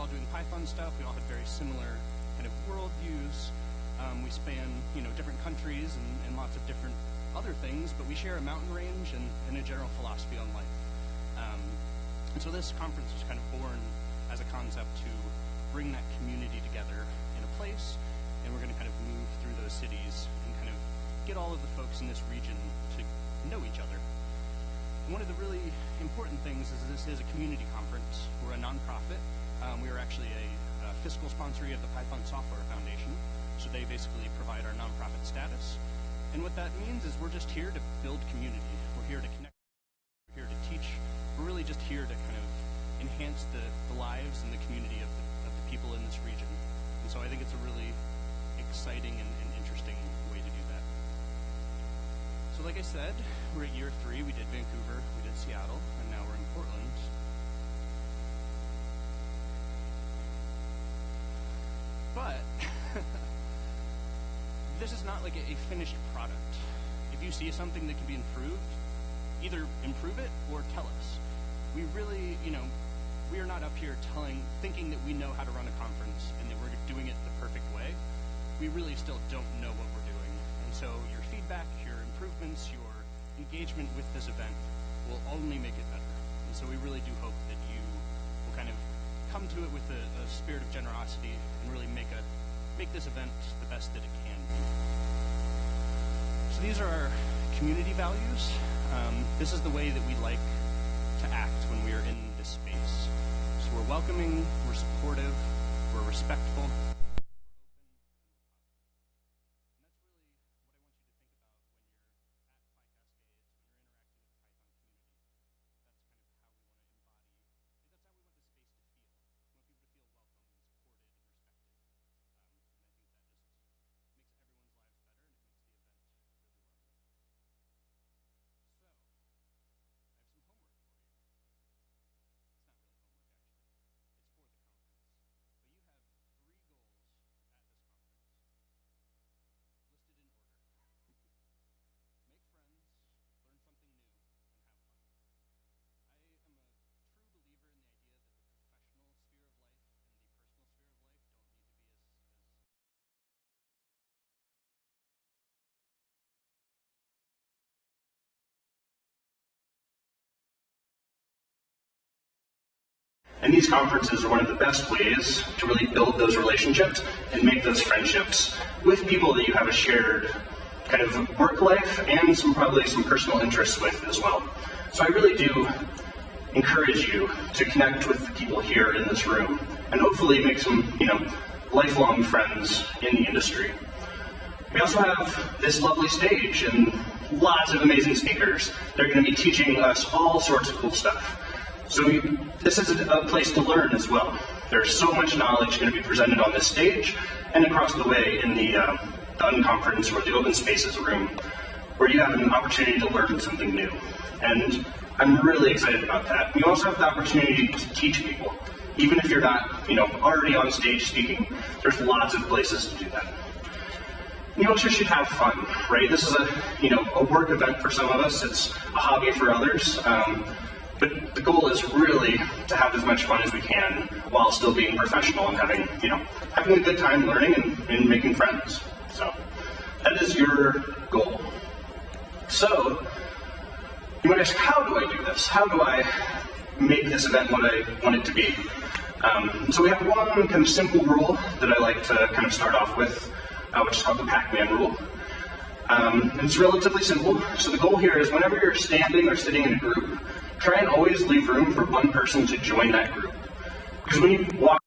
all doing Python stuff. We all had very similar kind of worldviews. We span, different countries and lots of different other things, but we share a mountain range and a general philosophy on life. And so this conference was kind of born as a concept to bring that community together in a place, and we're going to kind of move through those cities and kind of get all of the folks in this region to know each other. And one of the really important things is this is a community conference. We're a nonprofit. We are actually a fiscal sponsor of the Python Software Foundation, so they basically provide our nonprofit status. And what that means is we're just here to build community. We're here to connect. We're here to teach. We're really just here to kind of enhance the lives and the community of the people in this region. And so I think it's a really exciting and interesting way to do that. So like I said, we're at year 3. We did Vancouver, we did Seattle, and now we're in Portland. But this is not like a finished product. If you see something that can be improved, either improve it or tell us. We really, we are not up here thinking that we know how to run a conference and that we're doing it the perfect way. We really still don't know what we're doing. And so your feedback, your improvements, your engagement with this event will only make it better. And so we really do hope that you will kind of come to it with a spirit of generosity and really make this event the best that it can be. So these are our community values. This is the way that we like to act when we are in this space. So we're welcoming, we're supportive, we're respectful. And these conferences are one of the best ways to really build those relationships and make those friendships with people that you have a shared kind of work life and probably some personal interests with as well. So I really do encourage you to connect with the people here in this room and hopefully make some, lifelong friends in the industry. We also have this lovely stage and lots of amazing speakers. They're going to be teaching us all sorts of cool stuff. So this is a place to learn as well. There's so much knowledge going to be presented on this stage and across the way in the unconference or the open spaces room, where you have an opportunity to learn something new. And I'm really excited about that. You also have the opportunity to teach people. Even if you're not, already on stage speaking, there's lots of places to do that. You also should have fun, right? This is a work event for some of us. It's a hobby for others. But the goal is really to have as much fun as we can while still being professional and having a good time learning and making friends. So that is your goal. So you might ask, how do I do this? How do I make this event what I want it to be? So we have one kind of simple rule that I like to kind of start off with, which is called the Pac-Man rule. And it's relatively simple. So the goal here is whenever you're standing or sitting in a group, try and always leave room for one person to join that group. Because when you walk,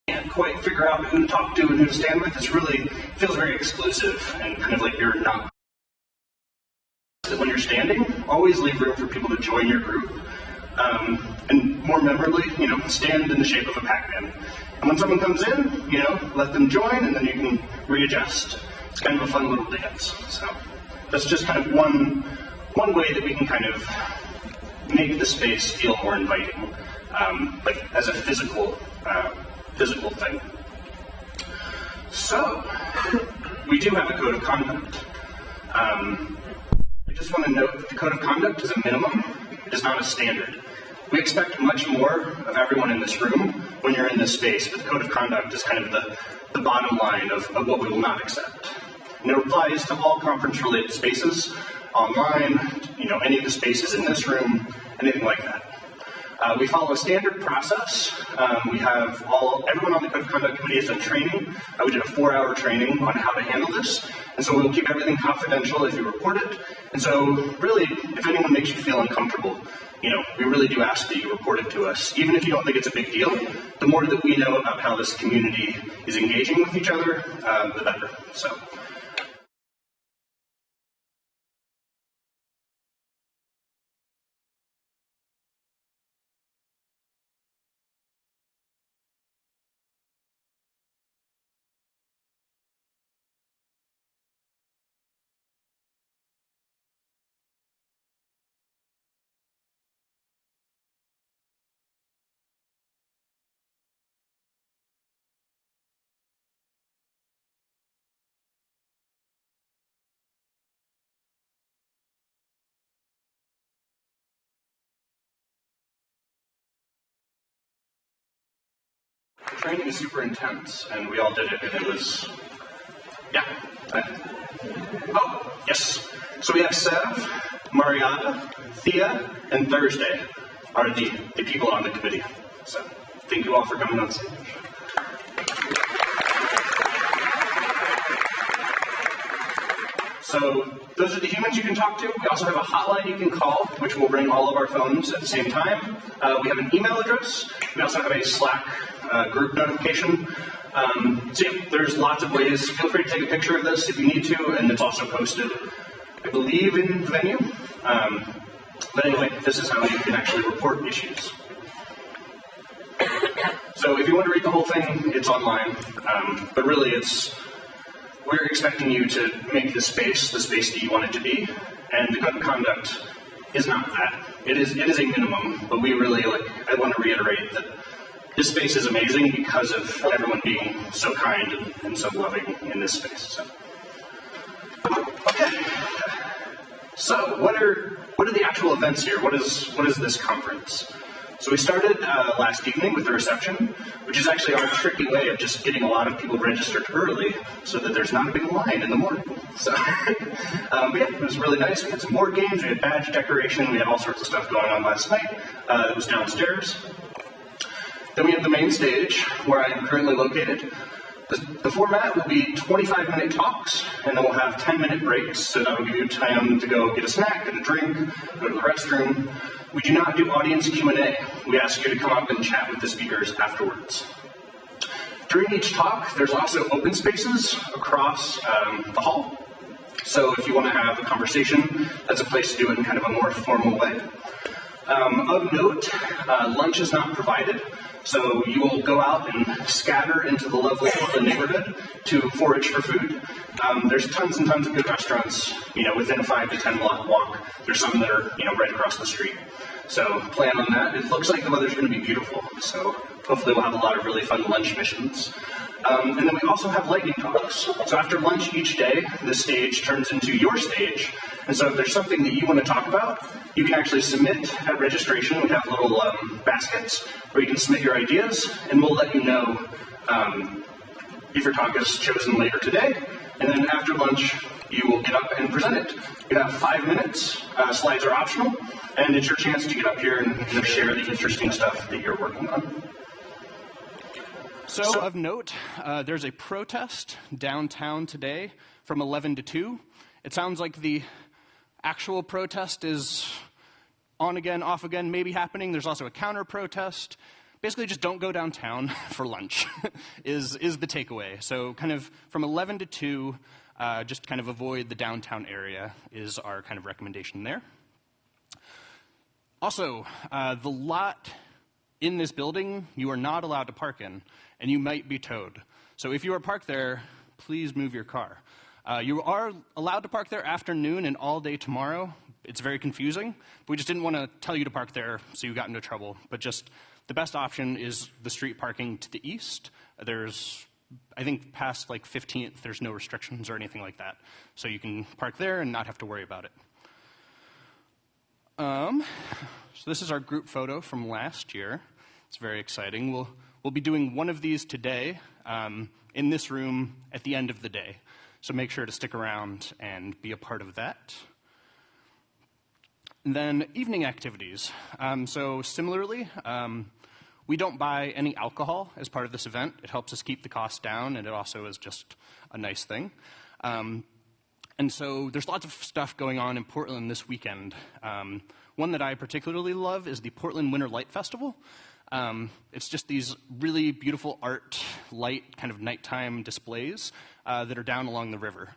you can't quite figure out who to talk to and who to stand with. It really feels very exclusive and kind of like you're not. When you're standing, always leave room for people to join your group. And more memorably, stand in the shape of a Pac-Man. And when someone comes in, let them join and then you can readjust. It's kind of a fun little dance. So that's just kind of one way that we can kind of make the space feel more inviting, like as a physical thing. So we do have a code of conduct. I just want to note that the code of conduct is a minimum, it is not a standard. We expect much more of everyone in this room when you're in this space, but the code of conduct is kind of the bottom line of what we will not accept. And it applies to all conference-related spaces, online, any of the spaces in this room, anything like that. We follow a standard process. We have everyone on the Code of Conduct Committee has done training. We did a 4-hour training on how to handle this. And so we'll keep everything confidential if you report it. And so really, if anyone makes you feel uncomfortable, we really do ask that you report it to us. Even if you don't think it's a big deal, the more that we know about how this community is engaging with each other, the better. So. Training is super intense, and we all did it, and it was, yeah. Oh, yes. So we have Sev, Mariana, Thea, and Thursday are the people on the committee. So thank you all for coming on stage. So those are the humans you can talk to. We also have a hotline you can call, which will ring all of our phones at the same time. We have an email address. We also have a Slack group notification. So yeah, there's lots of ways. Feel free to take a picture of this if you need to, and it's also posted, I believe, in the venue. But anyway, this is how you can actually report issues. So if you want to read the whole thing, it's online. But really, we're expecting you to make this space the space that you want it to be, and the code of conduct is not that. It is a minimum, but we really, I want to reiterate that this space is amazing because of everyone being so kind and so loving in this space. So. Okay. So what are the actual events here? What is this conference? So we started last evening with the reception, which is actually our tricky way of just getting a lot of people registered early so that there's not a big line in the morning. So but yeah, it was really nice. We had some board games, we had badge decoration, we had all sorts of stuff going on last night. It was downstairs. Then we have the main stage, where I am currently located. The format will be 25-minute talks, and then we'll have 10-minute breaks, so that will give you time to go get a snack, get a drink, go to the restroom. We do not do audience Q&A. We ask you to come up and chat with the speakers afterwards. During each talk, there's also open spaces across the hall. So if you want to have a conversation, that's a place to do it in kind of a more formal way. Of note, lunch is not provided. So you will go out and scatter into the lovely neighborhood to forage for food. There's tons and tons of good restaurants, within a 5 to 10 block walk. There's some that are, right across the street. So plan on that. It looks like the weather's going to be beautiful. So hopefully we'll have a lot of really fun lunch missions. And then we also have lightning talks. So after lunch each day, the stage turns into your stage. And so if there's something that you want to talk about, you can actually submit at registration. We have little baskets where you can submit your ideas, and we'll let you know if your talk is chosen later today. And then after lunch, you will get up and present it. You have 5 minutes. Slides are optional, and it's your chance to get up here and share the interesting stuff that you're working on. So of note, there's a protest downtown today from 11 to 2. It sounds like the actual protest is on again, off again, maybe happening. There's also a counter protest. Basically, just don't go downtown for lunch is the takeaway. So kind of from 11 to 2, just kind of avoid the downtown area is our kind of recommendation there. Also, the lot in this building, you are not allowed to park in, and you might be towed. So if you are parked there, please move your car. You are allowed to park there afternoon and all day tomorrow. It's very confusing. We just didn't want to tell you to park there so you got into trouble. But just the best option is the street parking to the east. There's, I think, past like 15th, there's no restrictions or anything like that. So you can park there and not have to worry about it. So this is our group photo from last year. It's very exciting. We'll be doing one of these today in this room at the end of the day. So make sure to stick around and be a part of that. And then evening activities. So similarly, we don't buy any alcohol as part of this event. It helps us keep the cost down, and it also is just a nice thing. And so there's lots of stuff going on in Portland this weekend. One that I particularly love is the Portland Winter Light Festival. It's just these really beautiful art, light, kind of nighttime displays that are down along the river.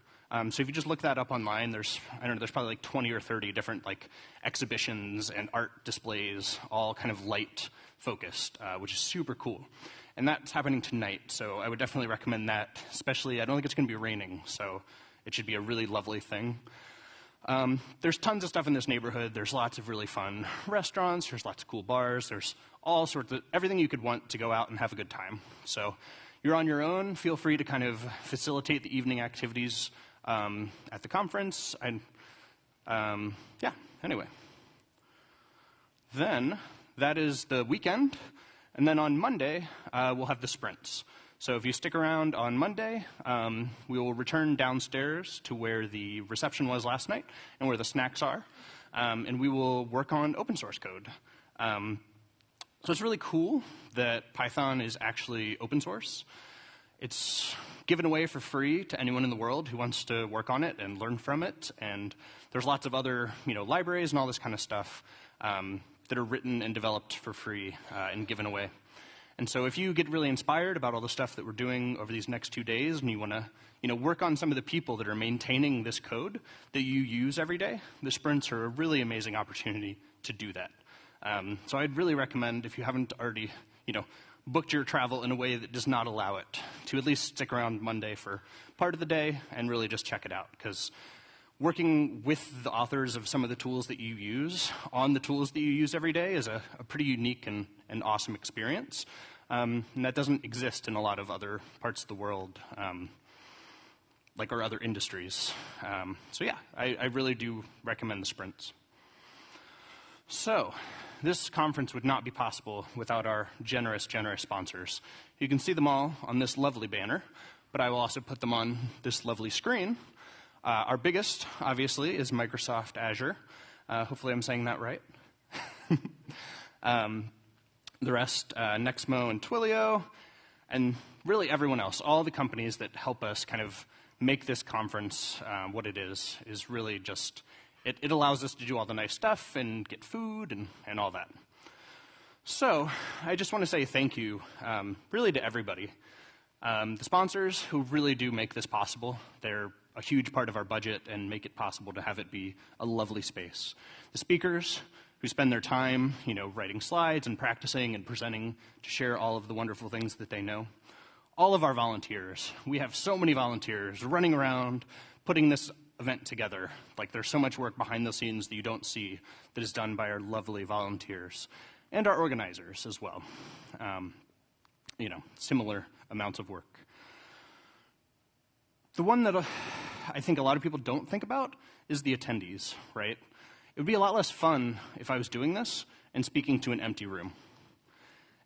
So if you just look that up online, there's probably like 20 or 30 different like exhibitions and art displays, all kind of light focused, which is super cool. And that's happening tonight, so I would definitely recommend that, especially, I don't think it's going to be raining, so it should be a really lovely thing. There's tons of stuff in this neighborhood. There's lots of really fun restaurants. There's lots of cool bars. There's all sorts of, everything you could want to go out and have a good time. So you're on your own. Feel free to kind of facilitate the evening activities at the conference. And yeah, anyway. Then that is the weekend. And then on Monday, we'll have the sprints. So if you stick around on Monday, we will return downstairs to where the reception was last night and where the snacks are. And we will work on open source code. So it's really cool that Python is actually open source. It's given away for free to anyone in the world who wants to work on it and learn from it. And there's lots of other libraries and all this kind of stuff that are written and developed for free and given away. And so if you get really inspired about all the stuff that we're doing over these next 2 days and you want to work on some of the people that are maintaining this code that you use every day, the sprints are a really amazing opportunity to do that. So I'd really recommend, if you haven't already booked your travel in a way that does not allow it, to at least stick around Monday for part of the day and really just check it out. Because working with the authors of some of the tools that you use on the tools that you use every day is a pretty unique and awesome experience. And that doesn't exist in a lot of other parts of the world, like our other industries. So yeah, I really do recommend the sprints. So this conference would not be possible without our generous sponsors. You can see them all on this lovely banner, but I will also put them on this lovely screen. Our biggest, obviously, is Microsoft Azure. Hopefully I'm saying that right. The rest, Nexmo and Twilio, and really everyone else, all the companies that help us kind of make this conference what it is really just, it allows us to do all the nice stuff and get food and all that. So I just want to say thank you really to everybody. The sponsors who really do make this possible, they're a huge part of our budget and make it possible to have it be a lovely space. The speakers who spend their time, writing slides and practicing and presenting to share all of the wonderful things that they know. All of our volunteers. We have so many volunteers running around, putting this event together. Like, there's so much work behind the scenes that you don't see that is done by our lovely volunteers. And our organizers as well. Similar amounts of work. The one that I think a lot of people don't think about is the attendees, right? It would be a lot less fun if I was doing this and speaking to an empty room.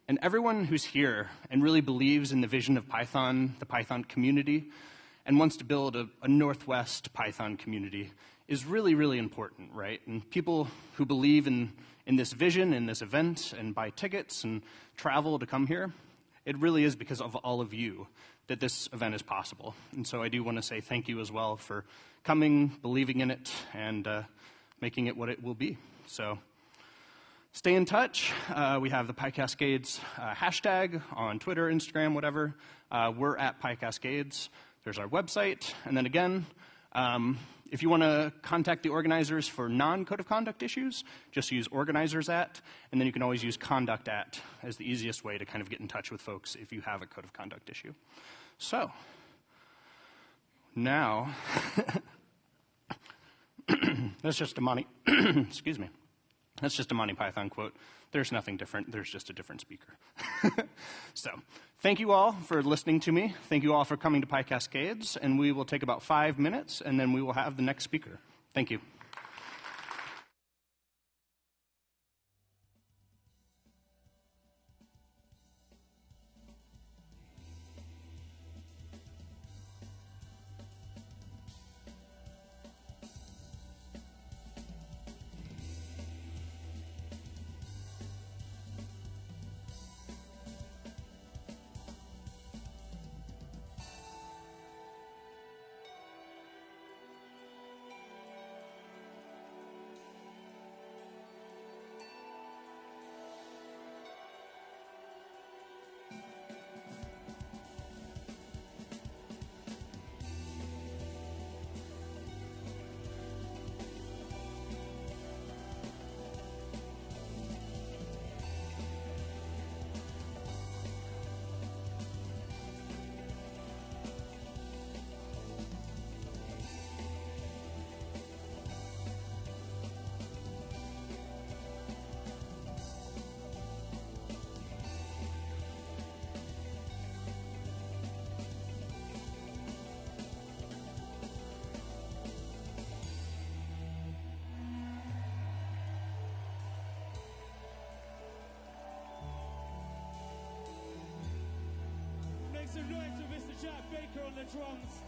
And everyone who's here and really believes in the vision of Python, the Python community, and wants to build a Northwest Python community is really, really important, right? And people who believe in this vision, in this event, and buy tickets and travel to come here, it really is because of all of you that this event is possible. And so I do want to say thank you as well for coming, believing in it, and making it what it will be. So stay in touch. We have the PyCascades hashtag on Twitter, Instagram, whatever. We're at PyCascades. There's our website. And then again, if you want to contact the organizers for non-code of conduct issues, just use organizers at, and then you can always use conduct at as the easiest way to kind of get in touch with folks if you have a code of conduct issue. So, now, that's just a Monty, excuse me. That's just a Monty Python quote. There's nothing different. There's just a different speaker. So, thank you all for listening to me. Thank you all for coming to PyCascades. And we will take about 5 minutes, and then we will have the next speaker. Thank you. Jack Baker on the drums.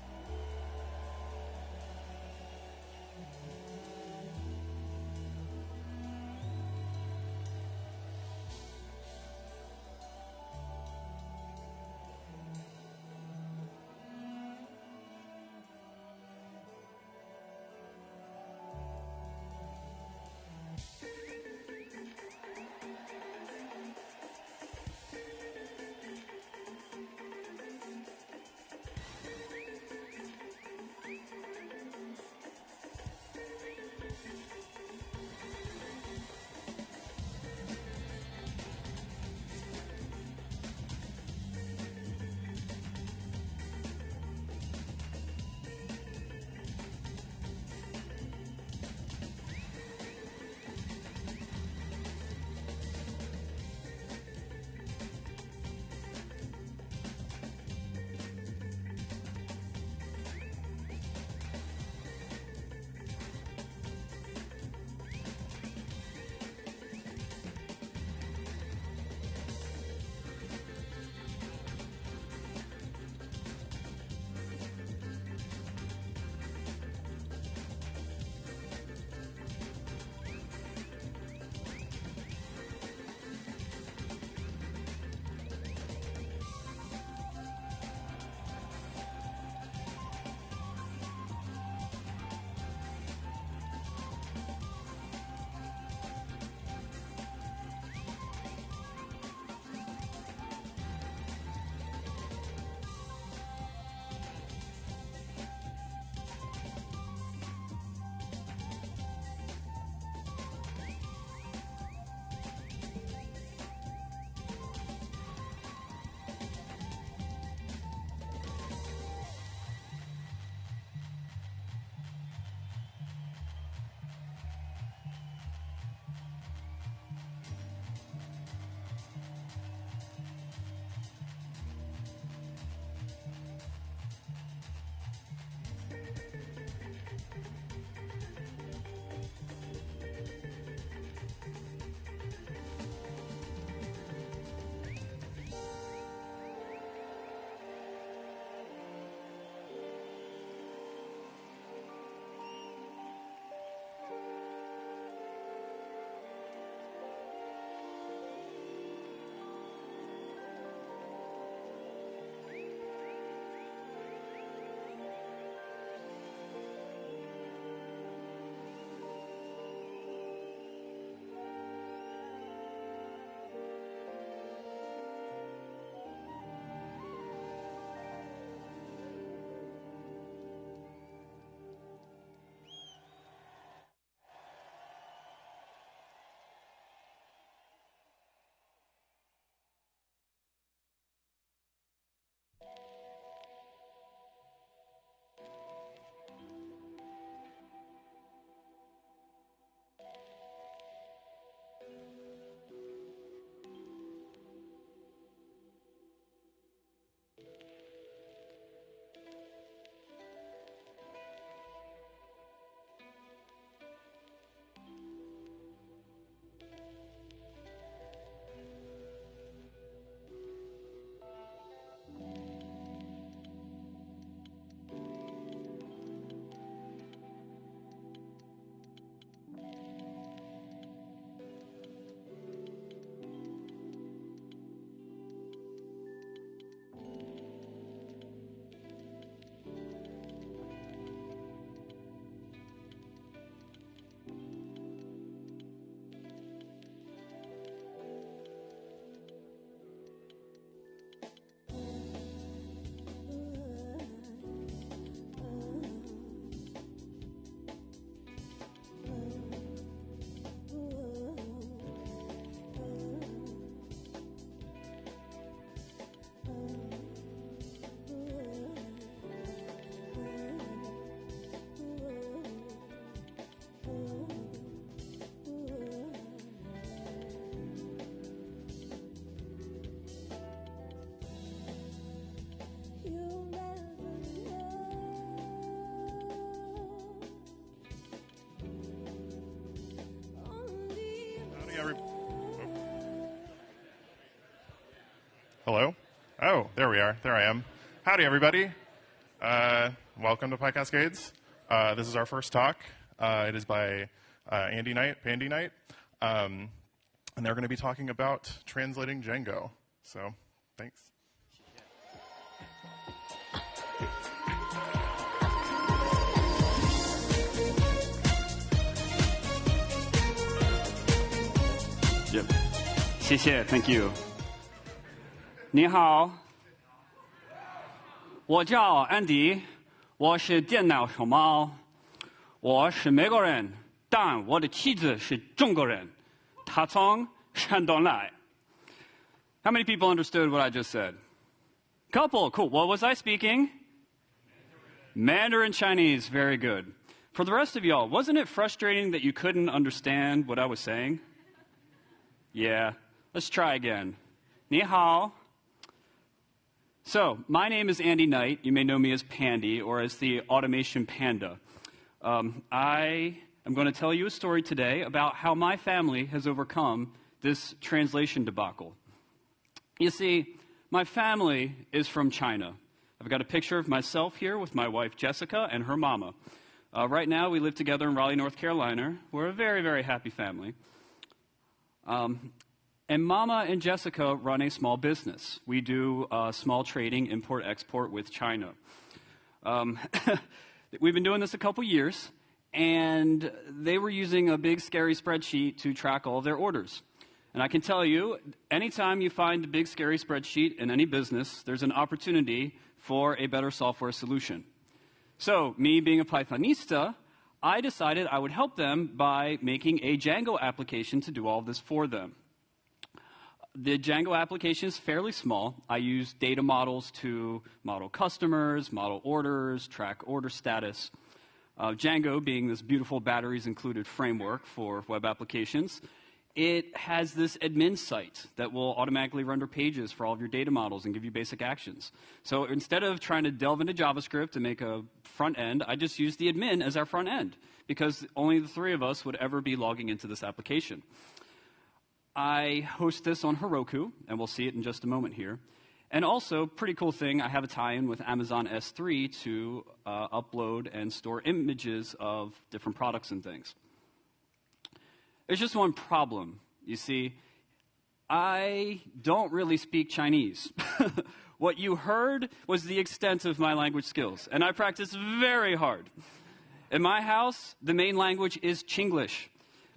Hello? Oh, there we are. There I am. Howdy, everybody. Welcome to PyCascades. This is our first talk. It is by Andy Knight, Pandy Knight. And they're going to be talking about translating Django. So, thanks. Yep. 谢谢 ，Thank you。你好，我叫安迪，我是电脑熊猫，我是美国人，但我的妻子是中国人，她从山东来。How many people understood what I just said? Couple, cool. What was I speaking? Mandarin Chinese, very good. For the rest of y'all, wasn't it frustrating that you couldn't understand what I was saying? Yeah, let's try again. 你好. So, my name is Andy Knight. You may know me as Pandy or as the Automation Panda. I am going to tell you a story today about how my family has overcome this translation debacle. You see, my family is from China. I've got a picture of myself here with my wife Jessica and her mama. Right now, we live together in Raleigh, North Carolina. We're a very, very happy family. And Mama and Jessica run a small business. We do small trading, import-export with China. We've been doing this a couple years, and they were using a big, scary spreadsheet to track all of their orders. And I can tell you, anytime you find a big, scary spreadsheet in any business, there's an opportunity for a better software solution. So, me being a Pythonista, I decided I would help them by making a Django application to do all of this for them. The Django application is fairly small. I use data models to model customers, model orders, track order status. Django, being this beautiful batteries-included framework for web applications, it has this admin site that will automatically render pages for all of your data models and give you basic actions. So instead of trying to delve into JavaScript to make a front end, I just use the admin as our front end because only the three of us would ever be logging into this application. I host this on Heroku, and we'll see it in just a moment here. And also, pretty cool thing, I have a tie-in with Amazon S3 to upload and store images of different products and things. There's just one problem. You see, I don't really speak Chinese. What you heard was the extent of my language skills, and I practice very hard. In my house, the main language is Chinglish.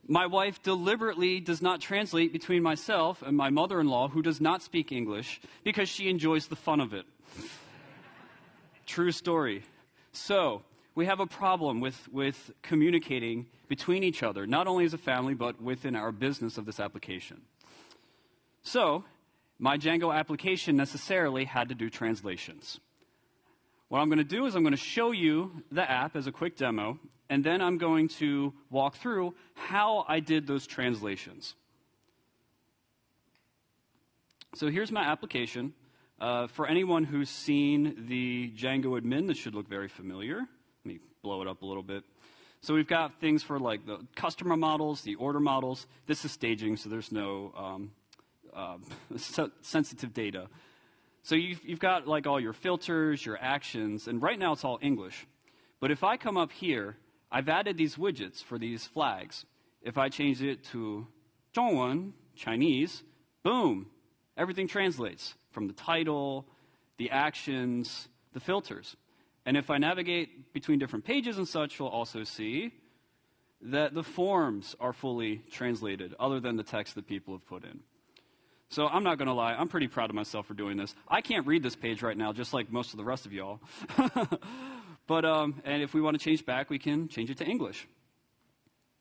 My wife deliberately does not translate between myself and my mother-in-law, who does not speak English, because she enjoys the fun of it. True story. So, we have a problem with communicating between each other, not only as a family, but within our business of this application. So, my Django application necessarily had to do translations. What I'm going to do is I'm going to show you the app as a quick demo, and then I'm going to walk through how I did those translations. So here's my application. For anyone who's seen the Django admin, this should look very familiar. Let me blow it up a little bit. So we've got things for like the customer models, the order models. This is staging, so there's no sensitive data. So you've got like all your filters, your actions, and right now it's all English. But if I come up here, I've added these widgets for these flags. If I change it to 中文, Chinese, boom, everything translates from the title, the actions, the filters. And if I navigate between different pages and such, you'll also see that the forms are fully translated, other than the text that people have put in. So I'm not going to lie, I'm pretty proud of myself for doing this. I can't read this page right now, just like most of the rest of y'all. But, and if we want to change back, we can change it to English.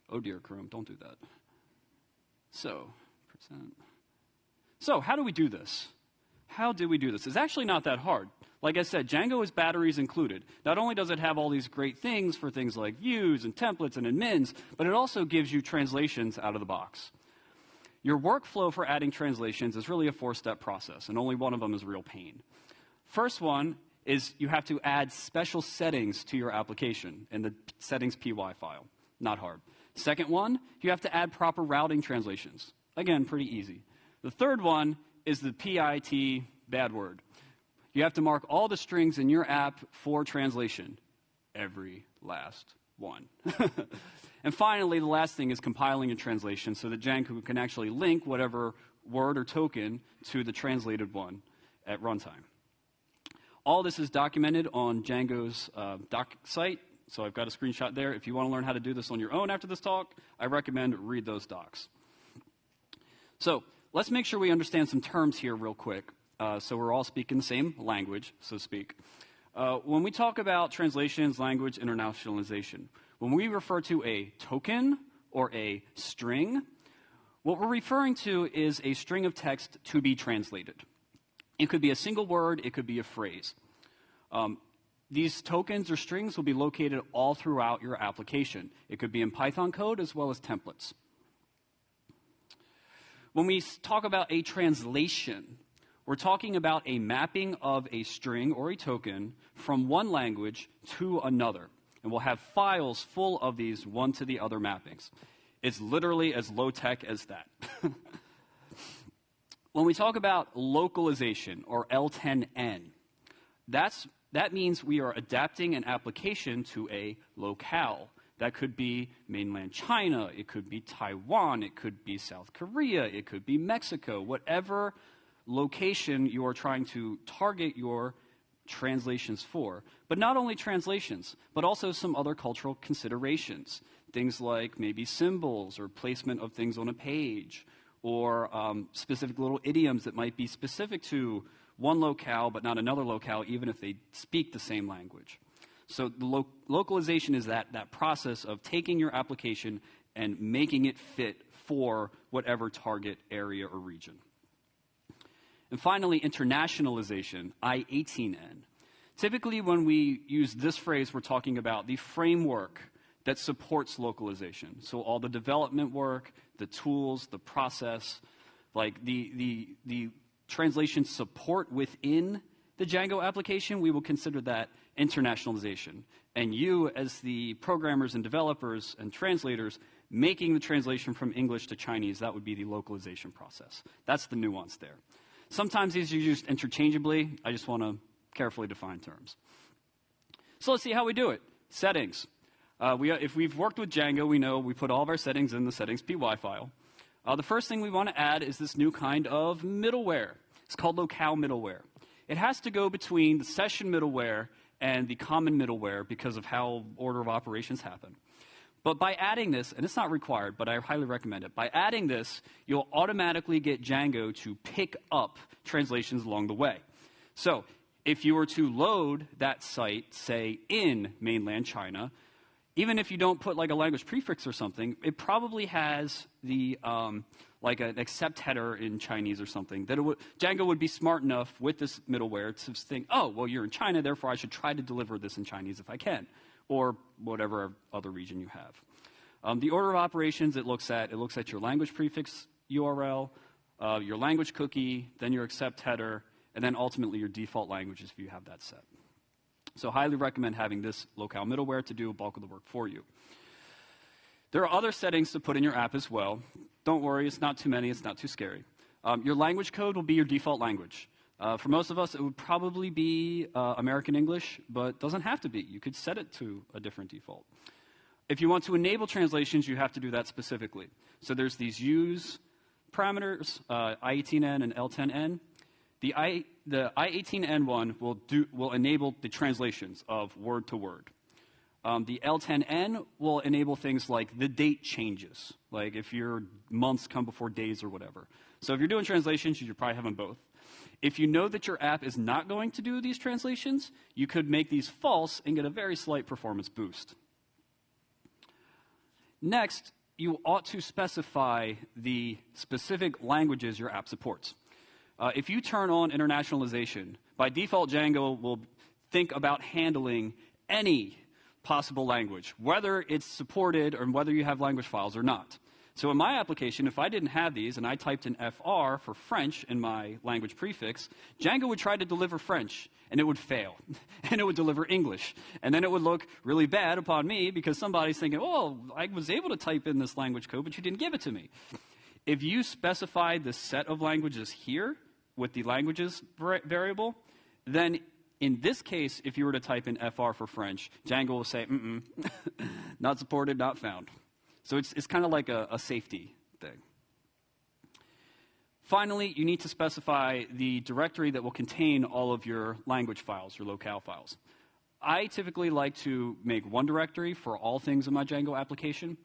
Oh dear, Chrome, don't do that. So, how do we do this? How did we do this? It's actually not that hard. Like I said, Django is batteries included. Not only does it have all these great things for things like views and templates and admins, but it also gives you translations out of the box. Your workflow for adding translations is really a 4-step process, and only one of them is a real pain. First one is you have to add special settings to your application in the settings py file. Not hard. Second one, you have to add proper routing translations. Again, pretty easy. The third one is the PIT bad word. You have to mark all the strings in your app for translation. Every last one. And finally, the last thing is compiling a translation so that Django can actually link whatever word or token to the translated one at runtime. All this is documented on Django's doc site, so I've got a screenshot there. If you want to learn how to do this on your own after this talk, I recommend read those docs. So let's make sure we understand some terms here real quick, so we're all speaking the same language, so to speak. When we talk about translations, language, internationalization, when we refer to a token or a string, what we're referring to is a string of text to be translated. It could be a single word, it could be a phrase. These tokens or strings will be located all throughout your application. It could be in Python code as well as templates. When we talk about a translation, we're talking about a mapping of a string or a token from one language to another. And we'll have files full of these one to the other mappings. It's literally as low-tech as that. When we talk about localization, or L10N, that means we are adapting an application to a locale. That could be mainland China, it could be Taiwan, it could be South Korea, it could be Mexico, whatever location you are trying to target your translations for. But not only translations, but also some other cultural considerations. Things like maybe symbols or placement of things on a page, or specific little idioms that might be specific to one locale but not another locale, even if they speak the same language. So the localization is that process of taking your application and making it fit for whatever target area or region. And finally, internationalization, I-18N. Typically, when we use this phrase, we're talking about the framework that supports localization. So all the development work, the tools, the process, like the translation support within the Django application, we will consider that internationalization. And you, as the programmers and developers and translators, making the translation from English to Chinese, that would be the localization process. That's the nuance there. Sometimes these are used interchangeably. I just want to carefully define terms. So let's see how we do it. Settings. If we've worked with Django, we know we put all of our settings in the settings.py file. The first thing we want to add is this new kind of middleware. It's called locale middleware. It has to go between the session middleware and the common middleware because of how order of operations happen. But by adding this, and it's not required, but I highly recommend it, by adding this, you'll automatically get Django to pick up translations along the way. So if you were to load that site, say, in mainland China, even if you don't put like a language prefix or something, it probably has the like an accept header in Chinese or something. Django would be smart enough with this middleware to think, oh, well, you're in China, therefore I should try to deliver this in Chinese if I can, or whatever other region you have. The order of operations it looks at your language prefix URL, your language cookie, then your accept header, and then ultimately your default languages if you have that set. So highly recommend having this locale middleware to do a bulk of the work for you. There are other settings to put in your app as well. Don't worry, it's not too many, it's not too scary. Your language code will be your default language. For most of us, it would probably be American English, but doesn't have to be. You could set it to a different default. If you want to enable translations, you have to do that specifically. So there's these use parameters, I18N and L10N. The I18N one will enable the translations of word to word. The L10N will enable things like the date changes, like if your months come before days or whatever. So if you're doing translations, you should probably have them both. If you know that your app is not going to do these translations, you could make these false and get a very slight performance boost. Next, you ought to specify the specific languages your app supports. If you turn on internationalization, by default, Django will think about handling any possible language, whether it's supported or whether you have language files or not. So in my application, if I didn't have these and I typed in FR for French in my language prefix, Django would try to deliver French, and it would fail. And it would deliver English. And then it would look really bad upon me because somebody's thinking, oh, I was able to type in this language code, but you didn't give it to me. If you specify the set of languages here with the languages variable, then in this case, if you were to type in FR for French, Django will say, not supported, not found. So it's kind of like a safety thing. Finally, you need to specify the directory that will contain all of your language files, your locale files. I typically like to make one directory for all things in my Django application.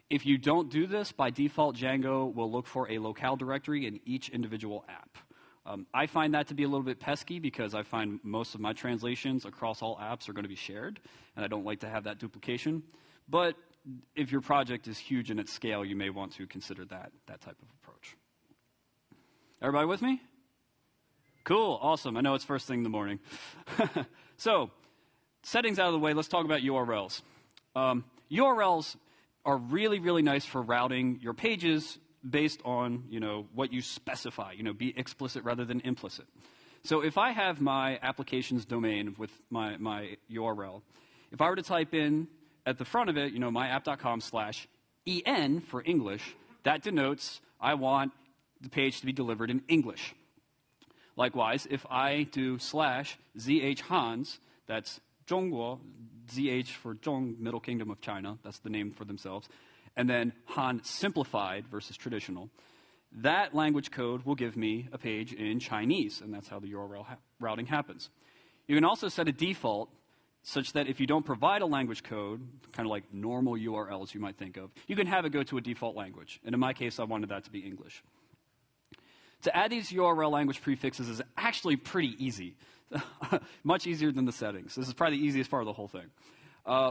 If you don't do this, by default, Django will look for a locale directory in each individual app. I find that to be a little bit pesky because I find most of my translations across all apps are going to be shared, and I don't like to have that duplication. But if your project is huge in its scale, you may want to consider that type of approach. Everybody with me? Cool, awesome. I know it's first thing in the morning. So, settings out of the way, let's talk about URLs. URLs are really, really nice for routing your pages based on, what you specify. Be explicit rather than implicit. So if I have my application's domain with my URL, if I were to type in at the front of it, myapp.com/en for English, that denotes I want the page to be delivered in English. Likewise, if I do /zhhans, that's 中国, ZH for Zhong, Middle Kingdom of China, that's the name for themselves, and then Han simplified versus traditional, that language code will give me a page in Chinese, and that's how the URL routing happens. You can also set a default such that if you don't provide a language code, kind of like normal URLs you might think of, you can have it go to a default language. And in my case, I wanted that to be English. To add these URL language prefixes is actually pretty easy. Much easier than the settings. This is probably the easiest part of the whole thing.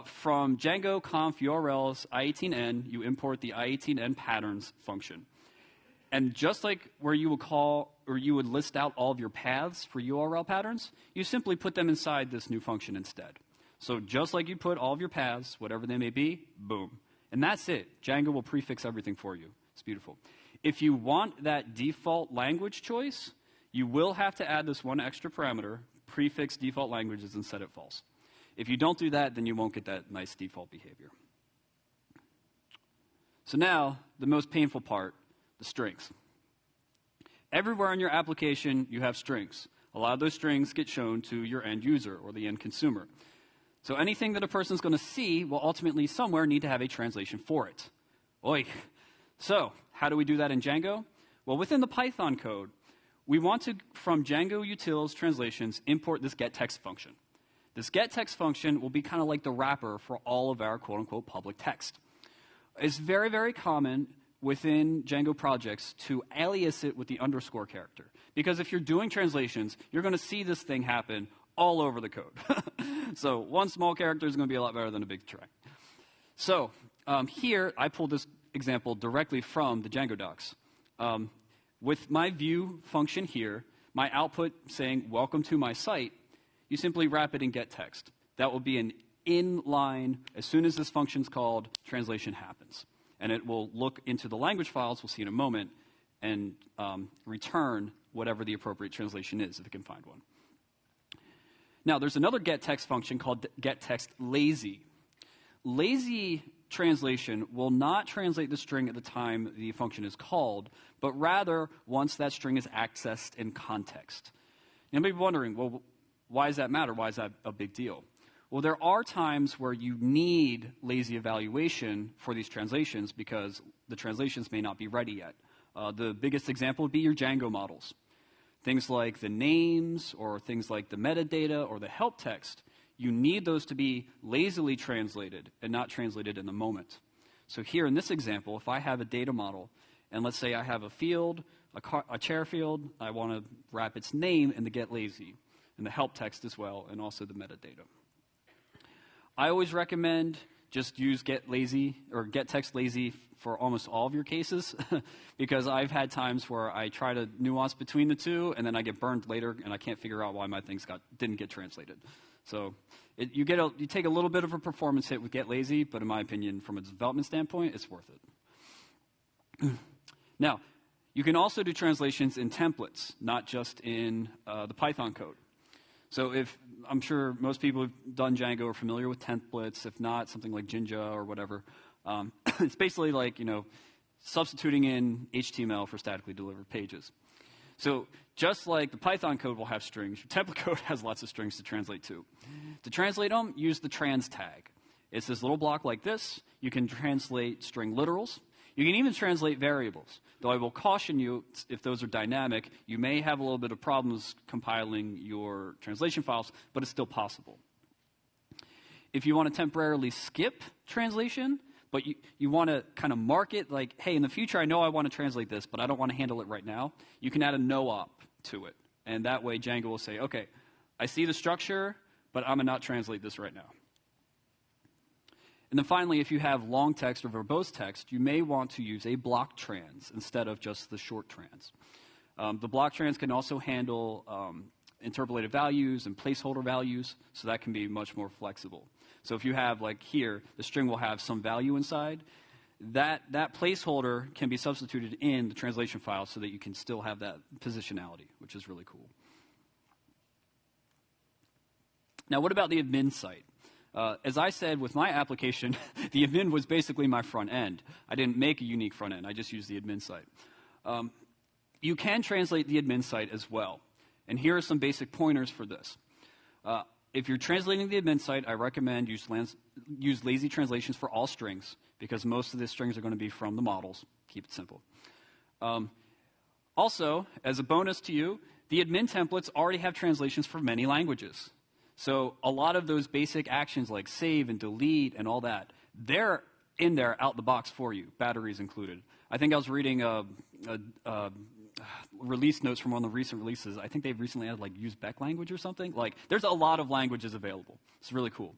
From Django conf URLs i18n, you import the i18n patterns function. And just like where you would list out all of your paths for URL patterns, you simply put them inside this new function instead. So just like you put all of your paths, whatever they may be, boom. And that's it. Django will prefix everything for you. It's beautiful. If you want that default language choice, you will have to add this one extra parameter, prefix default languages, and set it false. If you don't do that, then you won't get that nice default behavior. So now, the most painful part, the strings. Everywhere in your application, you have strings. A lot of those strings get shown to your end user or the end consumer. So anything that a person's going to see will ultimately somewhere need to have a translation for it. Oy. So, how do we do that in Django? Well, within the Python code, we want to, from Django utils translations, import this getText function. This getText function will be kind of like the wrapper for all of our quote-unquote public text. It's very, very common within Django projects to alias it with the underscore character. Because if you're doing translations, you're going to see this thing happen all over the code. So one small character is going to be a lot better than a big string. So here, I pulled this example directly from the Django docs. With my view function here, my output saying, welcome to my site, you simply wrap it in getText. That will be an inline, as soon as this function's called, translation happens. And it will look into the language files, we'll see in a moment, and return whatever the appropriate translation is, if it can find one. Now, there's another getText function called getText lazy. Lazy translation will not translate the string at the time the function is called, but rather once that string is accessed in context. You may be wondering, well, why does that matter? Why is that a big deal? Well, there are times where you need lazy evaluation for these translations because the translations may not be ready yet. The biggest example would be your Django models. Things like the names or things like the metadata or the help text. You need those to be lazily translated and not translated in the moment. So here in this example, if I have a data model, and let's say I have a field, a chair field, I want to wrap its name in the get lazy, and the help text as well, and also the metadata. I always recommend just use get lazy or getText lazy for almost all of your cases because I've had times where I try to nuance between the two, and then I get burned later, and I can't figure out why my things didn't get translated. So you take a little bit of a performance hit with get lazy, but in my opinion, from a development standpoint, it's worth it. Now, you can also do translations in templates, not just in the Python code. So I'm sure most people who've done Django are familiar with templates. If not, something like Jinja or whatever. It's basically like, substituting in HTML for statically delivered pages. So just like the Python code will have strings, your template code has lots of strings to translate to. To translate them, use the trans tag. It's this little block like this. You can translate string literals. You can even translate variables, though I will caution you, if those are dynamic, you may have a little bit of problems compiling your translation files, but it's still possible. If you want to temporarily skip translation, but you want to kind of mark it like, hey, in the future I know I want to translate this, but I don't want to handle it right now, you can add a no-op to it. And that way Django will say, okay, I see the structure, but I'm going to not translate this right now. And then finally, if you have long text or verbose text, you may want to use a block trans instead of just the short trans. The block trans can also handle interpolated values and placeholder values, so that can be much more flexible. So if you have, like here, the string will have some value inside, that placeholder can be substituted in the translation file so that you can still have that positionality, which is really cool. Now, what about the admin site? As I said with my application, the admin was basically my front end. I didn't make a unique front end. I just used the admin site. You can translate the admin site as well. And here are some basic pointers for this. If you're translating the admin site, I recommend use lazy translations for all strings, because most of the strings are going to be from the models. Keep it simple. Also, as a bonus to you, the admin templates already have translations for many languages. So a lot of those basic actions like save and delete and all that, they're in there out the box for you, batteries included. I think I was reading release notes from one of the recent releases. I think they've recently added like Uzbek language or something. Like, there's a lot of languages available. It's really cool.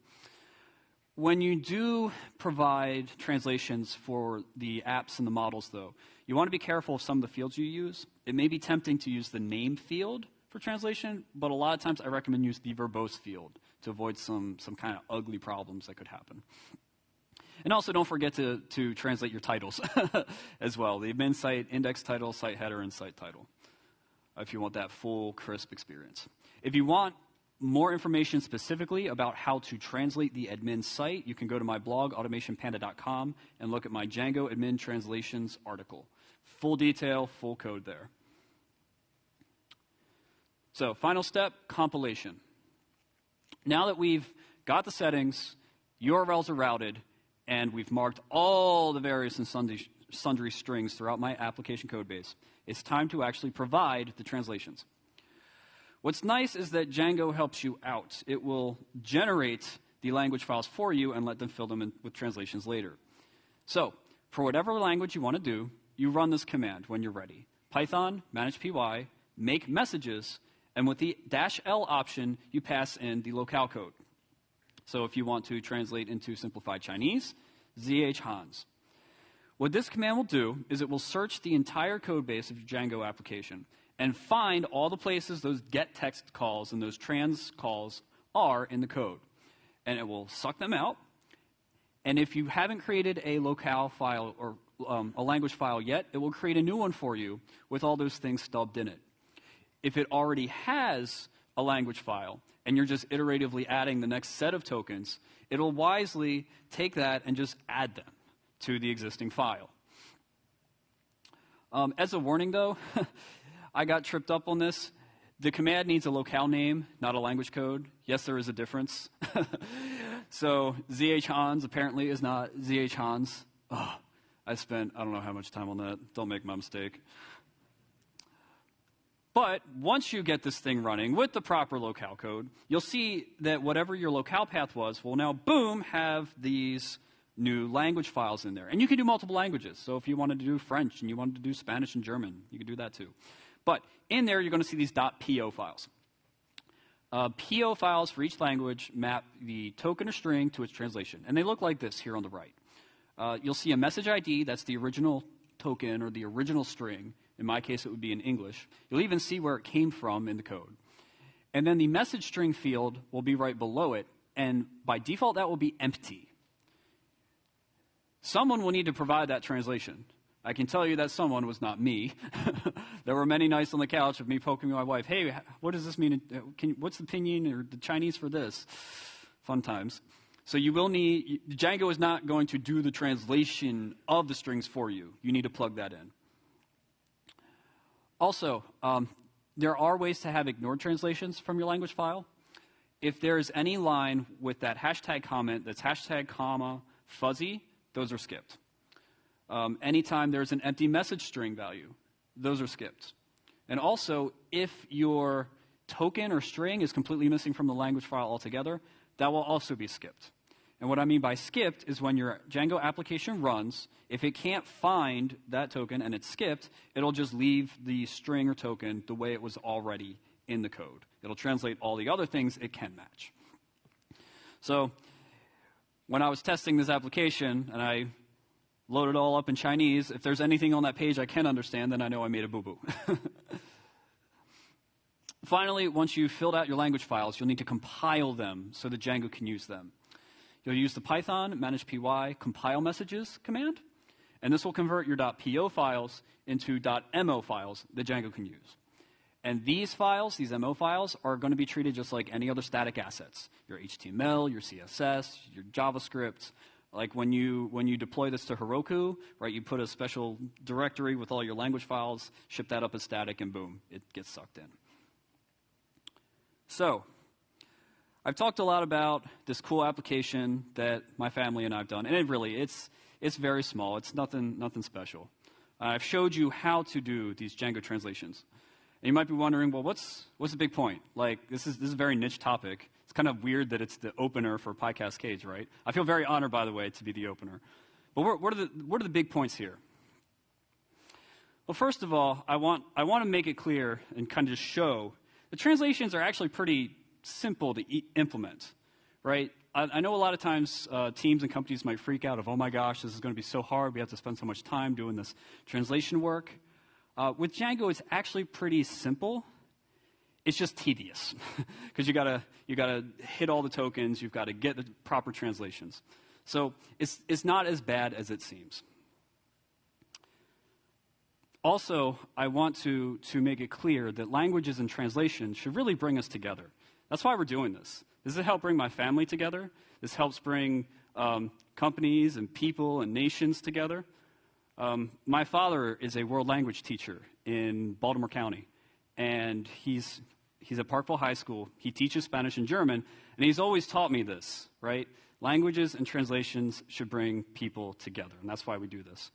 When you do provide translations for the apps and the models, though, you want to be careful of some of the fields you use. It may be tempting to use the name field for translation, but a lot of times I recommend use the verbose field to avoid some kind of ugly problems that could happen. And also don't forget to translate your titles as well. The admin site, index title, site header, and site title, if you want that full, crisp experience. If you want more information specifically about how to translate the admin site, you can go to my blog, automationpanda.com, and look at my Django admin translations article. Full detail, full code there. So, final step, compilation. Now that we've got the settings, URLs are routed, and we've marked all the various and sundry strings throughout my application code base, it's time to actually provide the translations. What's nice is that Django helps you out. It will generate the language files for you and let them fill them in with translations later. So, for whatever language you want to do, you run this command when you're ready. Python, manage py, make messages, and with the -L option, you pass in the locale code. So if you want to translate into simplified Chinese, zhhans. What this command will do is it will search the entire code base of your Django application and find all the places those get text calls and those trans calls are in the code. And it will suck them out. And if you haven't created a locale file or a language file yet, it will create a new one for you with all those things stubbed in it. If it already has a language file and you're just iteratively adding the next set of tokens, it'll wisely take that and just add them to the existing file. As a warning, though, I got tripped up on this. The command needs a locale name, not a language code. Yes, there is a difference. So zhhans apparently is not zhhans. Oh, I spent I don't know how much time on that. Don't make my mistake. But once you get this thing running with the proper locale code, you'll see that whatever your locale path was will now, boom, have these new language files in there. And you can do multiple languages. So if you wanted to do French and you wanted to do Spanish and German, you can do that too. But in there, you're going to see these .po files. PO files for each language map the token or string to its translation. And they look like this here on the right. You'll see a message ID, that's the original token or the original string. In my case, it would be in English. You'll even see where it came from in the code. And then the message string field will be right below it, and by default, that will be empty. Someone will need to provide that translation. I can tell you that someone was not me. There were many nights on the couch of me poking my wife, hey, what does this mean? What's the pinyin or the Chinese for this? Fun times. So you will need, Django is not going to do the translation of the strings for you. You need to plug that in. Also, there are ways to have ignored translations from your language file. If there is any line with that hashtag comment that's hashtag comma fuzzy, those are skipped. Anytime there's an empty message string value, those are skipped. And also, if your token or string is completely missing from the language file altogether, that will also be skipped. And what I mean by skipped is when your Django application runs, if it can't find that token and it's skipped, it'll just leave the string or token the way it was already in the code. It'll translate all the other things it can match. So when I was testing this application and I loaded it all up in Chinese, if there's anything on that page I can't understand, then I know I made a boo-boo. Finally, once you've filled out your language files, you'll need to compile them so that Django can use them. You'll use the Python manage_py compile messages command, and this will convert your .po files into .mo files that Django can use. And these files, these MO files, are going to be treated just like any other static assets. Your HTML, your CSS, your JavaScript. Like when you deploy this to Heroku, right, you put a special directory with all your language files, ship that up as static, and boom, it gets sucked in. So, I've talked a lot about this cool application that my family and I've done, and it's very small. It's nothing special. I've showed you how to do these Django translations. And you might be wondering, well, what's the big point? Like, this is a very niche topic. It's kind of weird that it's the opener for PyCascades, right? I feel very honored, by the way, to be the opener. But what are the big points here? Well, first of all, I want to make it clear and kind of just show the translations are actually pretty simple to implement, right? I know a lot of times teams and companies might freak out of, oh my gosh, this is going to be so hard. We have to spend so much time doing this translation work. With Django, it's actually pretty simple. It's just tedious because you gotta hit all the tokens. You've got to get the proper translations. So it's not as bad as it seems. Also, I want to make it clear that languages and translation should really bring us together. That's why we're doing this. This will help bring my family together. This helps bring companies and people and nations together. My father is a world language teacher in Baltimore County, and he's at Parkville High School. He teaches Spanish and German, and he's always taught me this, right? Languages and translations should bring people together, and that's why we do this.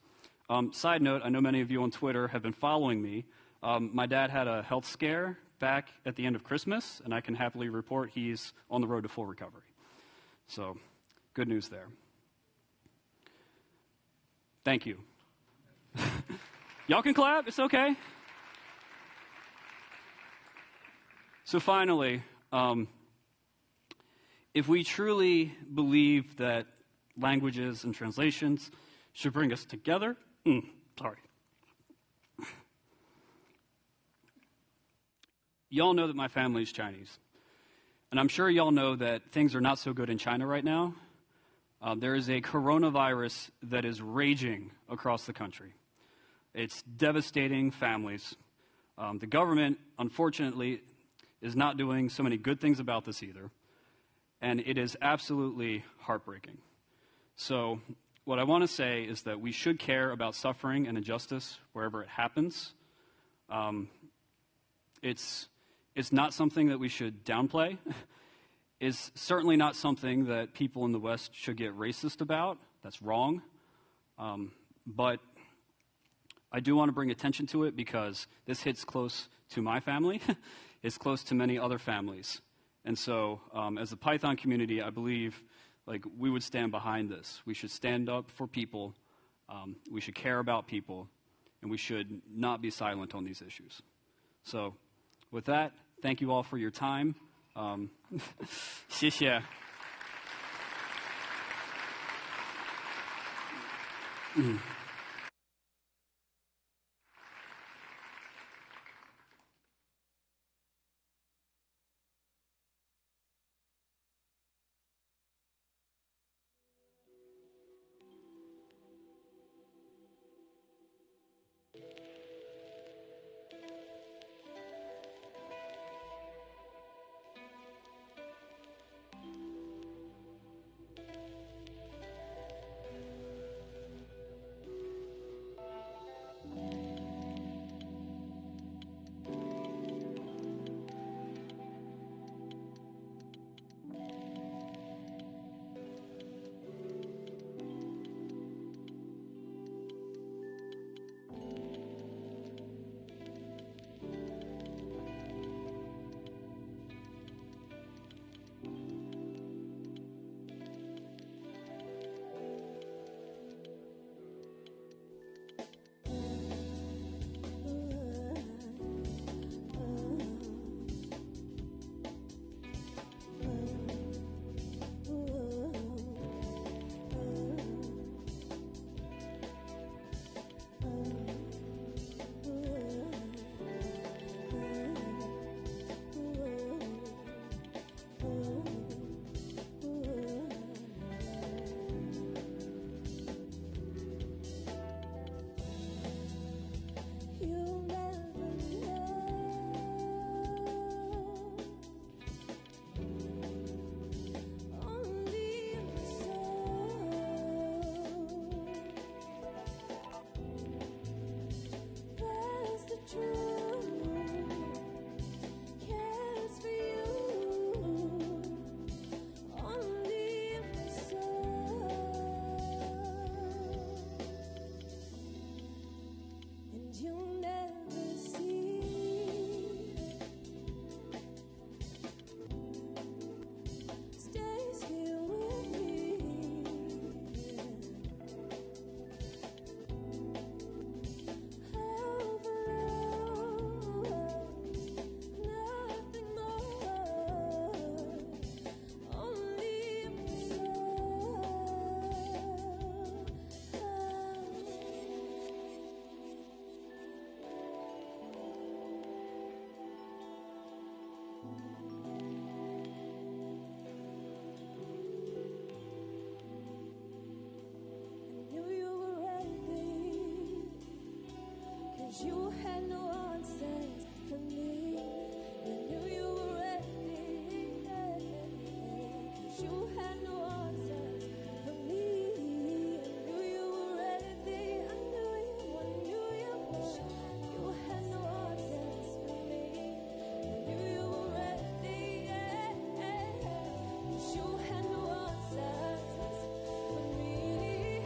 Side note, I know many of you on Twitter have been following me. My dad had a health scare back at the end of Christmas, and I can happily report he's on the road to full recovery. So, good news there. Thank you. Y'all can clap, it's okay. So finally, if we truly believe that languages and translations should bring us together, y'all know that my family is Chinese. And I'm sure y'all know that things are not so good in China right now. There is a coronavirus that is raging across the country. It's devastating families. The government, unfortunately, is not doing so many good things about this either. And it is absolutely heartbreaking. So what I want to say is that we should care about suffering and injustice wherever it happens. It's not something that we should downplay. It's certainly not something that people in the West should get racist about. That's wrong. But I do want to bring attention to it because this hits close to my family. It's close to many other families. And so as a Python community, I believe we would stand behind this. We should stand up for people. We should care about people. And we should not be silent on these issues. So with that, thank you all for your time. 谢谢。had no answers for me. I knew you were ready. 'Cause you had no answers for me. I knew you were ready. I knew you were. You had no answers for me. I knew you were ready. 'Cause you had no answers for me.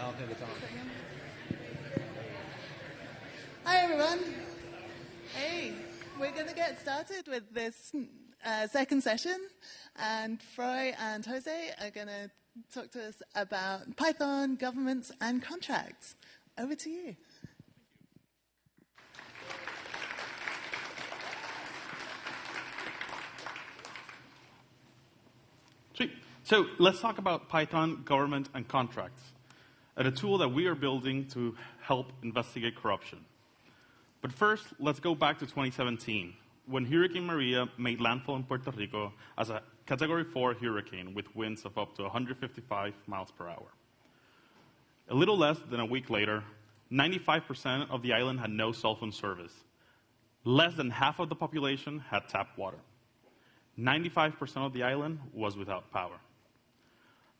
I don't think it's on. Hi, everyone. Hey, we're going to get started with this second session, and Froy and Jose are going to talk to us about Python, governments, and contracts. Over to you. Sweet. So let's talk about Python, government, and contracts, and a tool that we are building to help investigate corruption. But first, let's go back to 2017, when Hurricane Maria made landfall in Puerto Rico as a Category 4 hurricane with winds of up to 155 miles per hour. A little less than a week later, 95% of the island had no cell phone service. Less than half of the population had tap water. 95% of the island was without power.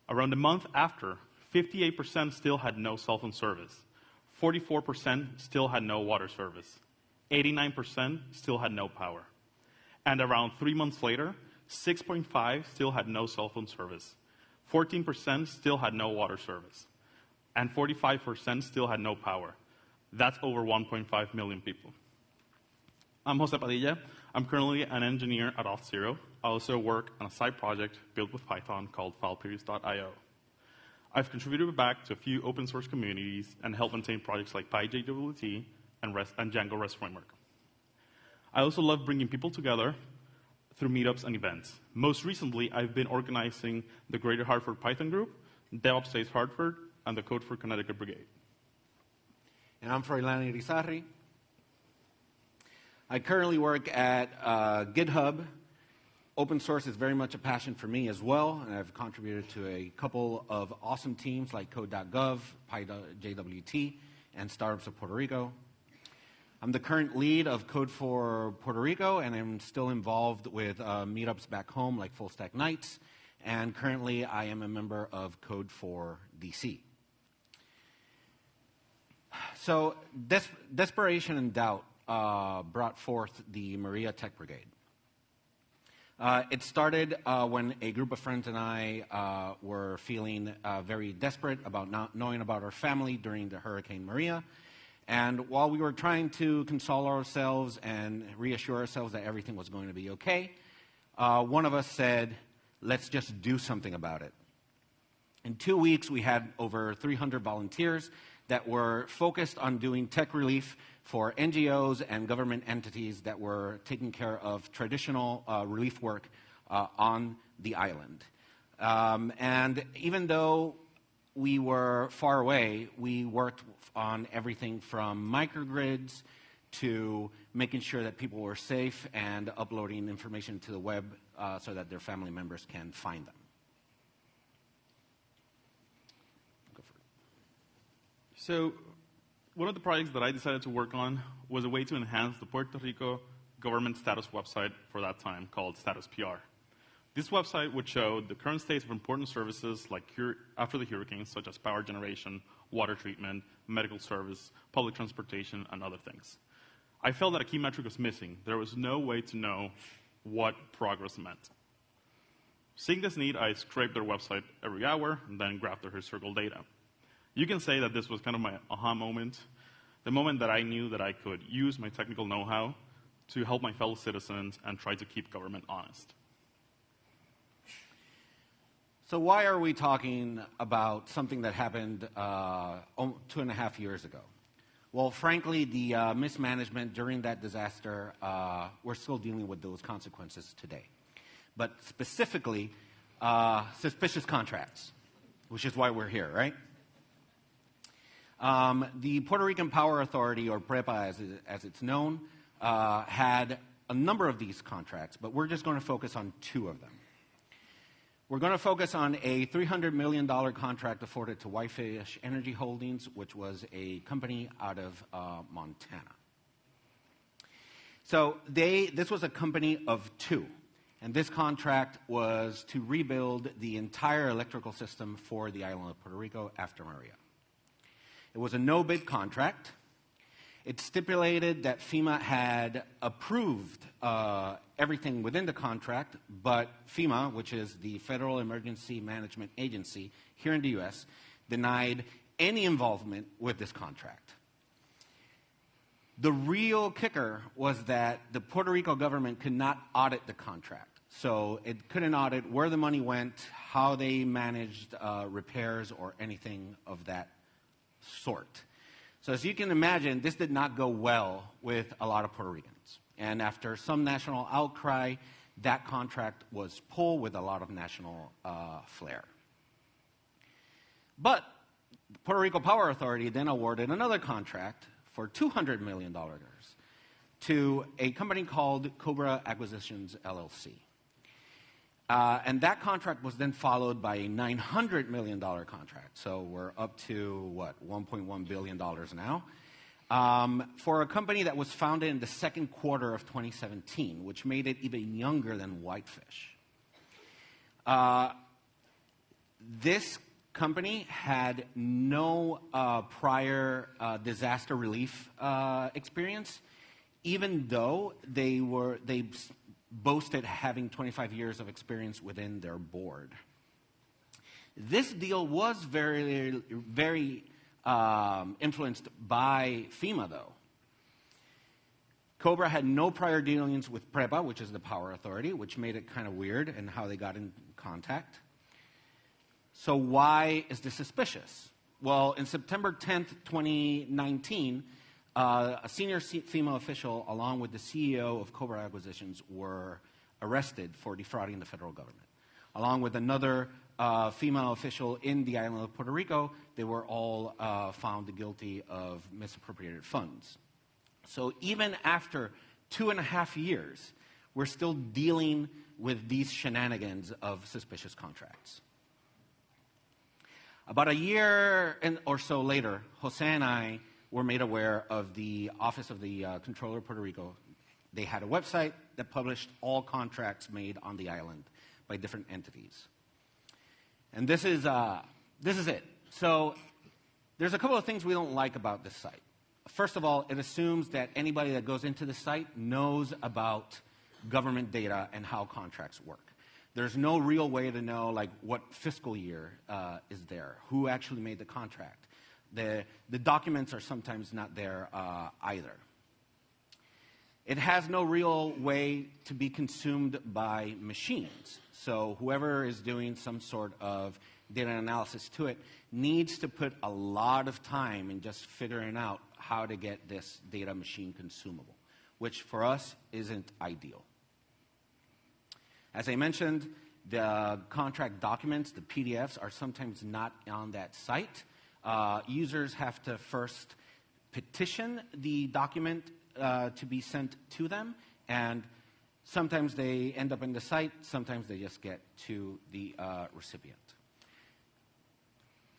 Around a month after, 58% still had no cell phone service. 44% still had no water service. 89% still had no power. And around 3 months later, 6.5% still had no cell phone service. 14% still had no water service. And 45% still had no power. That's over 1.5 million people. I'm Jose Padilla. I'm currently an engineer at Auth0. I also work on a side project built with Python called fileperiods.io. I've contributed back to a few open source communities and helped maintain projects like PyJWT and Django REST Framework. I also love bringing people together through meetups and events. Most recently, I've been organizing the Greater Hartford Python Group, DevOps Days Hartford, and the Code for Connecticut Brigade. And I'm Froilán Irizarry. I currently work at GitHub. Open source is very much a passion for me as well, and I've contributed to a couple of awesome teams like Code.gov, PyJWT, and Startups of Puerto Rico. I'm the current lead of Code for Puerto Rico, and I'm still involved with meetups back home like Full Stack Nights, and currently I am a member of Code for DC. So desperation and doubt brought forth the Maria Tech Brigade. It started when a group of friends and I were feeling very desperate about not knowing about our family during the Hurricane Maria. And while we were trying to console ourselves and reassure ourselves that everything was going to be okay, one of us said, let's just do something about it. In 2 weeks, we had over 300 volunteers that were focused on doing tech relief for NGOs and government entities that were taking care of traditional relief work on the island. And even though we were far away, we worked on everything from microgrids to making sure that people were safe and uploading information to the web so that their family members can find them. Go for it. So one of the projects that I decided to work on was a way to enhance the Puerto Rico government status website for that time called Status PR. This website would show the current states of important services like after the hurricanes, such as power generation, water treatment, medical service, public transportation, and other things. I felt that a key metric was missing. There was no way to know what progress meant. Seeing this need, I scraped their website every hour and then graphed their historical data. You can say that this was kind of my aha moment, the moment that I knew that I could use my technical know-how to help my fellow citizens and try to keep government honest. So why are we talking about something that happened 2.5 years ago? Well, frankly, the mismanagement during that disaster, we're still dealing with those consequences today. But specifically, suspicious contracts, which is why we're here, right? The Puerto Rican Power Authority, or PREPA as it's known, had a number of these contracts, but we're just going to focus on 2 of them. We're going to focus on a $300 million contract afforded to Whitefish Energy Holdings, which was a company out of Montana. So this was a company of 2, and this contract was to rebuild the entire electrical system for the island of Puerto Rico after Maria. It was a no-bid contract. It stipulated that FEMA had approved everything within the contract, but FEMA, which is the Federal Emergency Management Agency here in the U.S., denied any involvement with this contract. The real kicker was that the Puerto Rico government could not audit the contract. So it couldn't audit where the money went, how they managed repairs, or anything of that sort. So as you can imagine, this did not go well with a lot of Puerto Ricans. And after some national outcry, that contract was pulled with a lot of national flair. But the Puerto Rico Power Authority then awarded another contract for $200 million to a company called Cobra Acquisitions, LLC. And that contract was then followed by a $900 million contract. So we're up to, what, $1.1 billion now, for a company that was founded in the second quarter of 2017, which made it even younger than Whitefish. This company had no prior disaster relief experience, even though they boasted having 25 years of experience within their board. This deal was very, very influenced by FEMA, though. Cobra had no prior dealings with PREPA, which is the power authority, which made it kind of weird in how they got in contact. So why is this suspicious? Well, in September 10th, 2019, a senior FEMA official, along with the CEO of Cobra Acquisitions, were arrested for defrauding the federal government. Along with another FEMA official in the island of Puerto Rico, they were all found guilty of misappropriated funds. So even after 2.5 years, we're still dealing with these shenanigans of suspicious contracts. About a year or so later, Jose and I were made aware of the Office of the Comptroller of Puerto Rico. They had a website that published all contracts made on the island by different entities. And this is it. So there's a couple of things we don't like about this site. First of all, it assumes that anybody that goes into the site knows about government data and how contracts work. There's no real way to know, like, what fiscal year is there, who actually made the contract. The documents are sometimes not there either. It has no real way to be consumed by machines. So whoever is doing some sort of data analysis to it needs to put a lot of time in just figuring out how to get this data machine consumable, which for us isn't ideal. As I mentioned, the contract documents, the PDFs, are sometimes not on that site. Users have to first petition the document to be sent to them, and sometimes they end up in the site, sometimes they just get to the recipient.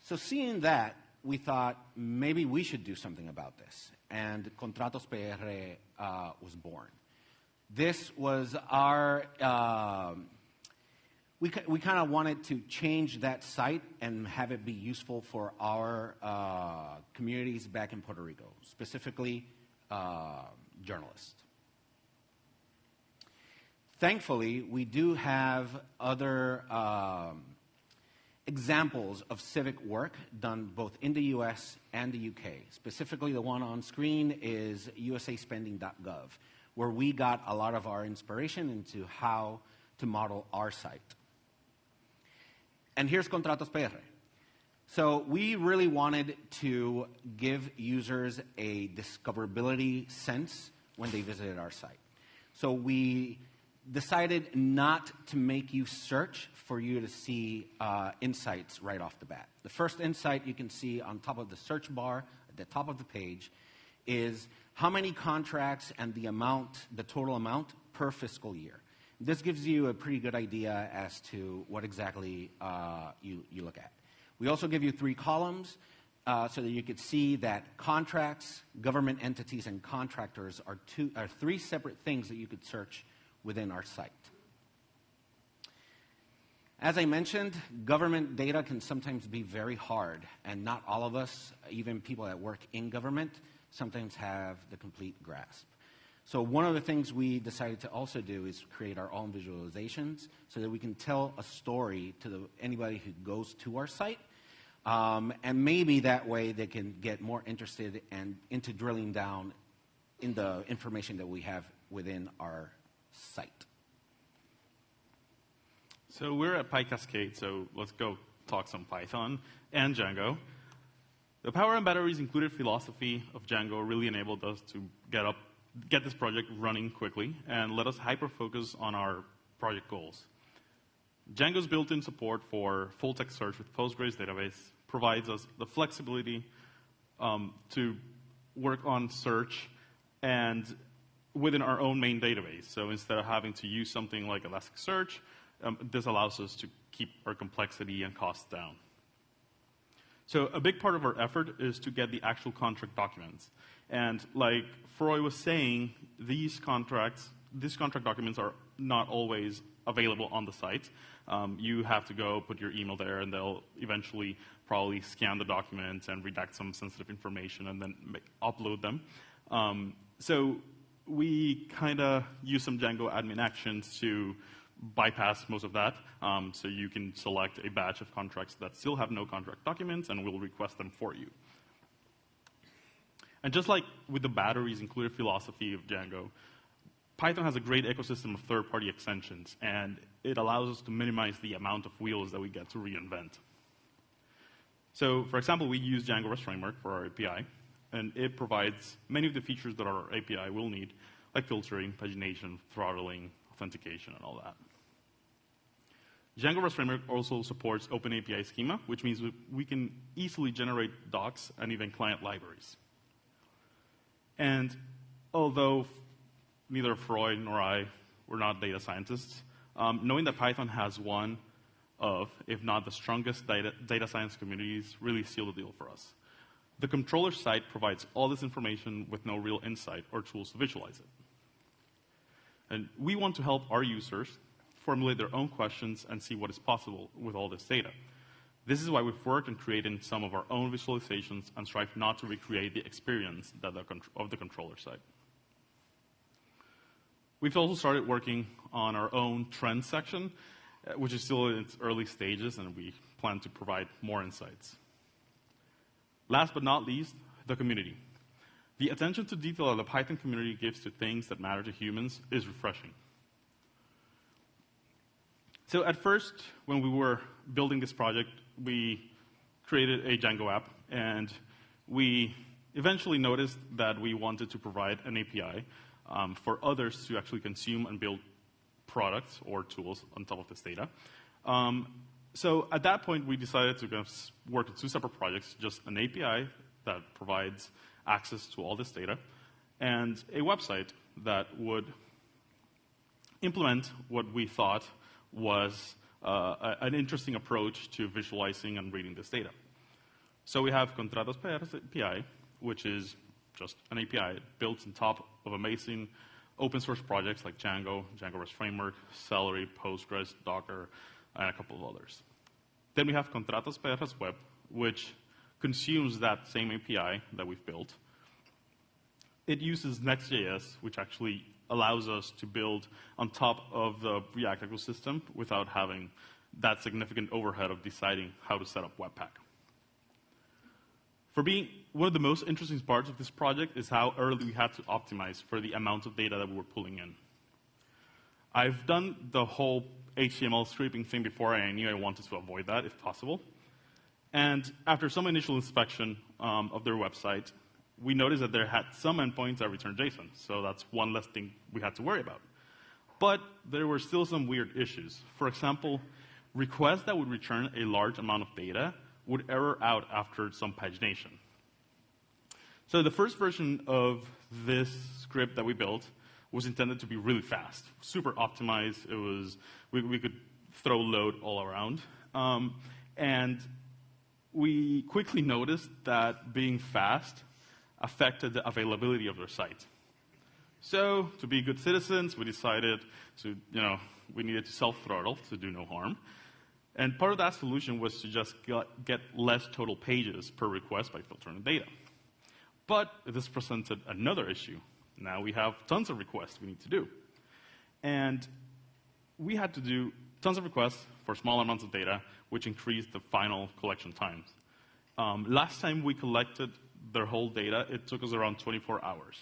So seeing that, we thought maybe we should do something about this, and Contratos PR was born. This was our, we kind of wanted to change that site and have it be useful for our communities back in Puerto Rico, specifically journalists. Thankfully, we do have other examples of civic work done both in the US and the UK. Specifically, the one on screen is usaspending.gov, where we got a lot of our inspiration into how to model our site. And here's Contratos PR. So we really wanted to give users a discoverability sense when they visited our site. So we decided not to make you search for you to see insights right off the bat. The first insight you can see on top of the search bar at the top of the page is how many contracts and the amount, the total amount per fiscal year. This gives you a pretty good idea as to what exactly you look at. We also give you 3 columns so that you could see that contracts, government entities, and contractors are 3 separate things that you could search within our site. As I mentioned, government data can sometimes be very hard, and not all of us, even people that work in government, sometimes have the complete grasp. So one of the things we decided to also do is create our own visualizations so that we can tell a story to anybody who goes to our site And maybe that way they can get more interested and into drilling down in the information that we have within our site. So we're at PyCascades, so let's go talk some Python and Django. The power and batteries included philosophy of Django really enabled us to get this project running quickly and let us hyper-focus on our project goals. Django's built-in support for full-text search with Postgres database provides us the flexibility to work on search and within our own main database. So instead of having to use something like Elasticsearch, this allows us to keep our complexity and costs down. So a big part of our effort is to get the actual contract documents. And like Froy was saying, these contract documents are not always available on the site. You have to go put your email there, and they'll eventually probably scan the documents and redact some sensitive information and then upload them. So we kind of use some Django admin actions to bypass most of that. So you can select a batch of contracts that still have no contract documents, and we'll request them for you. And just like with the batteries included philosophy of Django, Python has a great ecosystem of third-party extensions, and it allows us to minimize the amount of wheels that we get to reinvent. So, for example, we use Django REST Framework for our API, and it provides many of the features that our API will need, like filtering, pagination, throttling, authentication, and all that. Django REST Framework also supports Open API schema, which means we can easily generate docs and even client libraries. And although neither Freud nor I were not data scientists, knowing that Python has one of, if not the strongest data science communities, really sealed the deal for us. The controller site provides all this information with no real insight or tools to visualize it. And we want to help our users formulate their own questions and see what is possible with all this data. This is why we've worked on creating some of our own visualizations and strive not to recreate the experience of the controller site. We've also started working on our own trends section, which is still in its early stages, and we plan to provide more insights. Last but not least, the community. The attention to detail that the Python community gives to things that matter to humans is refreshing. So at first, when we were building this project, we created a Django app, and we eventually noticed that we wanted to provide an API for others to actually consume and build products or tools on top of this data. So at that point, we decided to kind of work on two separate projects, just an API that provides access to all this data, and a website that would implement what we thought was an interesting approach to visualizing and reading this data. So we have Contratos PR's API, which is just an API built on top of amazing open source projects like Django, Django REST Framework, Celery, Postgres, Docker, and a couple of others. Then we have Contratos PR's Web, which consumes that same API that we've built. It uses Next.js, which actually allows us to build on top of the React ecosystem without having that significant overhead of deciding how to set up Webpack. For me, one of the most interesting parts of this project is how early we had to optimize for the amount of data that we were pulling in. I've done the whole HTML scraping thing before, and I knew I wanted to avoid that if possible. And after some initial inspection of their website, we noticed that there had some endpoints that returned JSON, so that's one less thing we had to worry about. But there were still some weird issues. For example, requests that would return a large amount of data would error out after some pagination. So the first version of this script that we built was intended to be really fast, super optimized. It was, we could throw load all around. And we quickly noticed that being fast affected the availability of their site. So, to be good citizens, we decided to, we needed to self-throttle to do no harm. And part of that solution was to just get less total pages per request by filtering the data. But this presented another issue. Now we have tons of requests we need to do. And we had to do tons of requests for small amounts of data, which increased the final collection times. Last time we collected their whole data, it took us around 24 hours.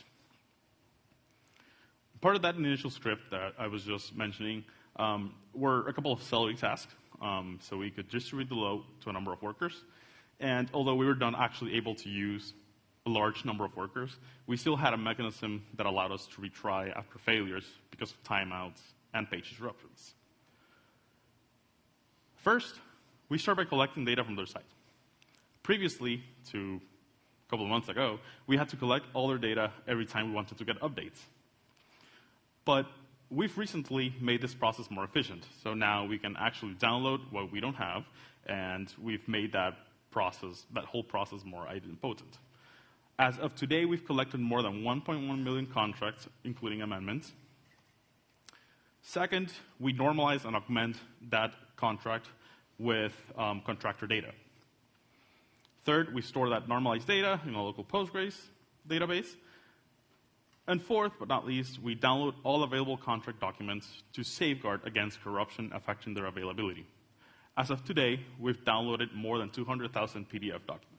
Part of that initial script that I was just mentioning were a couple of celery tasks. So we could distribute the load to a number of workers. And although we were not actually able to use a large number of workers, we still had a mechanism that allowed us to retry after failures because of timeouts and page disruptions. First, we start by collecting data from their site. Previously, to a couple of months ago, we had to collect all their data every time we wanted to get updates. But we've recently made this process more efficient. So now we can actually download what we don't have, and we've made that whole process more idempotent. As of today, we've collected more than 1.1 million contracts, including amendments. Second, we normalize and augment that contract with contractor data. Third, we store that normalized data in a local Postgres database. And fourth, but not least, we download all available contract documents to safeguard against corruption affecting their availability. As of today, we've downloaded more than 200,000 PDF documents.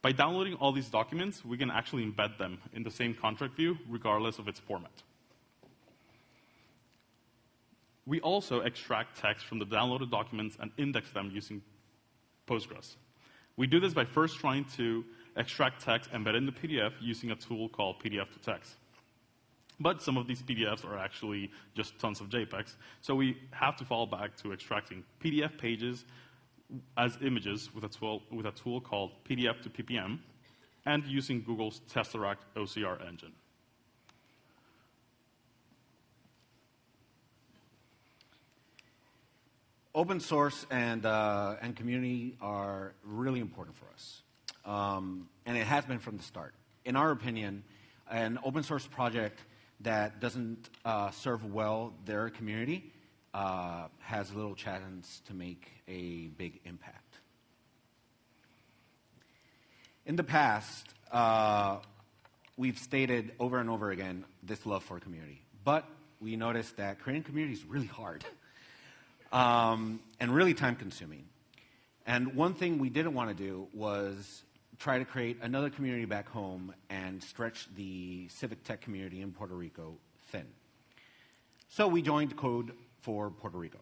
By downloading all these documents, we can actually embed them in the same contract view, regardless of its format. We also extract text from the downloaded documents and index them using Postgres. We do this by first trying to extract text embedded in the PDF using a tool called PDF2Text. But some of these PDFs are actually just tons of JPEGs, so we have to fall back to extracting PDF pages as images with a tool called PDF2PPM and using Google's Tesseract OCR engine. Open source and community are really important for us, and it has been from the start. In our opinion, an open source project that doesn't serve well their community has little chance to make a big impact. In the past, we've stated over and over again this love for community, but we noticed that creating community is really hard. And really time-consuming. And one thing we didn't want to do was try to create another community back home and stretch the civic tech community in Puerto Rico thin. So we joined Code for Puerto Rico.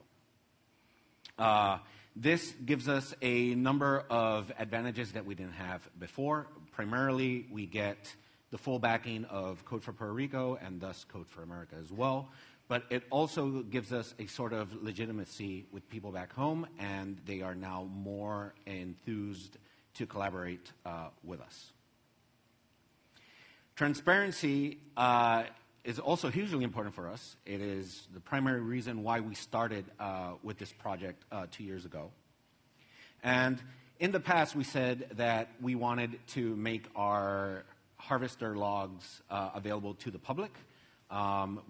This gives us a number of advantages that we didn't have before. Primarily, we get the full backing of Code for Puerto Rico and thus Code for America as well. But it also gives us a sort of legitimacy with people back home, and they are now more enthused to collaborate with us. Transparency is also hugely important for us. It is the primary reason why we started with this project 2 years ago. And in the past, we said that we wanted to make our harvester logs available to the public.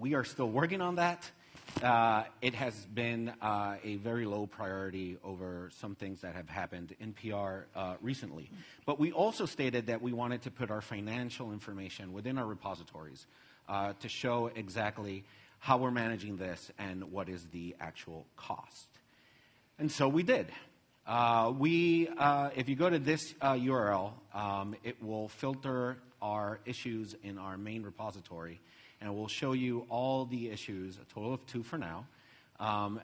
We are still working on that. It has been a very low priority over some things that have happened in PR recently. But we also stated that we wanted to put our financial information within our repositories to show exactly how we're managing this and what is the actual cost. And so we did. If you go to this URL, it will filter our issues in our main repository, and we'll show you all the issues, a total of 2 for now,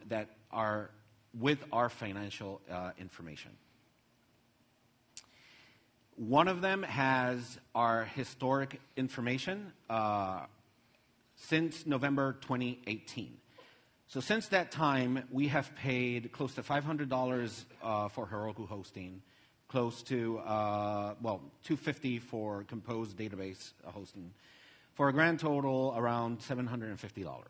that are with our financial information. One of them has our historic information since November 2018. So since that time, we have paid close to $500 for Heroku hosting, close to, $250 for Compose database hosting, for a grand total around $750.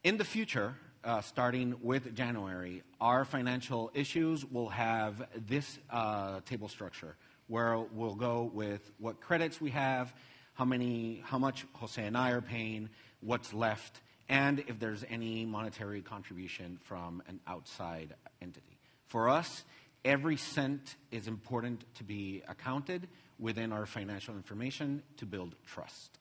In the future, starting with January, our financial issues will have this table structure, where we'll go with what credits we have, how much Jose and I are paying, what's left, and if there's any monetary contribution from an outside entity. For us, every cent is important to be accounted within our financial information to build trust.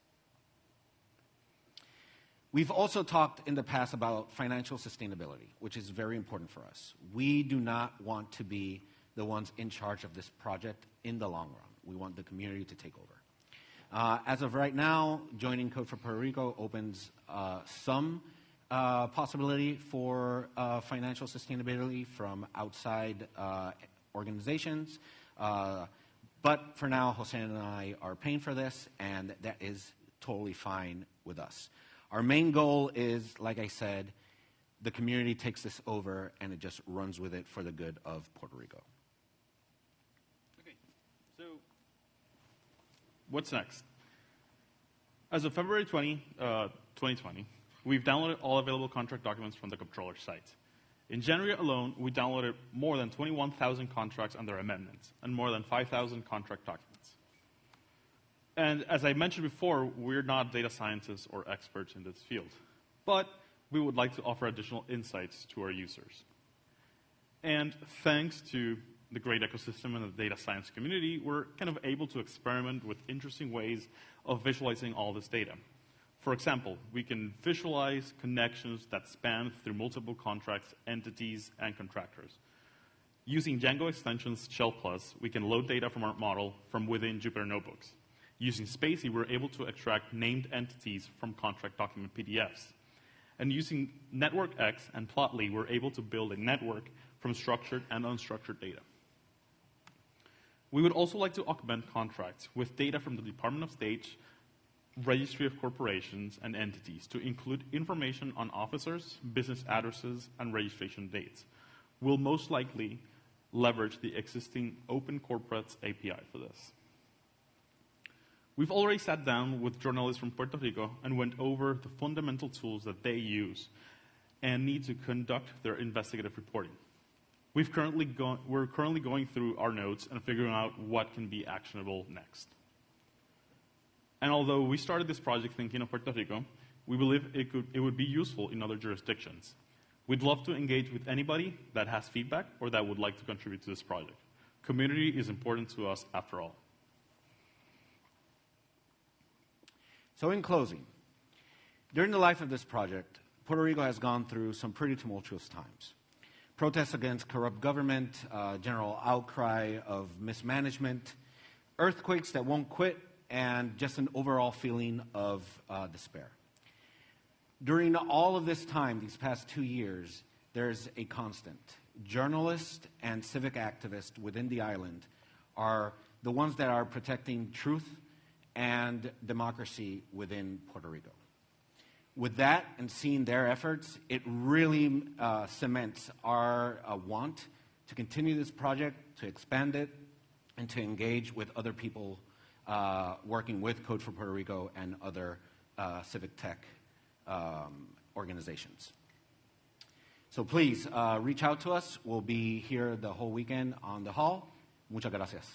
We've also talked in the past about financial sustainability, which is very important for us. We do not want to be the ones in charge of this project in the long run. We want the community to take over. As of right now, joining Code for Puerto Rico opens some possibility for financial sustainability from outside organizations. But for now, Jose and I are paying for this, and that is totally fine with us. Our main goal is, like I said, the community takes this over and it just runs with it for the good of Puerto Rico. Okay, so what's next? As of February 2020, we've downloaded all available contract documents from the comptroller site. In January alone, we downloaded more than 21,000 contracts under amendments and more than 5,000 contract documents. And as I mentioned before, we're not data scientists or experts in this field, but we would like to offer additional insights to our users. And thanks to the great ecosystem and the data science community, we're kind of able to experiment with interesting ways of visualizing all this data. For example, we can visualize connections that span through multiple contracts, entities, and contractors. Using Django extensions Shell Plus, we can load data from our model from within Jupyter Notebooks. Using Spacey, we're able to extract named entities from contract document PDFs. And using NetworkX and Plotly, we're able to build a network from structured and unstructured data. We would also like to augment contracts with data from the Department of State, Registry of Corporations, and entities to include information on officers, business addresses, and registration dates. We'll most likely leverage the existing Open Corporates API for this. We've already sat down with journalists from Puerto Rico and went over the fundamental tools that they use and need to conduct their investigative reporting. We're currently going through our notes and figuring out what can be actionable next. And although we started this project thinking of Puerto Rico, we believe it would be useful in other jurisdictions. We'd love to engage with anybody that has feedback or that would like to contribute to this project. Community is important to us after all. So in closing, during the life of this project, Puerto Rico has gone through some pretty tumultuous times. Protests against corrupt government, general outcry of mismanagement, earthquakes that won't quit, and just an overall feeling of despair. During all of this time, these past 2 years, there's a constant. Journalists and civic activists within the island are the ones that are protecting truth and democracy within Puerto Rico. With that and seeing their efforts, it really cements our want to continue this project, to expand it, and to engage with other people working with Code for Puerto Rico and other civic tech organizations. So please reach out to us. We'll be here the whole weekend on the hall. Muchas gracias.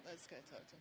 Let's go talk to him.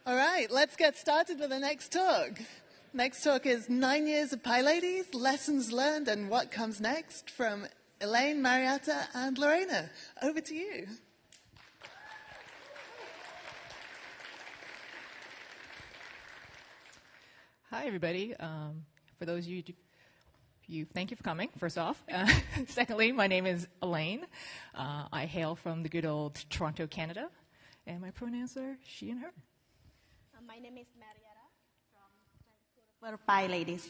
All right, let's get started with the next talk. Next talk is 9 Years of PyLadies, Lessons Learned and What Comes Next from Elaine, Marietta, and Lorena. Over to you. Hi, everybody. For those of you, thank you for coming, first off. Secondly, my name is Elaine. I hail from the good old Toronto, Canada, and my pronouns are she and her. My name is Marietta from PyLadies.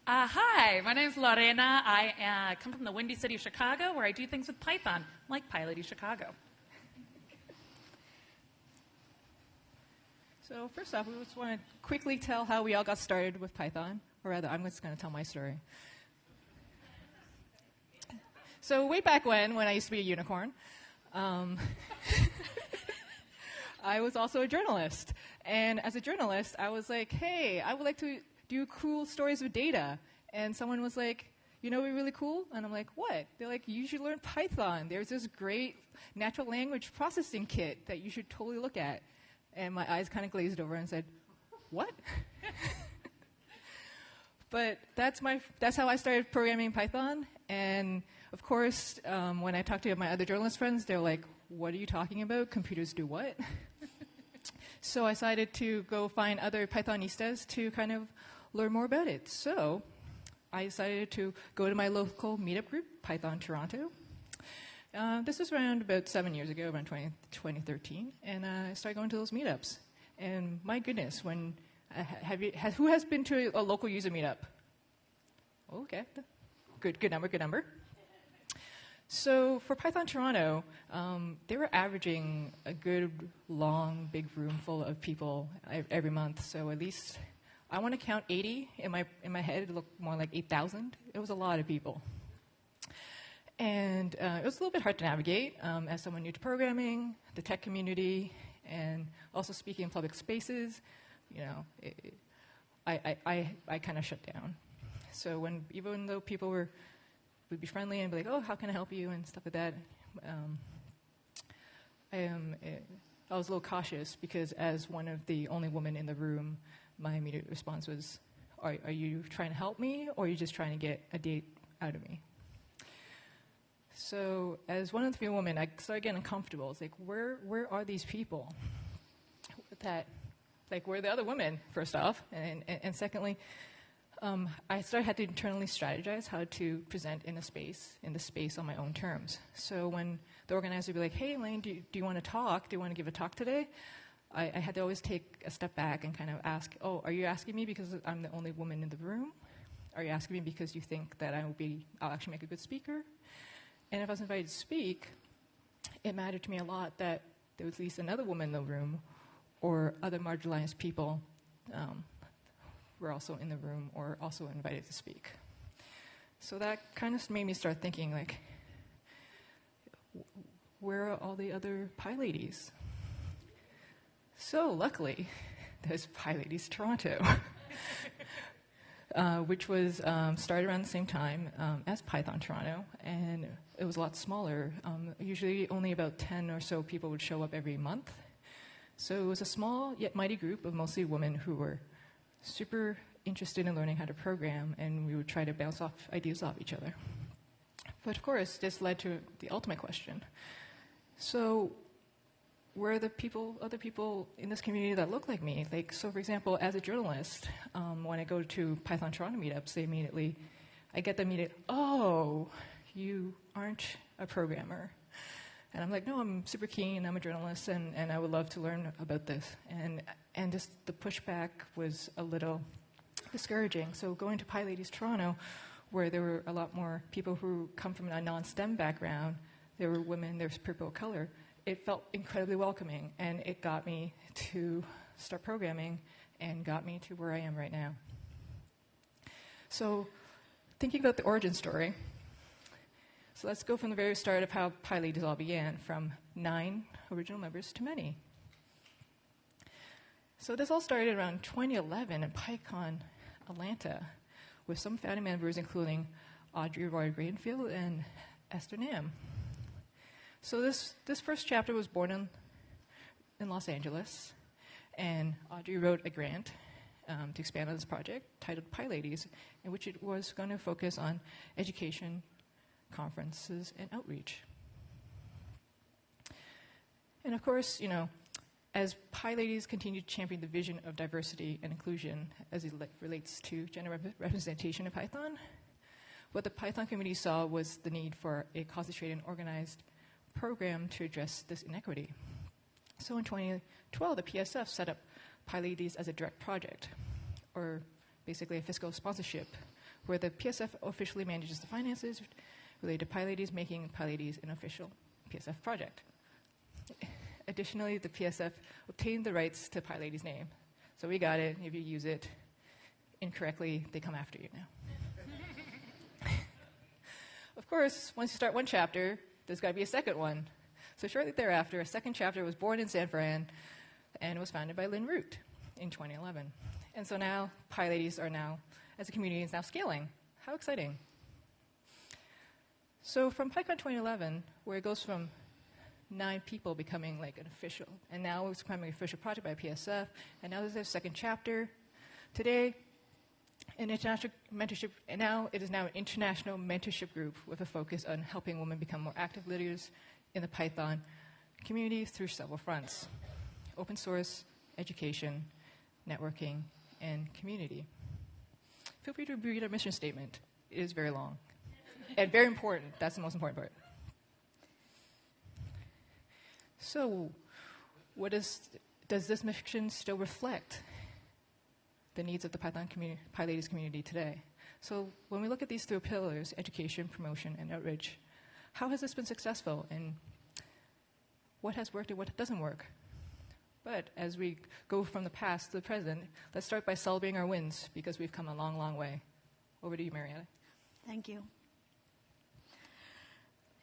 Hi, my name is Lorena. I come from the Windy City of Chicago, where I do things with Python, like PyLadies Chicago. So first off, we just want to quickly tell how we all got started with Python, or rather, I'm just going to tell my story. So way back when I used to be a unicorn, I was also a journalist. And as a journalist, I was like, hey, I would like to do cool stories with data. And someone was like, you know what would be really cool? And I'm like, what? They're like, you should learn Python. There's this great natural language processing kit that you should totally look at. And my eyes kind of glazed over and said, what? But that's how I started programming Python. And of course, when I talked to my other journalist friends, they're like, what are you talking about? Computers do what? So I decided to go find other Pythonistas to kind of learn more about it. So I decided to go to my local meetup group, Python Toronto. This was around about 7 years ago, around 2013, and I started going to those meetups. And my goodness, who has been to a local user meetup? Okay, good number. So for Python Toronto, they were averaging a good, long, big room full of people every month. So at least I want to count 80 in my head. It looked more like 8,000. It was a lot of people. And it was a little bit hard to navigate as someone new to programming, the tech community, and also speaking in public spaces. You know, I kind of shut down. So even though people would be friendly and be like, oh, how can I help you, and stuff like that, I was a little cautious because as one of the only women in the room, my immediate response was, are you trying to help me, or are you just trying to get a date out of me? So as one of the few women, I started getting uncomfortable. It's like, where are these people? Where are the other women, first off? And secondly, I had to internally strategize how to present in the space on my own terms. So when the organizer would be like, hey, Elaine, do you want to talk? Do you want to give a talk today? I had to always take a step back and kind of ask, oh, are you asking me because I'm the only woman in the room? Are you asking me because you think that I'll actually make a good speaker? And if I was invited to speak, it mattered to me a lot that there was at least another woman in the room or other marginalized people were also in the room or also invited to speak. So that kind of made me start thinking, like, where are all the other PyLadies? So luckily, there's PyLadies Toronto, which was started around the same time as Python Toronto, and it was a lot smaller. Usually only about 10 or so people would show up every month. So it was a small yet mighty group of mostly women who were super interested in learning how to program, and we would try to bounce ideas off each other. But of course, this led to the ultimate question. So where are the other people in this community that look like me? So for example, as a journalist, when I go to Python Toronto meetups, I get the immediate, oh, you aren't a programmer. And I'm like, no, I'm super keen, I'm a journalist, and I would love to learn about this. And just the pushback was a little discouraging. So going to PyLadies Toronto, where there were a lot more people who come from a non-STEM background, there were women, there was people of color, it felt incredibly welcoming, and it got me to start programming and got me to where I am right now. So thinking about the origin story, so let's go from the very start of how PyLadies all began, from 9 original members to many. So this all started around 2011 in PyCon Atlanta with some founding members including Audrey Roy-Greenfield and Esther Nam. So this first chapter was born in Los Angeles, And Audrey wrote a grant to expand on this project titled PyLadies, in which it was going to focus on education, conferences, and outreach. And of course, as PyLadies continued to champion the vision of diversity and inclusion as it relates to gender representation in Python, what the Python community saw was the need for a concentrated and organized program to address this inequity. So in 2012, the PSF set up PyLadies as a direct project, or basically a fiscal sponsorship, where the PSF officially manages the finances related to PyLadies, making PyLadies an official PSF project. Additionally, the PSF obtained the rights to PyLadies' name. So we got it. If you use it incorrectly, they come after you now. Of course, once you start one chapter, there's got to be a second one. So shortly thereafter, a second chapter was born in San Fran and was founded by Lynn Root in 2011. And so now, PyLadies are now, as a community, is now scaling. How exciting. So from PyCon 2011, where it goes from 9 people becoming like an official, and now it's becoming an official project by PSF, and now there's a second chapter. Today, an international mentorship, and now it is now an international mentorship group with a focus on helping women become more active leaders in the Python community through several fronts: open source, education, networking, and community. Feel free to read our mission statement. It is very long and very important. That's the most important part. So, does this mission still reflect the needs of the PyLadies community today? So when we look at these 3 pillars, education, promotion, and outreach, how has this been successful, and what has worked and what doesn't work? But as we go from the past to the present, let's start by celebrating our wins, because we've come a long, long way. Over to you, Marietta. Thank you.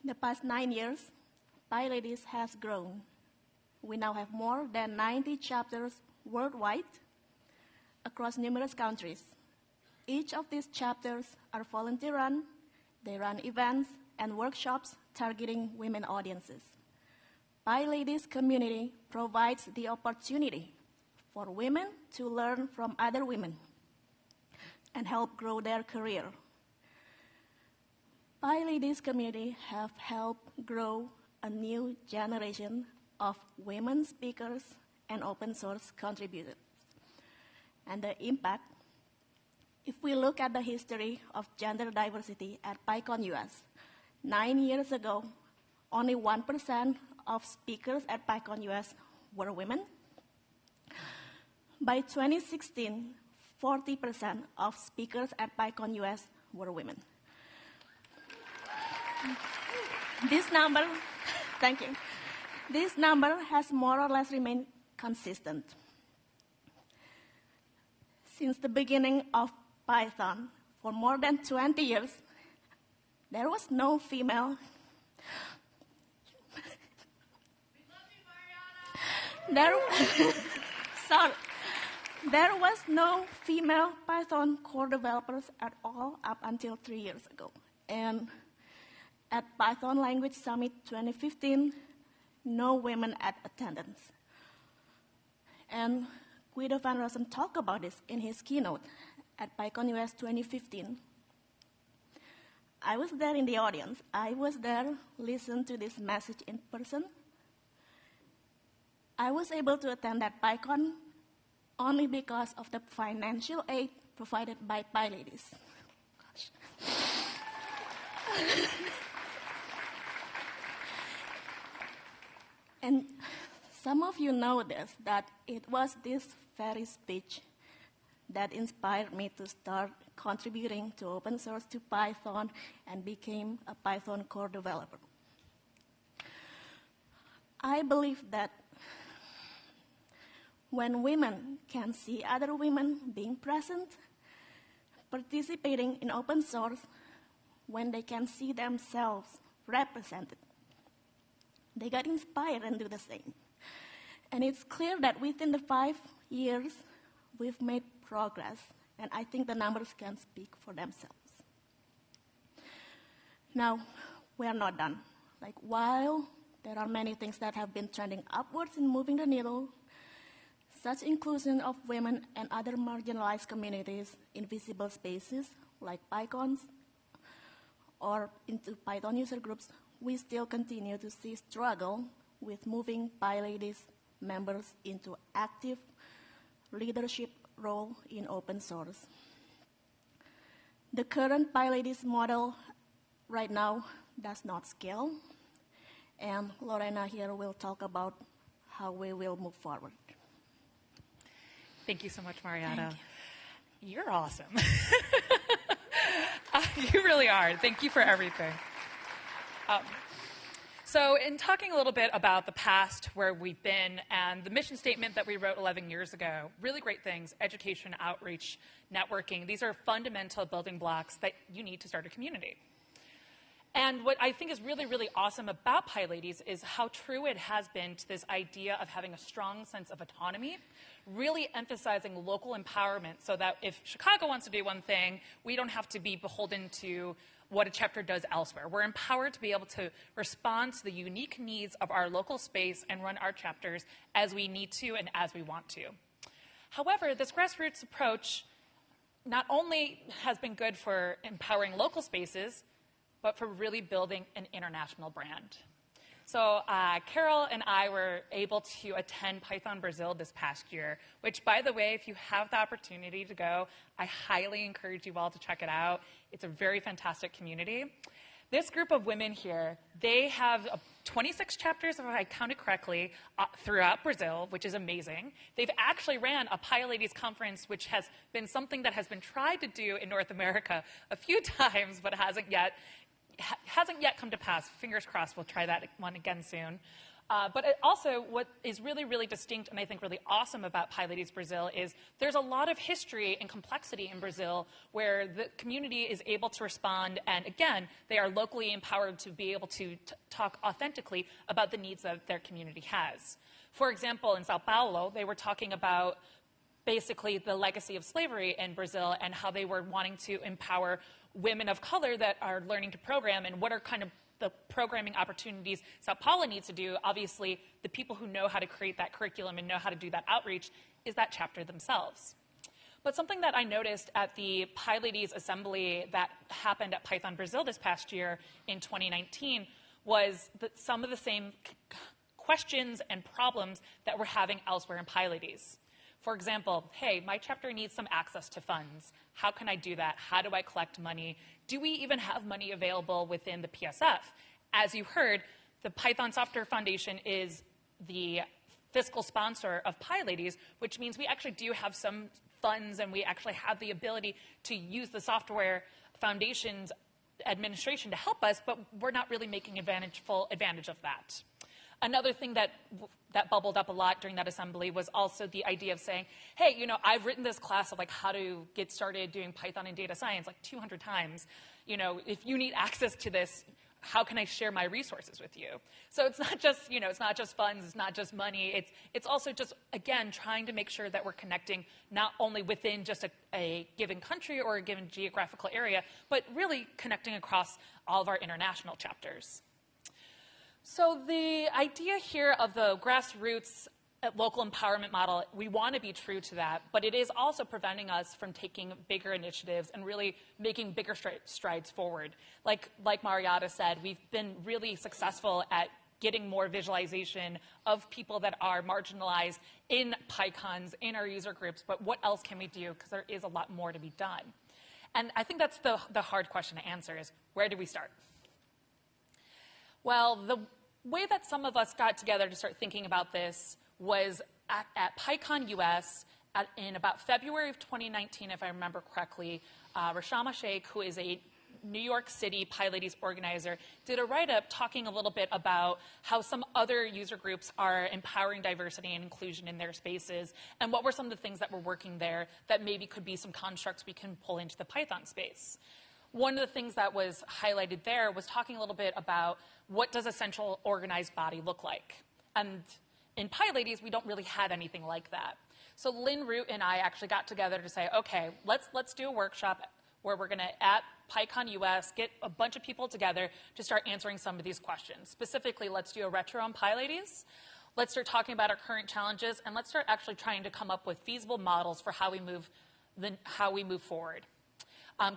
In the past 9 years, PyLadies has grown. We now have more than 90 chapters worldwide across numerous countries. Each of these chapters are volunteer-run. They run events and workshops targeting women audiences. PyLadies community provides the opportunity for women to learn from other women and help grow their career. PyLadies community have helped grow a new generation of women speakers and open source contributors. And the impact, if we look at the history of gender diversity at PyCon US, 9 years ago, only 1% of speakers at PyCon US were women. By 2016, 40% of speakers at PyCon US were women. This number, thank you. This number has more or less remained consistent. Since the beginning of Python, for more than 20 years, there was no female. There was no female Python core developers at all up until 3 years ago. And at Python Language Summit 2015, no women at attendance. And Guido van Rossum talked about this in his keynote at PyCon US 2015. I was there in the audience. I was there, listened to this message in person. I was able to attend that PyCon only because of the financial aid provided by PyLadies. Gosh. And some of you know this, that it was this very speech that inspired me to start contributing to open source to Python and became a Python core developer. I believe that when women can see other women being present, participating in open source, when they can see themselves represented, they got inspired and do the same. And it's clear that within the 5 years, we've made progress, and I think the numbers can speak for themselves. Now, we are not done. Like, while there are many things that have been trending upwards and moving the needle, Such inclusion of women and other marginalized communities in visible spaces like PyCons or into Python user groups, we still continue to see struggle with moving PyLadies members into active leadership role in open source. The current PyLadies model right now does not scale, and Lorena here will talk about how we will move forward. Thank you so much, Mariana. You're awesome. You really are. Thank you for everything. So in talking a little bit about the past, where we've been, and the mission statement that we wrote 11 years ago, really great things: education, outreach, networking. These are fundamental building blocks that you need to start a community. And what I think is really, really awesome about PyLadies is how true it has been to this idea of having a strong sense of autonomy, really emphasizing local empowerment so that if Chicago wants to do one thing, we don't have to be beholden to what a chapter does elsewhere. We're empowered to be able to respond to the unique needs of our local space and run our chapters as we need to and as we want to. However, this grassroots approach not only has been good for empowering local spaces, but for really building an international brand. So Carol and I were able to attend Python Brazil this past year, which, by the way, if you have the opportunity to go, I highly encourage you all to check it out. It's a very fantastic community. This group of women here, they have 26 chapters, if I counted correctly, throughout Brazil, which is amazing. They've actually ran a PyLadies conference, which has been something that has been tried to do in North America a few times, but hasn't yet come to pass. Fingers crossed we'll try that one again soon. But also, what is really, really distinct and I think really awesome about PyLadies Brazil is there's a lot of history and complexity in Brazil where the community is able to respond, and again, they are locally empowered to be able to talk authentically about the needs that their community has. For example, in Sao Paulo, they were talking about basically the legacy of slavery in Brazil and how they were wanting to empower women of color that are learning to program, and what are kind of the programming opportunities Sao Paulo needs to do. Obviously, the people who know how to create that curriculum and know how to do that outreach is that chapter themselves. But something that I noticed at the PyLadies assembly that happened at Python Brazil this past year in 2019 was that some of the same questions and problems that we're having elsewhere in PyLadies. For example, hey, my chapter needs some access to funds. How can I do that? How do I collect money? Do we even have money available within the PSF? As you heard, the Python Software Foundation is the fiscal sponsor of PyLadies, which means we actually do have some funds and we actually have the ability to use the Software Foundation's administration to help us, but we're not really making full advantage of that. Another thing that bubbled up a lot during that assembly was also the idea of saying, hey, you know, I've written this class of like how to get started doing Python and data science like 200 times. You know, if you need access to this, how can I share my resources with you? So it's not just, you know, it's not just funds, it's not just money. It's also just, again, trying to make sure that we're connecting not only within just a given country or a given geographical area, but really connecting across all of our international chapters. So the idea here of the grassroots local empowerment model, we want to be true to that, but it is also preventing us from taking bigger initiatives and really making bigger strides forward. Like Mariana said, we've been really successful at getting more visualization of people that are marginalized in PyCons, in our user groups, but what else can we do? Because there is a lot more to be done. And I think that's the hard question to answer is, where do we start? Well, the way that some of us got together to start thinking about this was at PyCon US in about February of 2019, if I remember correctly. Rashama Sheikh, who is a New York City PyLadies organizer, did a write-up talking a little bit about how some other user groups are empowering diversity and inclusion in their spaces, and what were some of the things that were working there that maybe could be some constructs we can pull into the Python space. One of the things that was highlighted there was talking a little bit about what does a central organized body look like. And in PyLadies, we don't really have anything like that. So Lynn Root and I actually got together to say, okay, let's do a workshop where we're going to, at PyCon US, get a bunch of people together to start answering some of these questions. Specifically, let's do a retro on PyLadies. Let's start talking about our current challenges, and let's start actually trying to come up with feasible models for how we move forward.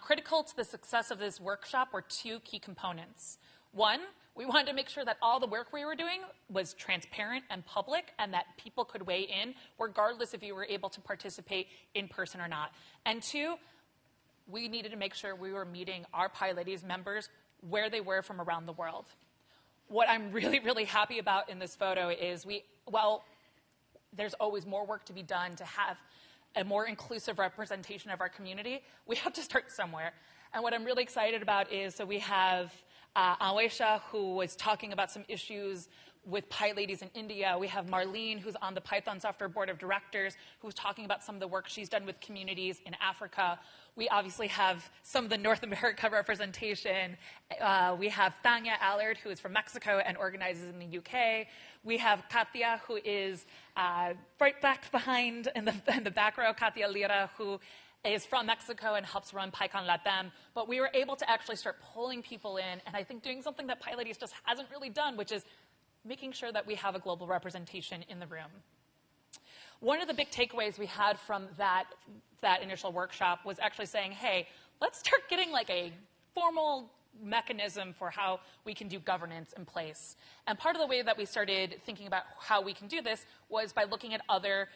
Critical to the success of this workshop were two key components. One, we wanted to make sure that all the work we were doing was transparent and public and that people could weigh in regardless if you were able to participate in person or not. And two, we needed to make sure we were meeting our PyLadies members where they were from around the world. What I'm really, really happy about in this photo is there's always more work to be done to have a more inclusive representation of our community. We have to start somewhere. And what I'm really excited about is, so we have Awesha, who was talking about some issues with PyLadies in India. We have Marlene, who's on the Python Software Board of Directors, who's talking about some of the work she's done with communities in Africa. We obviously have some of the North America representation. We have Tanya Allard, who is from Mexico and organizes in the UK. We have Katya, who is right back behind in the back row, Katya Lira, who is from Mexico and helps run PyCon Latam. But we were able to actually start pulling people in, and I think doing something that PyLadies just hasn't really done, which is making sure that we have a global representation in the room. One of the big takeaways we had from that initial workshop was actually saying, hey, let's start getting like a formal mechanism for how we can do governance in place. And part of the way that we started thinking about how we can do this was by looking at other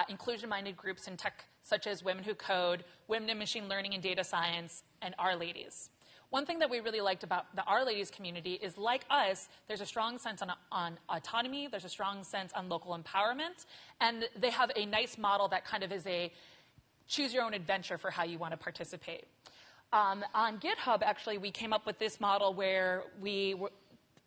inclusion-minded groups in tech, such as Women Who Code, Women in Machine Learning and Data Science, and Our Ladies. One thing that we really liked about the Our Ladies community is, like us, there's a strong sense on autonomy, there's a strong sense on local empowerment, and they have a nice model that kind of is a choose-your-own-adventure for how you want to participate. On GitHub, actually, we came up with this model where we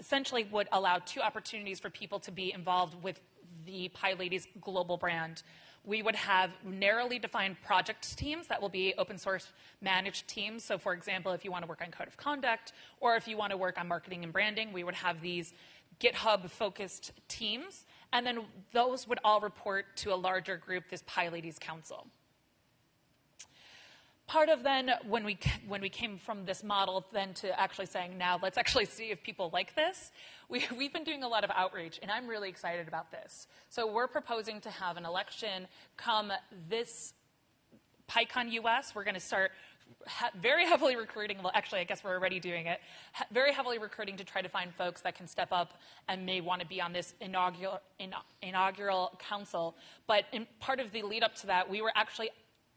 essentially would allow two opportunities for people to be involved with the PyLadies global brand. We would have narrowly defined project teams that will be open source managed teams. So for example, if you want to work on code of conduct, or if you want to work on marketing and branding, we would have these GitHub focused teams. And then those would all report to a larger group, this PyLadies Council. Part of then, when we came from this model then to actually saying, now let's actually see if people like this, we've been doing a lot of outreach, and I'm really excited about this. So we're proposing to have an election come this PyCon US. We're going to start very heavily recruiting. Well, actually, I guess we're already doing it. Very heavily recruiting to try to find folks that can step up and may want to be on this inaugural council. But in part of the lead up to that, we were actually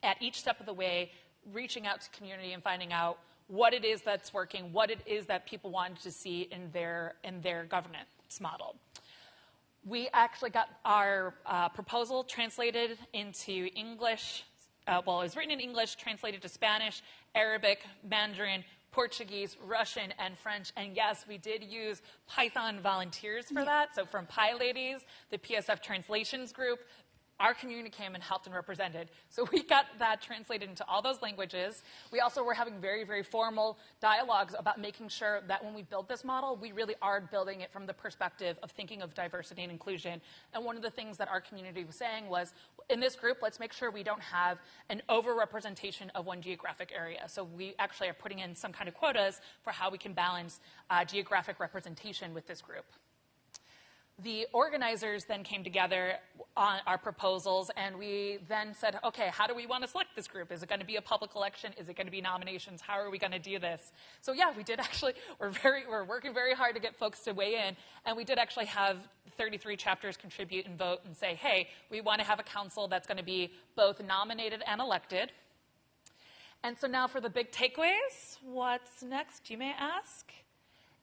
at each step of the way reaching out to community and finding out what it is that's working, what it is that people wanted to see in their governance model. We actually got our proposal translated into English. Well, it was written in English, translated to Spanish, Arabic, Mandarin, Portuguese, Russian, and French. And yes, we did use Python volunteers for that. So from PyLadies, the PSF translations group, our community came and helped and represented. So we got that translated into all those languages. We also were having very, very formal dialogues about making sure that when we build this model, we really are building it from the perspective of thinking of diversity and inclusion. And one of the things that our community was saying was, in this group, let's make sure we don't have an over-representation of one geographic area. So we actually are putting in some kind of quotas for how we can balance geographic representation with this group. The organizers then came together on our proposals, and we then said, okay, how do we want to select this group? Is it going to be a public election? Is it going to be nominations? How are we going to do this? So yeah, we did actually, we're working very hard to get folks to weigh in, and we did actually have 33 chapters contribute and vote and say, hey, we want to have a council that's going to be both nominated and elected. And so now for the big takeaways, what's next, you may ask?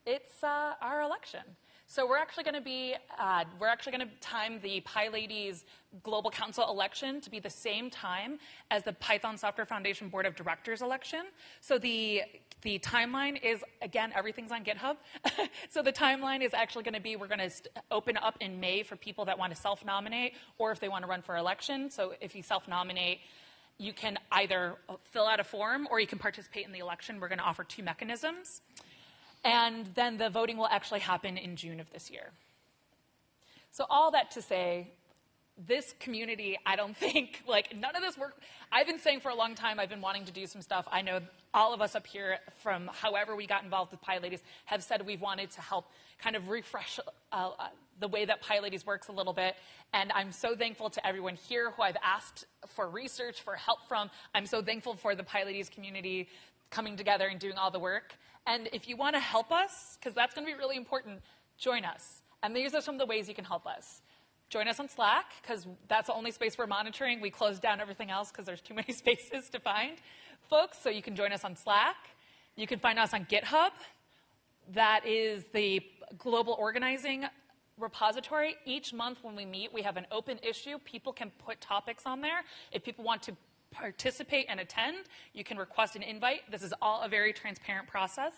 It's our election. So we're actually going to time the PyLadies Global Council election to be the same time as the Python Software Foundation Board of Directors election. So the timeline is, again, everything's on GitHub. So the timeline is actually going to be, we're going to open up in May for people that want to self-nominate or if they want to run for election. So if you self-nominate, you can either fill out a form or you can participate in the election. We're going to offer two mechanisms. And then the voting will actually happen in June of this year. So all that to say, this community, I don't think, like, none of this work, I've been saying for a long time, I've been wanting to do some stuff. I know all of us up here, from however we got involved with PyLadies, have said we've wanted to help kind of refresh the way that PyLadies works a little bit. And I'm so thankful to everyone here who I've asked for research, for help from. I'm so thankful for the PyLadies community coming together and doing all the work. And if you want to help us, because that's going to be really important, join us. And these are some of the ways you can help us. Join us on Slack, because that's the only space we're monitoring. We closed down everything else because there's too many spaces to find folks. So you can join us on Slack. You can find us on GitHub. That is the global organizing repository. Each month when we meet, we have an open issue. People can put topics on there. If people want to participate and attend, you can request an invite. This is all a very transparent process.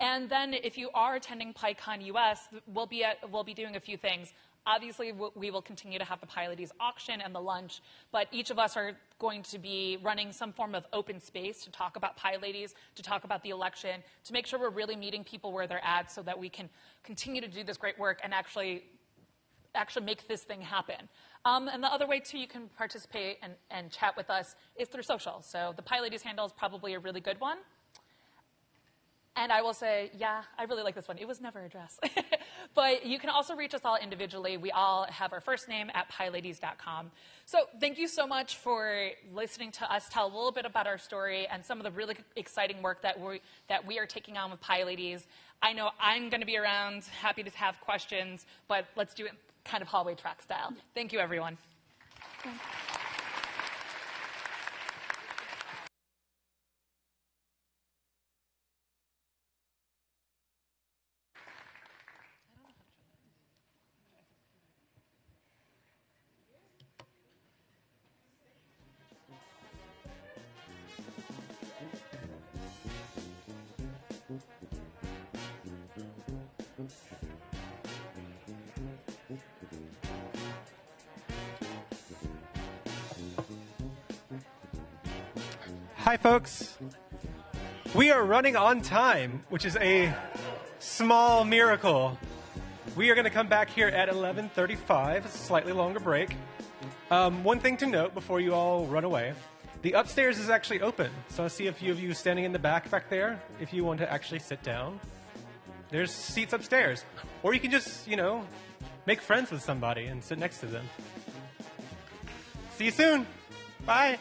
And then if you are attending PyCon US, we'll be doing a few things. Obviously, we will continue to have the PyLadies auction and the lunch, but each of us are going to be running some form of open space to talk about PyLadies, to talk about the election, to make sure we're really meeting people where they're at so that we can continue to do this great work and actually make this thing happen. And the other way, too, you can participate and chat with us is through social. So the PyLadies handle is probably a really good one. And I will say, yeah, I really like this one. It was never addressed. But you can also reach us all individually. We all have our first name at pyladies.com. So thank you so much for listening to us tell a little bit about our story and some of the really exciting work that we are taking on with PyLadies. I know I'm going to be around, happy to have questions, but let's do it kind of hallway track style. Thank you, everyone. Hi, folks. We are running on time, which is a small miracle. We are going to come back here at 11:35, a slightly longer break. One thing to note before you all run away, the upstairs is actually open. So I see a few of you standing in the back there. If you want to actually sit down, there's seats upstairs. Or you can just, make friends with somebody and sit next to them. See you soon. Bye.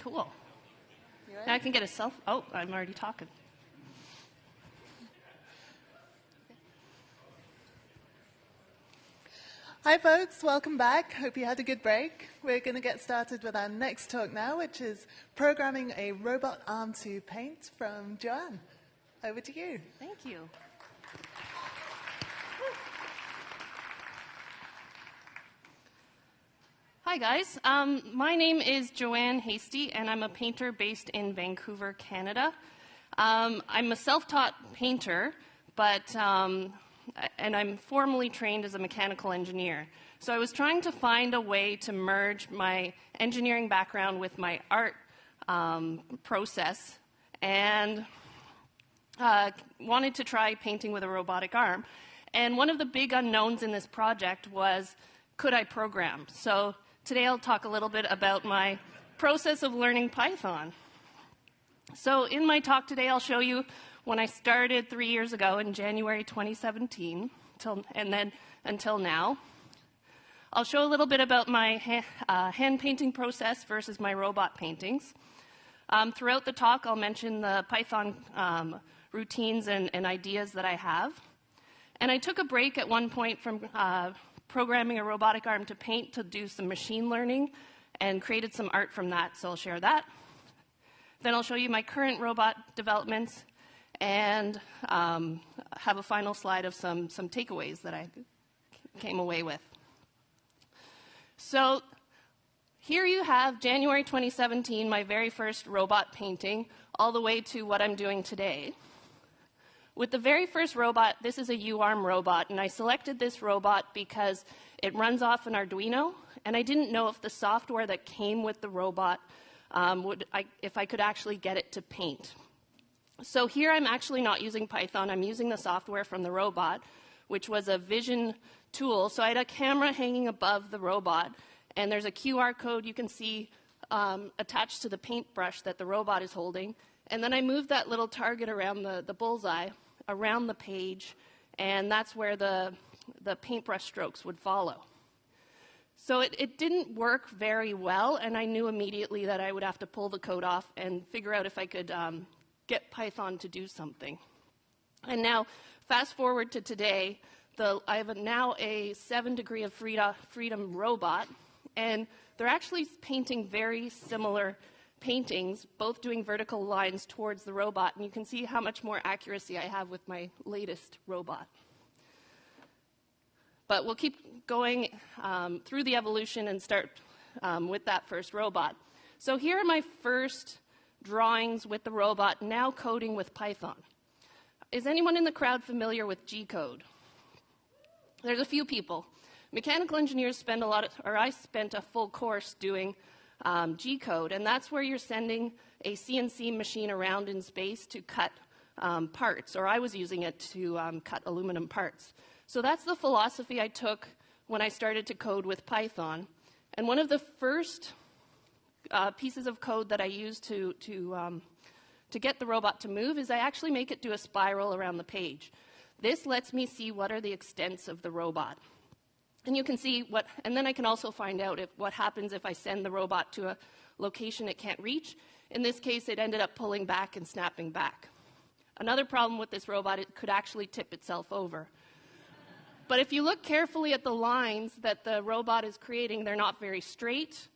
Cool. Now I can get a selfie. Oh, I'm already talking. Hi, folks. Welcome back. Hope you had a good break. We're going to get started with our next talk now, which is programming a robot arm to paint from Joanne. Over to you. Thank you. Hi, guys. My name is Joanne Hasty, and I'm a painter based in Vancouver, Canada. I'm a self-taught painter, and I'm formally trained as a mechanical engineer. So I was trying to find a way to merge my engineering background with my art process, and wanted to try painting with a robotic arm. And one of the big unknowns in this project was, could I program? So today I'll talk a little bit about my process of learning Python. So in my talk today, I'll show you when I started 3 years ago in January 2017, and then until now. I'll show a little bit about my hand painting process versus my robot paintings. Throughout the talk, I'll mention the Python routines and ideas that I have. And I took a break at one point from programming a robotic arm to paint to do some machine learning and created some art from that, so I'll share that. Then I'll show you my current robot developments and have a final slide of some takeaways that I came away with. So here you have January 2017, my very first robot painting, all the way to what I'm doing today. With the very first robot, this is a U-arm robot, and I selected this robot because it runs off an Arduino, and I didn't know if the software that came with the robot, if I could actually get it to paint. So here I'm actually not using Python, I'm using the software from the robot, which was a vision tool. So I had a camera hanging above the robot, And there's a QR code you can see attached to the paintbrush that the robot is holding. And then I move that little target around the bullseye, around the page, and that's where the paintbrush strokes would follow. So it didn't work very well, and I knew immediately that I would have to pull the code off and figure out if I could get Python to do something. And now, fast forward to today, I have now a 7 degree of freedom robot, and they're actually painting very similar paintings, both doing vertical lines towards the robot, and you can see how much more accuracy I have with my latest robot. But we'll keep going through the evolution and start with that first robot. So here are my first drawings with the robot, now coding with Python. Is anyone in the crowd familiar with G-code? There's a few people. Mechanical engineers I spent a full course doing G-code, and that's where you're sending a CNC machine around in space to cut parts, or I was using it to cut aluminum parts. So that's the philosophy I took when I started to code with Python. And one of the first pieces of code that I used to get the robot to move is I actually make it do a spiral around the page. This lets me see what are the extents of the robot. And you can see and then I can also find out what happens if I send the robot to a location it can't reach. In this case, it ended up pulling back and snapping back. Another problem with this robot, it could actually tip itself over. But if you look carefully at the lines that the robot is creating, they're not very straight.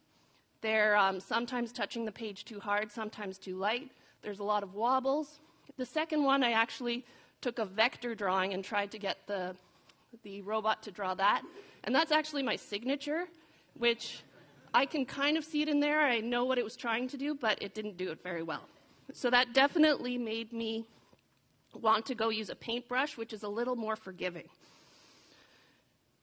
They're sometimes touching the page too hard, sometimes too light. There's a lot of wobbles. The second one, I actually took a vector drawing and tried to get the robot to draw that. And that's actually my signature, which I can kind of see it in there. I know what it was trying to do, but it didn't do it very well. So that definitely made me want to go use a paintbrush, which is a little more forgiving.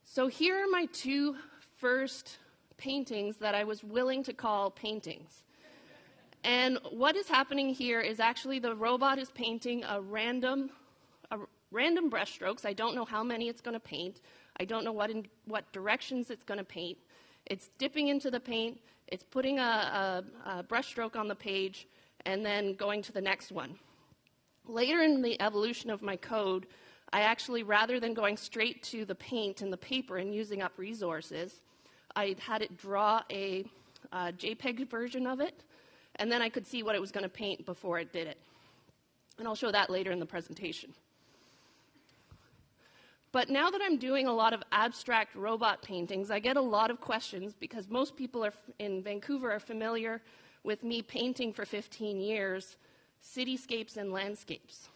So here are my two first paintings that I was willing to call paintings. And what is happening here is actually the robot is painting random brush strokes. I don't know how many it's going to paint. I don't know what directions it's going to paint. It's dipping into the paint. It's putting a brush stroke on the page and then going to the next one. Later in the evolution of my code, I actually, rather than going straight to the paint and the paper and using up resources, I had it draw a JPEG version of it, and then I could see what it was going to paint before it did it. And I'll show that later in the presentation. But now that I'm doing a lot of abstract robot paintings, I get a lot of questions because most people in Vancouver are familiar with me painting for 15 years cityscapes and landscapes.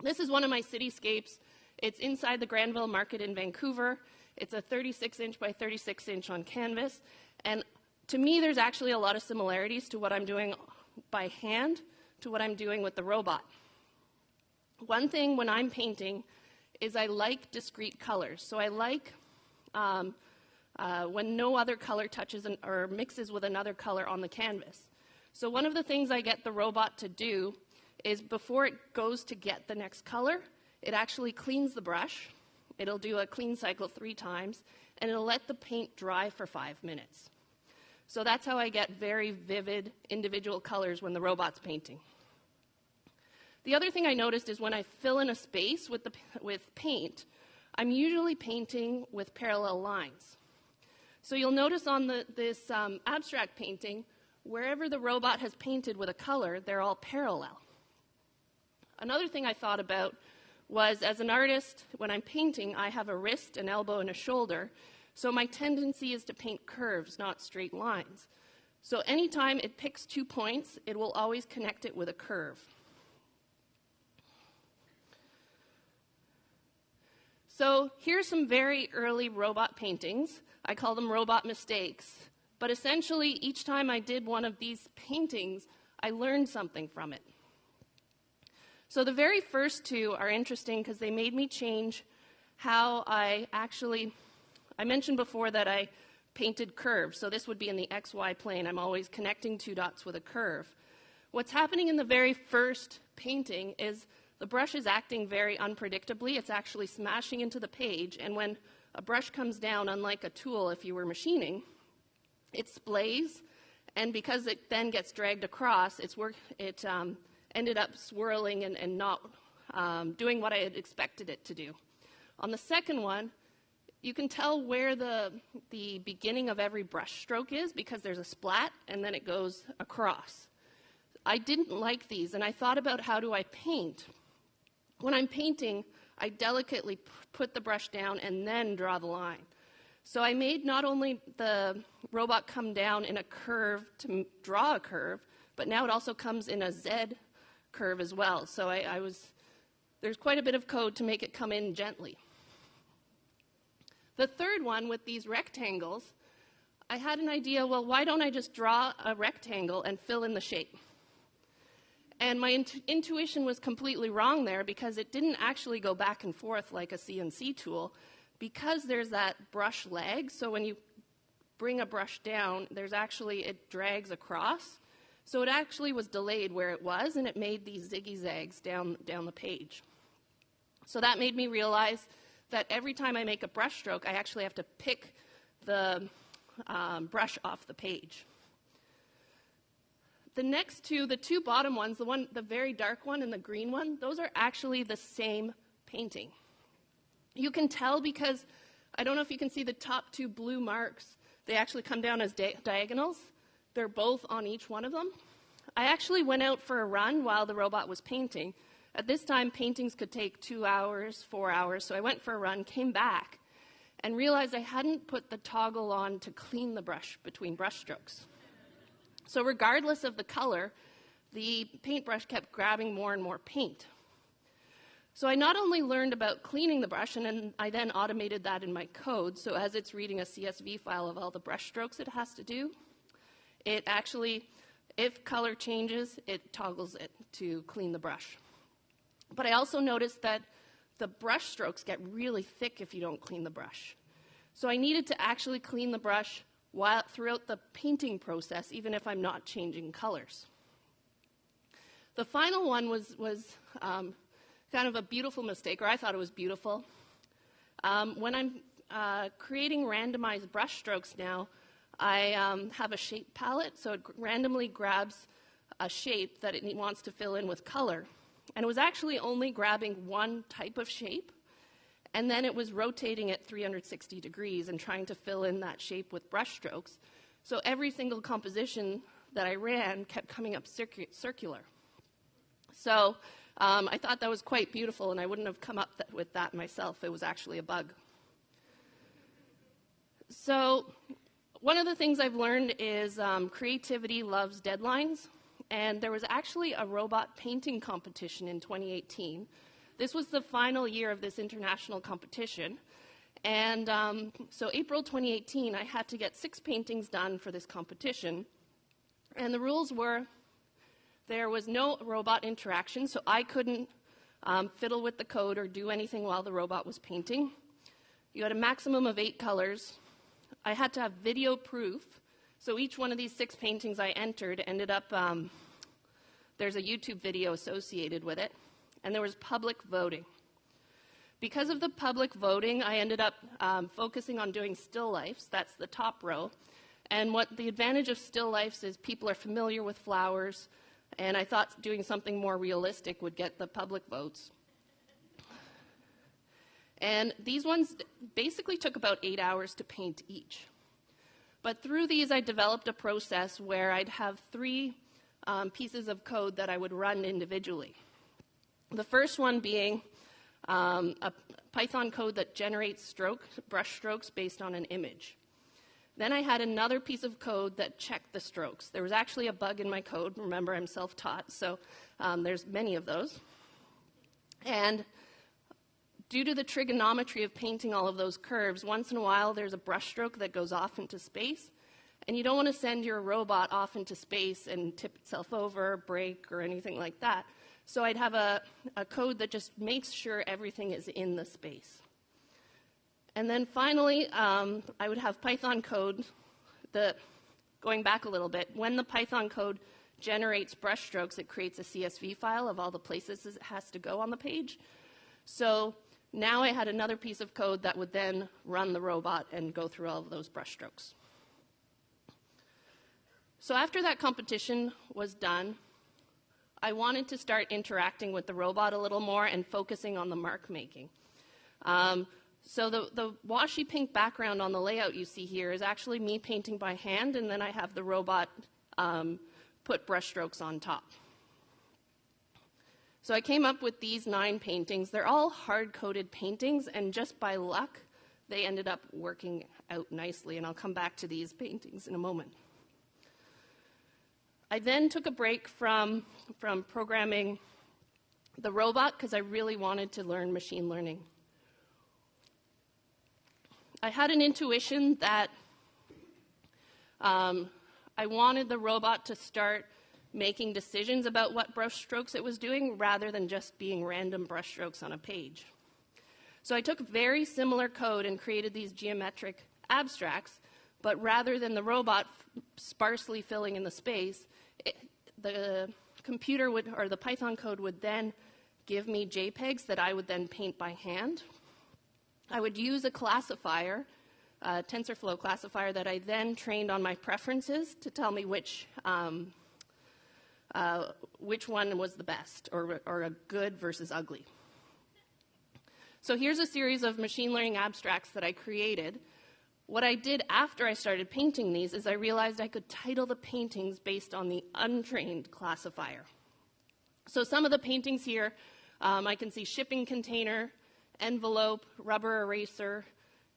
This is one of my cityscapes. It's inside the Granville Market in Vancouver. It's a 36-inch by 36-inch on canvas. And to me, there's actually a lot of similarities to what I'm doing by hand to what I'm doing with the robot. One thing when I'm painting is I like discrete colors. So I like when no other color touches or mixes with another color on the canvas. So one of the things I get the robot to do is before it goes to get the next color, it actually cleans the brush. It'll do a clean cycle 3 times, and it'll let the paint dry for 5 minutes. So that's how I get very vivid individual colors when the robot's painting. The other thing I noticed is when I fill in a space with paint, I'm usually painting with parallel lines. So you'll notice on this abstract painting, wherever the robot has painted with a color, they're all parallel. Another thing I thought about was, as an artist, when I'm painting, I have a wrist, an elbow, and a shoulder. So my tendency is to paint curves, not straight lines. So anytime it picks 2 points, it will always connect it with a curve. So here's some very early robot paintings. I call them robot mistakes. But essentially, each time I did one of these paintings, I learned something from it. So the very first 2 are interesting because they made me change how I mentioned before that I painted curves. So this would be in the XY plane. I'm always connecting 2 dots with a curve. What's happening in the very first painting is the brush is acting very unpredictably. It's actually smashing into the page. And when a brush comes down, unlike a tool if you were machining, it splays, and because it then gets dragged across, it ended up swirling and not doing what I had expected it to do. On the second one, you can tell where the beginning of every brush stroke is because there's a splat and then it goes across. I didn't like these, and I thought about how do I paint. When I'm painting, I delicately put the brush down and then draw the line. So I made not only the robot come down in a curve to draw a curve, but now it also comes in a Z curve as well. So there's quite a bit of code to make it come in gently. The third one with these rectangles, I had an idea, well, why don't I just draw a rectangle and fill in the shape? And my intuition was completely wrong there because it didn't actually go back and forth like a CNC tool because there's that brush lag. So when you bring a brush down, it drags across. So it actually was delayed where it was, and it made these ziggy zags down the page. So that made me realize that every time I make a brush stroke, I actually have to pick the brush off the page. The next two, the two bottom ones, the very dark one and the green one, those are actually the same painting. You can tell because, I don't know if you can see the top two blue marks, they actually come down as diagonals. They're both on each one of them. I actually went out for a run while the robot was painting. At this time, paintings could take 2 hours, 4 hours, so I went for a run, came back, and realized I hadn't put the toggle on to clean the brush between brush strokes. So regardless of the color, the paintbrush kept grabbing more and more paint. So I not only learned about cleaning the brush, and I then automated that in my code, so as it's reading a CSV file of all the brush strokes it has to do, it actually, if color changes, it toggles it to clean the brush. But I also noticed that the brush strokes get really thick if you don't clean the brush. So I needed to actually clean the brush throughout the painting process, even if I'm not changing colors. The final one was kind of a beautiful mistake, or I thought it was beautiful. When I'm creating randomized brush strokes now, I have a shape palette, so it randomly grabs a shape that it wants to fill in with color. And it was actually only grabbing one type of shape, and then it was rotating it 360 degrees and trying to fill in that shape with brush strokes. So every single composition that I ran kept coming up circular. So I thought that was quite beautiful, and I wouldn't have come up with that myself. It was actually a bug. So one of the things I've learned is creativity loves deadlines. And there was actually a robot painting competition in 2018. This was the final year of this international competition. And so April 2018, I had to get 6 paintings done for this competition. And the rules were there was no robot interaction, so I couldn't fiddle with the code or do anything while the robot was painting. You had a maximum of 8 colors. I had to have video proof. So each one of these 6 paintings I entered ended up, there's a YouTube video associated with it, and there was public voting. Because of the public voting, I ended up focusing on doing still lifes. That's the top row. And what the advantage of still lifes is people are familiar with flowers, and I thought doing something more realistic would get the public votes. And these ones basically took about 8 hours to paint each. But through these, I developed a process where I'd have 3 pieces of code that I would run individually. The first one being a Python code that generates brush strokes based on an image. Then I had another piece of code that checked the strokes. There was actually a bug in my code. Remember, I'm self-taught, so there's many of those. And due to the trigonometry of painting all of those curves, once in a while there's a brushstroke that goes off into space, and you don't want to send your robot off into space and tip itself over, break, or anything like that. So I'd have a code that just makes sure everything is in the space. And then finally, I would have Python code going back a little bit. When the Python code generates brushstrokes, it creates a CSV file of all the places it has to go on the page. So Now I had another piece of code that would then run the robot and go through all of those brushstrokes. So after that competition was done, I wanted to start interacting with the robot a little more and focusing on the mark making. So the washy pink background on the layout you see here is actually me painting by hand, and then I have the robot put brushstrokes on top. So I came up with these 9 paintings. They're all hard-coded paintings, and just by luck, they ended up working out nicely, and I'll come back to these paintings in a moment. I then took a break from programming the robot because I really wanted to learn machine learning. I had an intuition that I wanted the robot to start making decisions about what brushstrokes it was doing rather than just being random brushstrokes on a page. So I took very similar code and created these geometric abstracts, but rather than the robot sparsely filling in the space, the computer would, or the Python code would then give me JPEGs that I would then paint by hand. I would use a classifier, a TensorFlow classifier that I then trained on my preferences to tell me which one was the best, or a good versus ugly. So here's a series of machine learning abstracts that I created. What I did after I started painting these is I realized I could title the paintings based on the untrained classifier. So some of the paintings here, I can see shipping container, envelope, rubber eraser,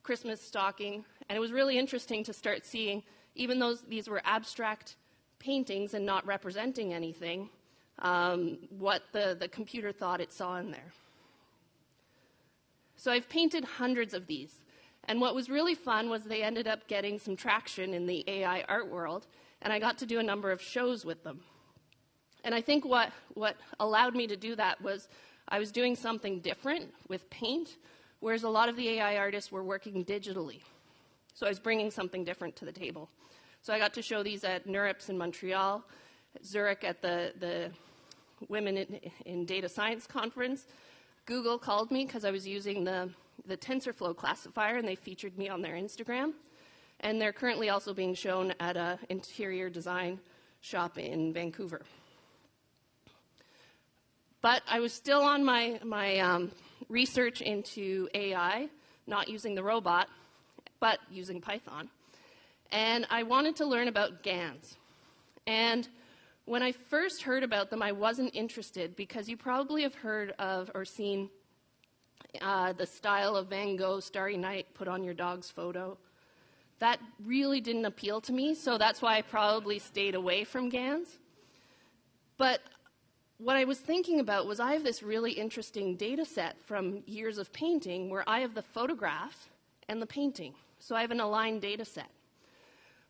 Christmas stocking, and it was really interesting to start seeing, even though these were abstract paintings and not representing anything, what the computer thought it saw in there. So I've painted hundreds of these. And what was really fun was they ended up getting some traction in the AI art world, and I got to do a number of shows with them. And I think what allowed me to do that was I was doing something different with paint, whereas a lot of the AI artists were working digitally. So I was bringing something different to the table. So I got to show these at NeurIPS in Montreal, at Zurich at the Women in Data Science conference. Google called me because I was using the TensorFlow classifier, and they featured me on their Instagram. And they're currently also being shown at an interior design shop in Vancouver. But I was still on my research into AI, not using the robot, but using Python. And I wanted to learn about GANs. And when I first heard about them, I wasn't interested because you probably have heard of or seen the style of Van Gogh, Starry Night, put on your dog's photo. That really didn't appeal to me, so that's why I probably stayed away from GANs. But what I was thinking about was I have this really interesting data set from years of painting where I have the photograph and the painting. So I have an aligned data set.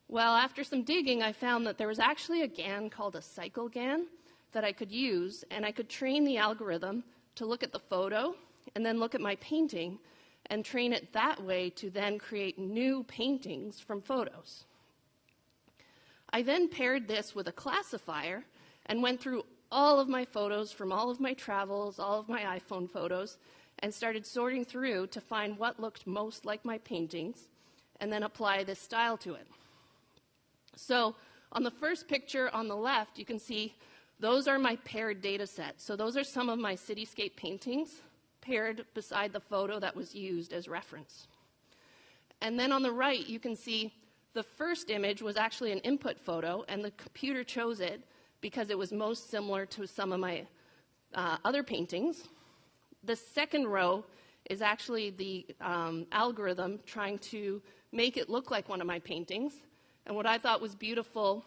Well, after some digging, I found that there was actually a GAN called a cycle GAN that I could use, and I could train the algorithm to look at the photo and then look at my painting and train it that way to then create new paintings from photos. I then paired this with a classifier and went through all of my photos from all of my travels, all of my iPhone photos, and started sorting through to find what looked most like my paintings and then apply this style to it. So on the first picture on the left, you can see those are my paired data sets. So those are some of my cityscape paintings paired beside the photo that was used as reference. And then on the right, you can see the first image was actually an input photo, and the computer chose it because it was most similar to some of my other paintings. The second row is actually the algorithm trying to make it look like one of my paintings. And what I thought was beautiful,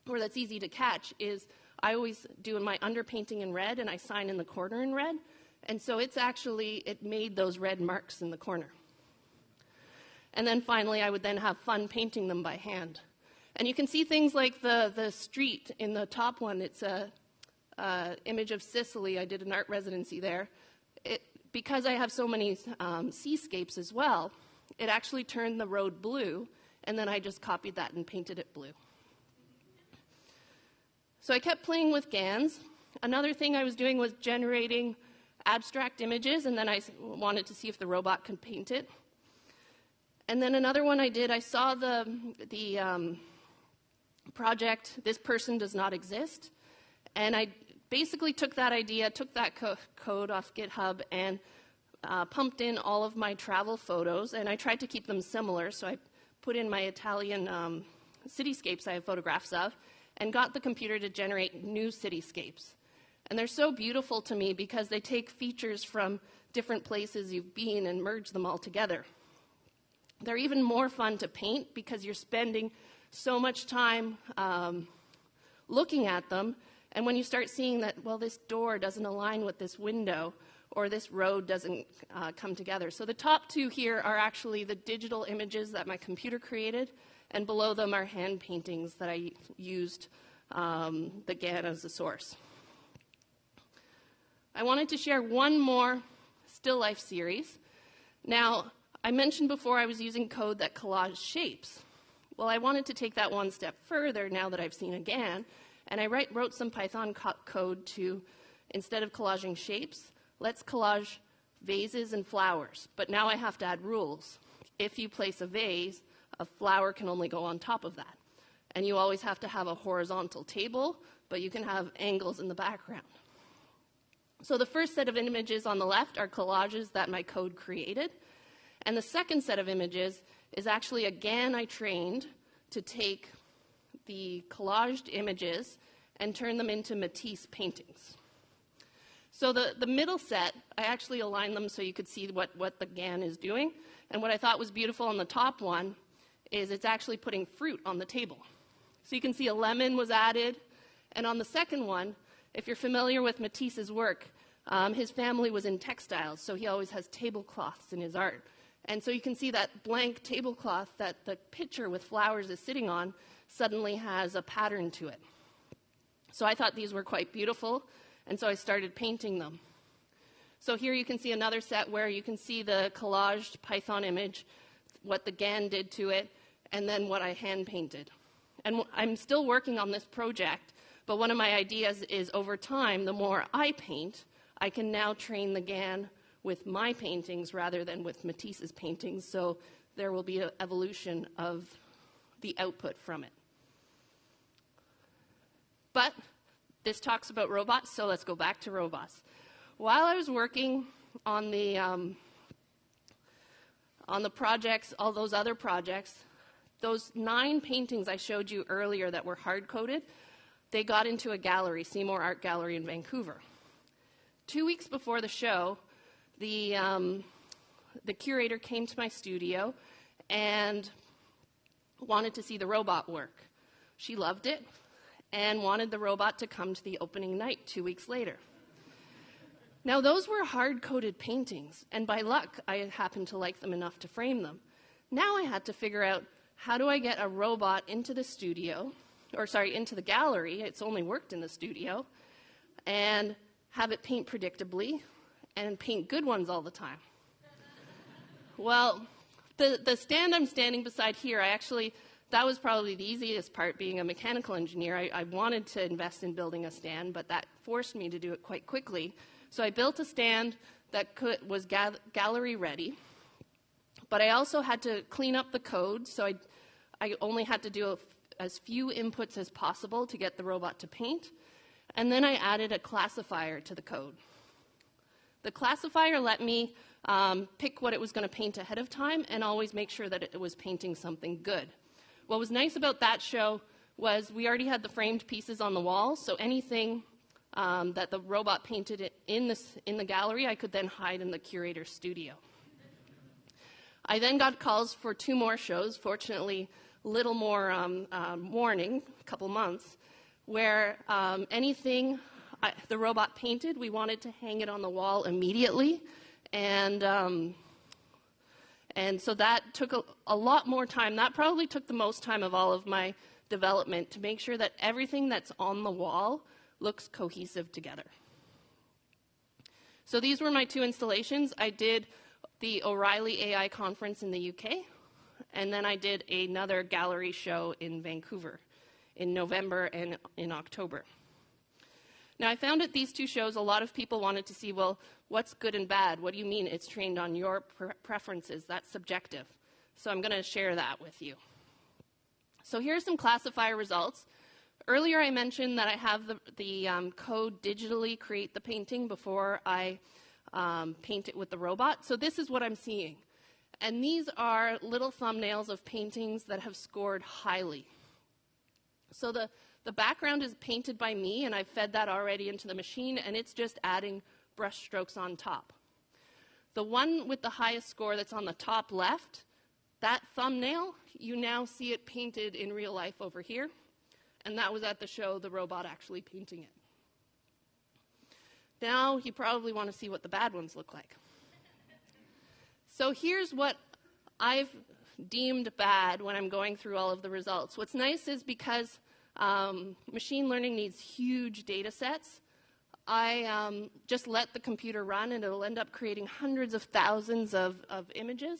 or that's easy to catch, is I always do my underpainting in red, and I sign in the corner in red. And so it made those red marks in the corner. And then finally, I would then have fun painting them by hand. And you can see things like the street in the top one. It's a image of Sicily. I did an art residency there. Because I have so many seascapes as well, it actually turned the road blue, and then I just copied that and painted it blue. So I kept playing with GANs. Another thing I was doing was generating abstract images, and then I wanted to see if the robot could paint it. And then another one I did, I saw the project, This Person Does Not Exist, and I basically took that idea, took that code off GitHub, and pumped in all of my travel photos, and I tried to keep them similar, so I put in my Italian cityscapes I have photographs of, and got the computer to generate new cityscapes. And they're so beautiful to me because they take features from different places you've been and merge them all together. They're even more fun to paint because you're spending so much time looking at them, and when you start seeing that, well, this door doesn't align with this window, or this road doesn't come together. So the top two here are actually the digital images that my computer created, and below them are hand paintings that I used the GAN as a source. I wanted to share one more still life series. Now, I mentioned before I was using code that collaged shapes. Well, I wanted to take that one step further now that I've seen a GAN, and I wrote some Python code to, instead of collaging shapes, let's collage vases and flowers. But now I have to add rules. If you place a vase, a flower can only go on top of that. And you always have to have a horizontal table, but you can have angles in the background. So the first set of images on the left are collages that my code created. And the second set of images is actually a GAN I trained to take the collaged images and turn them into Matisse paintings. So the middle set, I actually aligned them so you could see what the GAN is doing. And what I thought was beautiful on the top one is it's actually putting fruit on the table. So you can see a lemon was added. And on the second one, if you're familiar with Matisse's work, his family was in textiles, so he always has tablecloths in his art. And so you can see that blank tablecloth that the picture with flowers is sitting on suddenly has a pattern to it. So I thought these were quite beautiful, and so I started painting them. So here you can see another set where you can see the collaged Python image, what the GAN did to it, and then what I hand painted. And I'm still working on this project, but one of my ideas is over time, the more I paint, I can now train the GAN with my paintings rather than with Matisse's paintings, so there will be an evolution of the output from it. But this talks about robots, so let's go back to robots. While I was working on the projects, all those other projects, those 9 paintings I showed you earlier that were hard-coded, they got into a gallery, Seymour Art Gallery in Vancouver. 2 weeks before the show, the curator came to my studio and wanted to see the robot work. She loved it and wanted the robot to come to the opening night 2 weeks later. Now, those were hard-coded paintings, and by luck, I happened to like them enough to frame them. Now I had to figure out, how do I get a robot into the studio, into the gallery, it's only worked in the studio, and have it paint predictably, and paint good ones all the time. Well, the stand I'm standing beside here, that was probably the easiest part, being a mechanical engineer. I wanted to invest in building a stand, but that forced me to do it quite quickly. So I built a stand that was gallery ready, but I also had to clean up the code, so I only had to do as few inputs as possible to get the robot to paint. And then I added a classifier to the code. The classifier let me pick what it was going to paint ahead of time and always make sure that it was painting something good. What was nice about that show was we already had the framed pieces on the wall, so anything that the robot painted in the gallery, I could then hide in the curator's studio. I then got calls for 2 more shows, fortunately a little more warning, a couple months, where anything the robot painted, we wanted to hang it on the wall immediately. And so that took a lot more time. That probably took the most time of all of my development, to make sure that everything that's on the wall looks cohesive together. So these were my 2 installations. I did the O'Reilly AI conference in the UK, and then I did another gallery show in Vancouver in November and in October. Now, I found at these two shows, a lot of people wanted to see, well, what's good and bad? What do you mean it's trained on your preferences? That's subjective. So I'm going to share that with you. So here's some classifier results. Earlier I mentioned that I have the code digitally create the painting before I paint it with the robot. So this is what I'm seeing. And these are little thumbnails of paintings that have scored highly. So the background is painted by me, and I've fed that already into the machine, and it's just adding brush strokes on top. The one with the highest score that's on the top left, that thumbnail, you now see it painted in real life over here. And that was at the show, the robot actually painting it. Now you probably want to see what the bad ones look like. So here's what I've deemed bad when I'm going through all of the results. What's nice is because machine learning needs huge data sets, I just let the computer run, and it'll end up creating hundreds of thousands of images.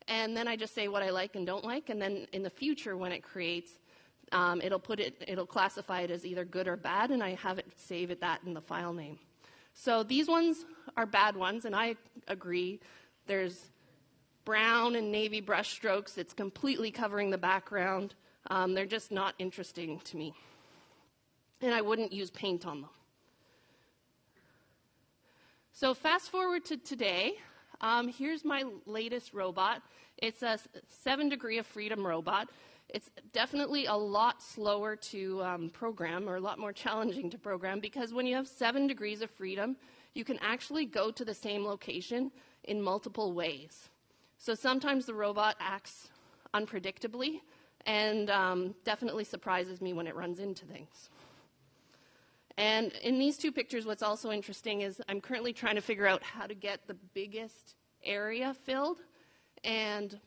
And then I just say what I like and don't like, and then in the future when it creates, it'll classify it as either good or bad, and I have it save it that in the file name. So these ones are bad ones, and I agree. There's brown and navy brush strokes. It's completely covering the background. They're just not interesting to me. And I wouldn't use paint on them. So fast forward to today. Here's my latest robot. It's a 7 degree of freedom robot. It's definitely a lot slower to program, or a lot more challenging to program, because when you have 7 degrees of freedom, you can actually go to the same location in multiple ways. So sometimes the robot acts unpredictably, and definitely surprises me when it runs into things. And in these two pictures, what's also interesting is I'm currently trying to figure out how to get the biggest area filled. And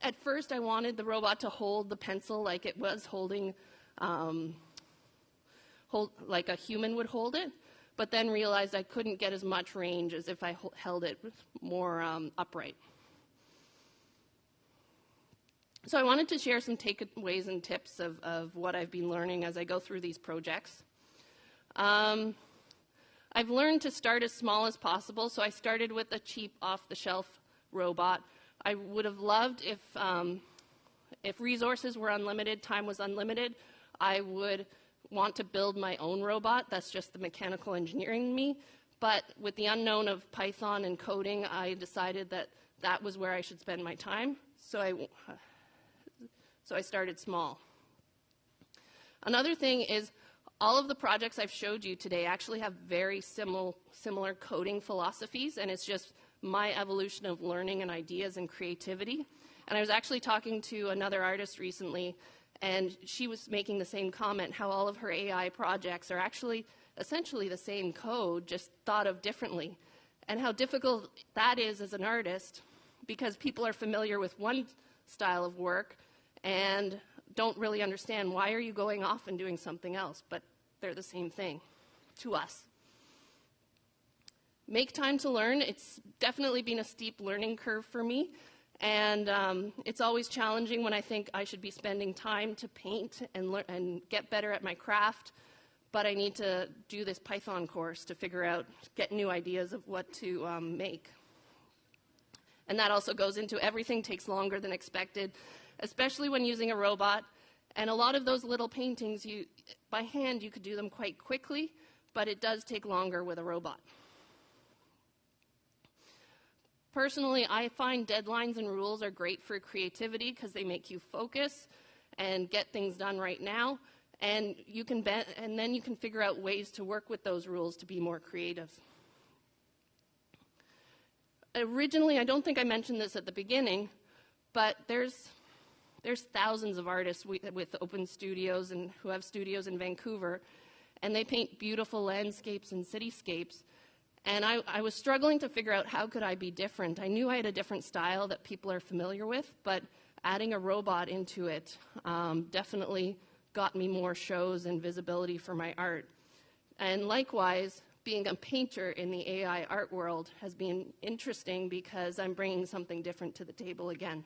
at first, I wanted the robot to hold the pencil like it was holding, like a human would hold it, but then realized I couldn't get as much range as if I held it more upright. So I wanted to share some takeaways and tips of what I've been learning as I go through these projects. I've learned to start as small as possible, so I started with a cheap off-the-shelf robot. I would have loved if resources were unlimited, time was unlimited, I would want to build my own robot. That's just the mechanical engineering in me. But with the unknown of Python and coding, I decided that that was where I should spend my time. So I started small. Another thing is all of the projects I've showed you today actually have very similar coding philosophies, and it's just my evolution of learning and ideas and creativity. And I was actually talking to another artist recently, and she was making the same comment, how all of her AI projects are actually essentially the same code, just thought of differently. And how difficult that is as an artist, because people are familiar with one style of work and don't really understand why are you going off and doing something else, but they're the same thing to us. Make time to learn. It's definitely been a steep learning curve for me, and it's always challenging when I think I should be spending time to paint and get better at my craft, but I need to do this Python course to figure out, get new ideas of what to make. And that also goes into everything takes longer than expected, especially when using a robot. And a lot of those little paintings, by hand, you could do them quite quickly, but it does take longer with a robot. Personally, I find deadlines and rules are great for creativity because they make you focus and get things done right now. And then you can figure out ways to work with those rules to be more creative. Originally, I don't think I mentioned this at the beginning, but there's thousands of artists with open studios and who have studios in Vancouver, and they paint beautiful landscapes and cityscapes. And I was struggling to figure out how could I be different. I knew I had a different style that people are familiar with, but adding a robot into it definitely got me more shows and visibility for my art. And likewise, being a painter in the AI art world has been interesting because I'm bringing something different to the table again.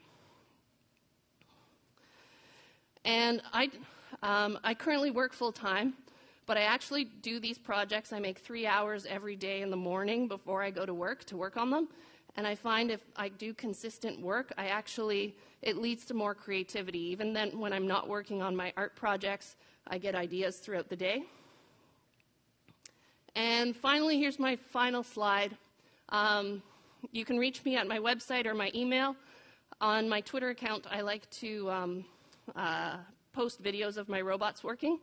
And I currently work full-time, But I actually do these projects. I make 3 hours every day in the morning before I go to work on them. And I find if I do consistent work, it leads to more creativity. Even then, when I'm not working on my art projects, I get ideas throughout the day. And finally, here's my final slide. You can reach me at my website or my email. On my Twitter account, I like to post videos of my robots working.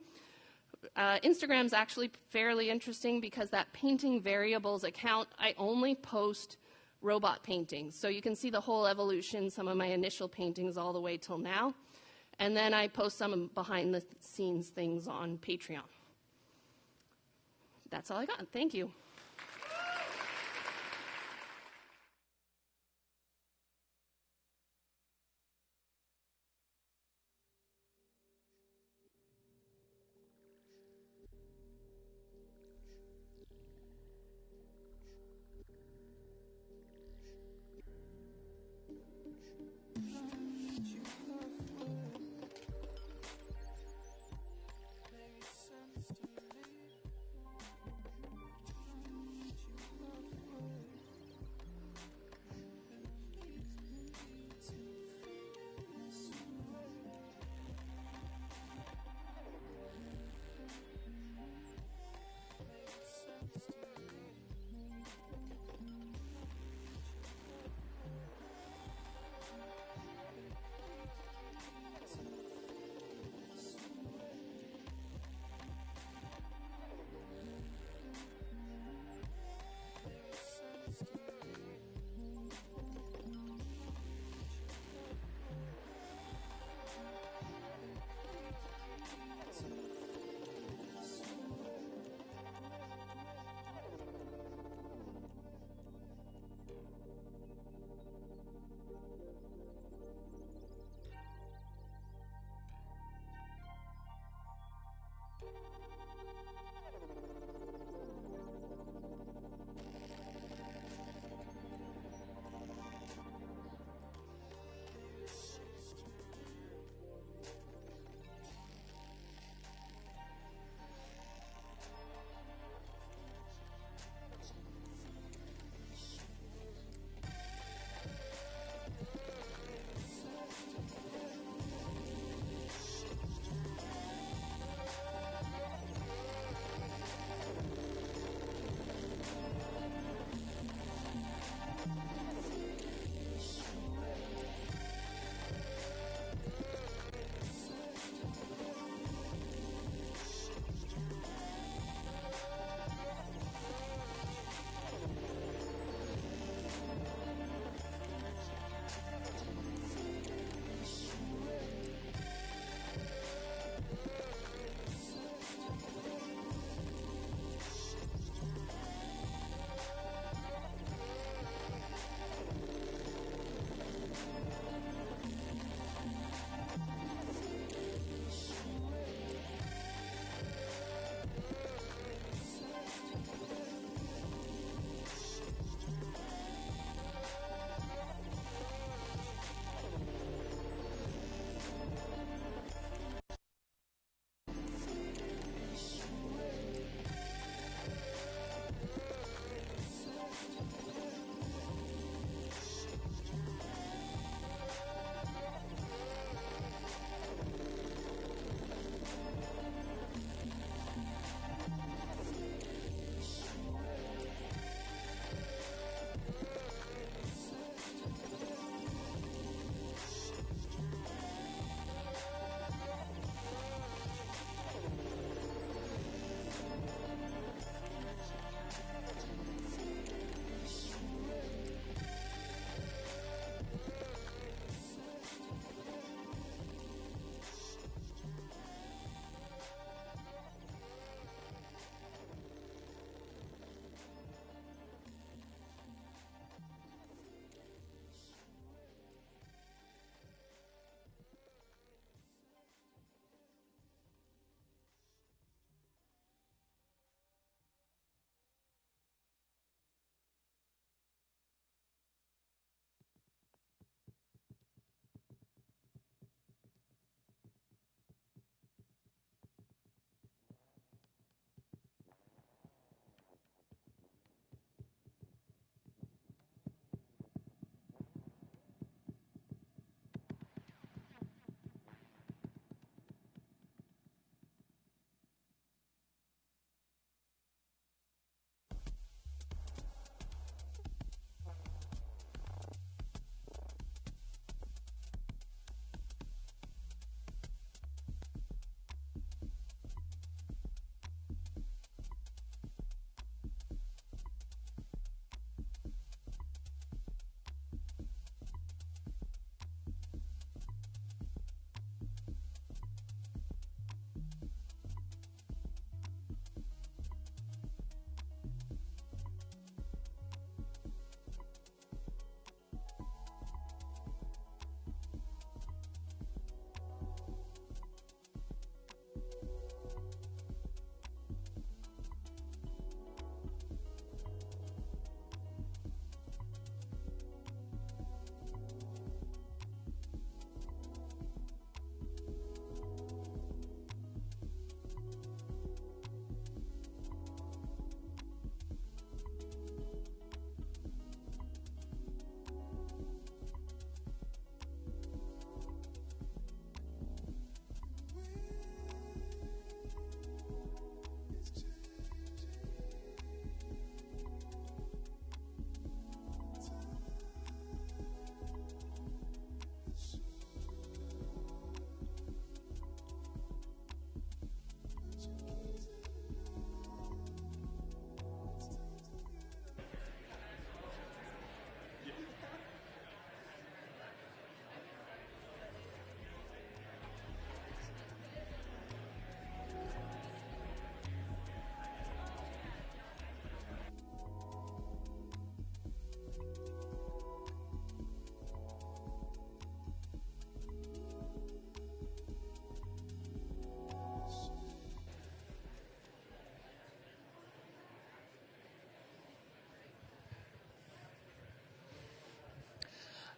Instagram's actually fairly interesting because that painting variables account, I only post robot paintings. So you can see the whole evolution, some of my initial paintings all the way till now. And then I post some behind the scenes things on Patreon. That's all I got. Thank you.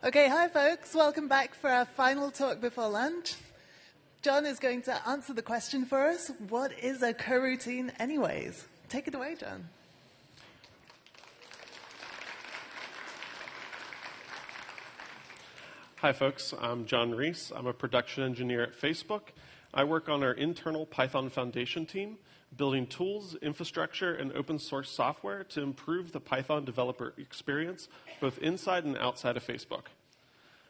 Okay, hi folks. Welcome back for our final talk before lunch. John is going to answer the question for us. What is a coroutine anyways? Take it away, John. Hi folks, I'm John Reese. I'm a production engineer at Facebook. I work on our internal Python Foundation team, building tools, infrastructure, and open source software to improve the Python developer experience, both inside and outside of Facebook.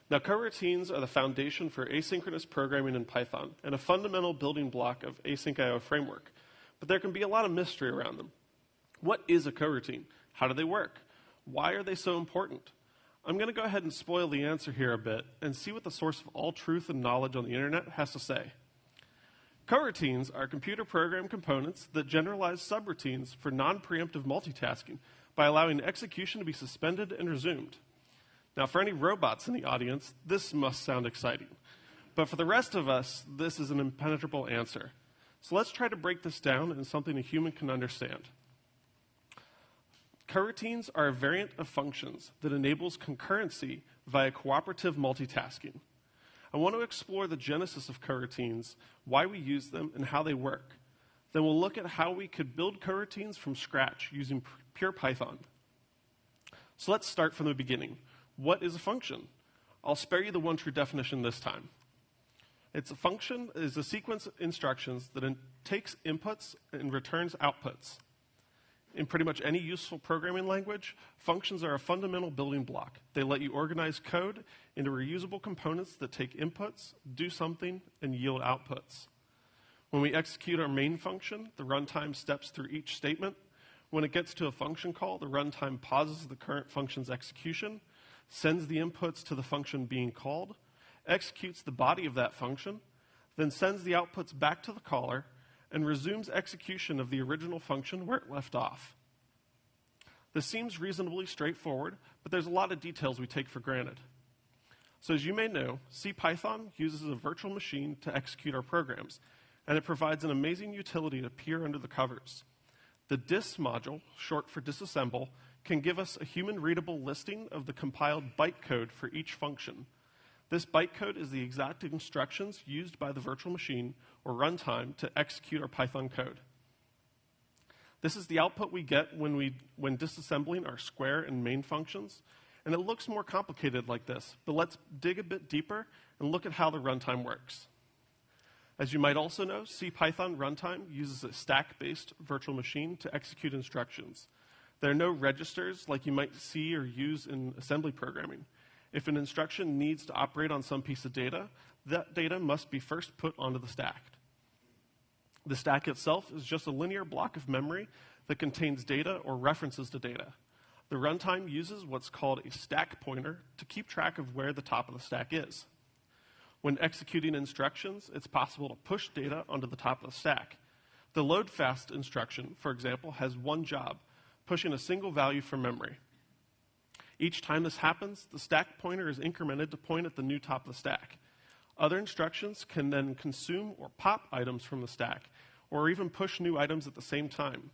Now, coroutines are the foundation for asynchronous programming in Python and a fundamental building block of async IO framework. But there can be a lot of mystery around them. What is a coroutine? How do they work? Why are they so important? I'm going to go ahead and spoil the answer here a bit and see what the source of all truth and knowledge on the internet has to say. Coroutines are computer program components that generalize subroutines for non-preemptive multitasking by allowing execution to be suspended and resumed. Now, for any robots in the audience, this must sound exciting. But for the rest of us, this is an impenetrable answer. So let's try to break this down into something a human can understand. Coroutines are a variant of functions that enables concurrency via cooperative multitasking. I want to explore the genesis of coroutines, why we use them, and how they work. Then we'll look at how we could build coroutines from scratch using pure Python. So let's start from the beginning. What is a function? I'll spare you the one true definition this time. It's a function is a sequence of instructions that takes inputs and returns outputs. In pretty much any useful programming language, functions are a fundamental building block. They let you organize code into reusable components that take inputs, do something, and yield outputs. When we execute our main function, the runtime steps through each statement. When it gets to a function call, the runtime pauses the current function's execution, sends the inputs to the function being called, executes the body of that function, then sends the outputs back to the caller, and resumes execution of the original function where it left off. This seems reasonably straightforward, but there's a lot of details we take for granted. So as you may know, CPython uses a virtual machine to execute our programs, and it provides an amazing utility to peer under the covers. The dis module, short for disassemble, can give us a human-readable listing of the compiled bytecode for each function. This bytecode is the exact instructions used by the virtual machine or runtime to execute our Python code. This is the output we get when disassembling our square and main functions, and it looks more complicated like this, but let's dig a bit deeper and look at how the runtime works. As you might also know, CPython runtime uses a stack-based virtual machine to execute instructions. There are no registers like you might see or use in assembly programming. If an instruction needs to operate on some piece of data, that data must be first put onto the stack. The stack itself is just a linear block of memory that contains data or references to data. The runtime uses what's called a stack pointer to keep track of where the top of the stack is. When executing instructions, it's possible to push data onto the top of the stack. The load fast instruction, for example, has one job, pushing a single value from memory. Each time this happens, the stack pointer is incremented to point at the new top of the stack. Other instructions can then consume or pop items from the stack, or even push new items at the same time.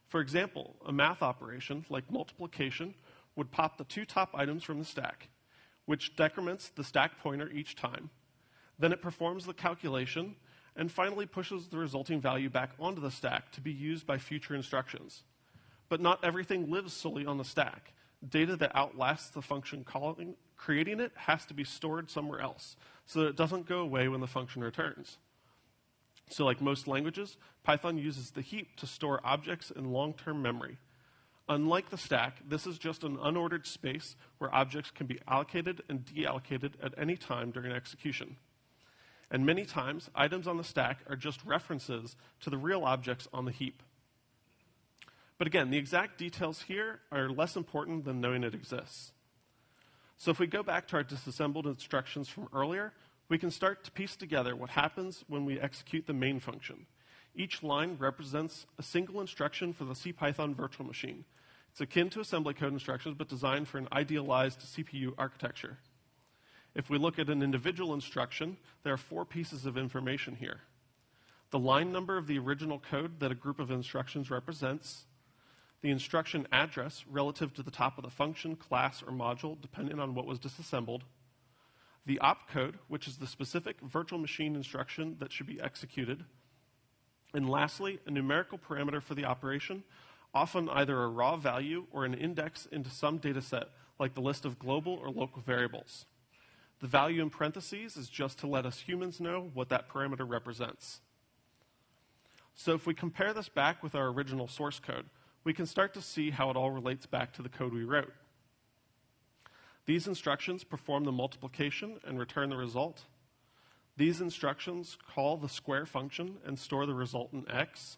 For example, a math operation like multiplication would pop the two top items from the stack, which decrements the stack pointer each time. Then it performs the calculation and finally pushes the resulting value back onto the stack to be used by future instructions. But not everything lives solely on the stack. Data that outlasts the function creating it has to be stored somewhere else so that it doesn't go away when the function returns. So like most languages, Python uses the heap to store objects in long-term memory. Unlike the stack, this is just an unordered space where objects can be allocated and deallocated at any time during execution. And many times, items on the stack are just references to the real objects on the heap. But again, the exact details here are less important than knowing it exists. So if we go back to our disassembled instructions from earlier, we can start to piece together what happens when we execute the main function. Each line represents a single instruction for the CPython virtual machine. It's akin to assembly code instructions, but designed for an idealized CPU architecture. If we look at an individual instruction, there are 4 pieces of information here. The line number of the original code that a group of instructions represents, the instruction address relative to the top of the function, class, or module, depending on what was disassembled, the opcode, which is the specific virtual machine instruction that should be executed, and lastly, a numerical parameter for the operation, often either a raw value or an index into some data set, like the list of global or local variables. The value in parentheses is just to let us humans know what that parameter represents. So if we compare this back with our original source code, we can start to see how it all relates back to the code we wrote. These instructions perform the multiplication and return the result. These instructions call the square function and store the result in x.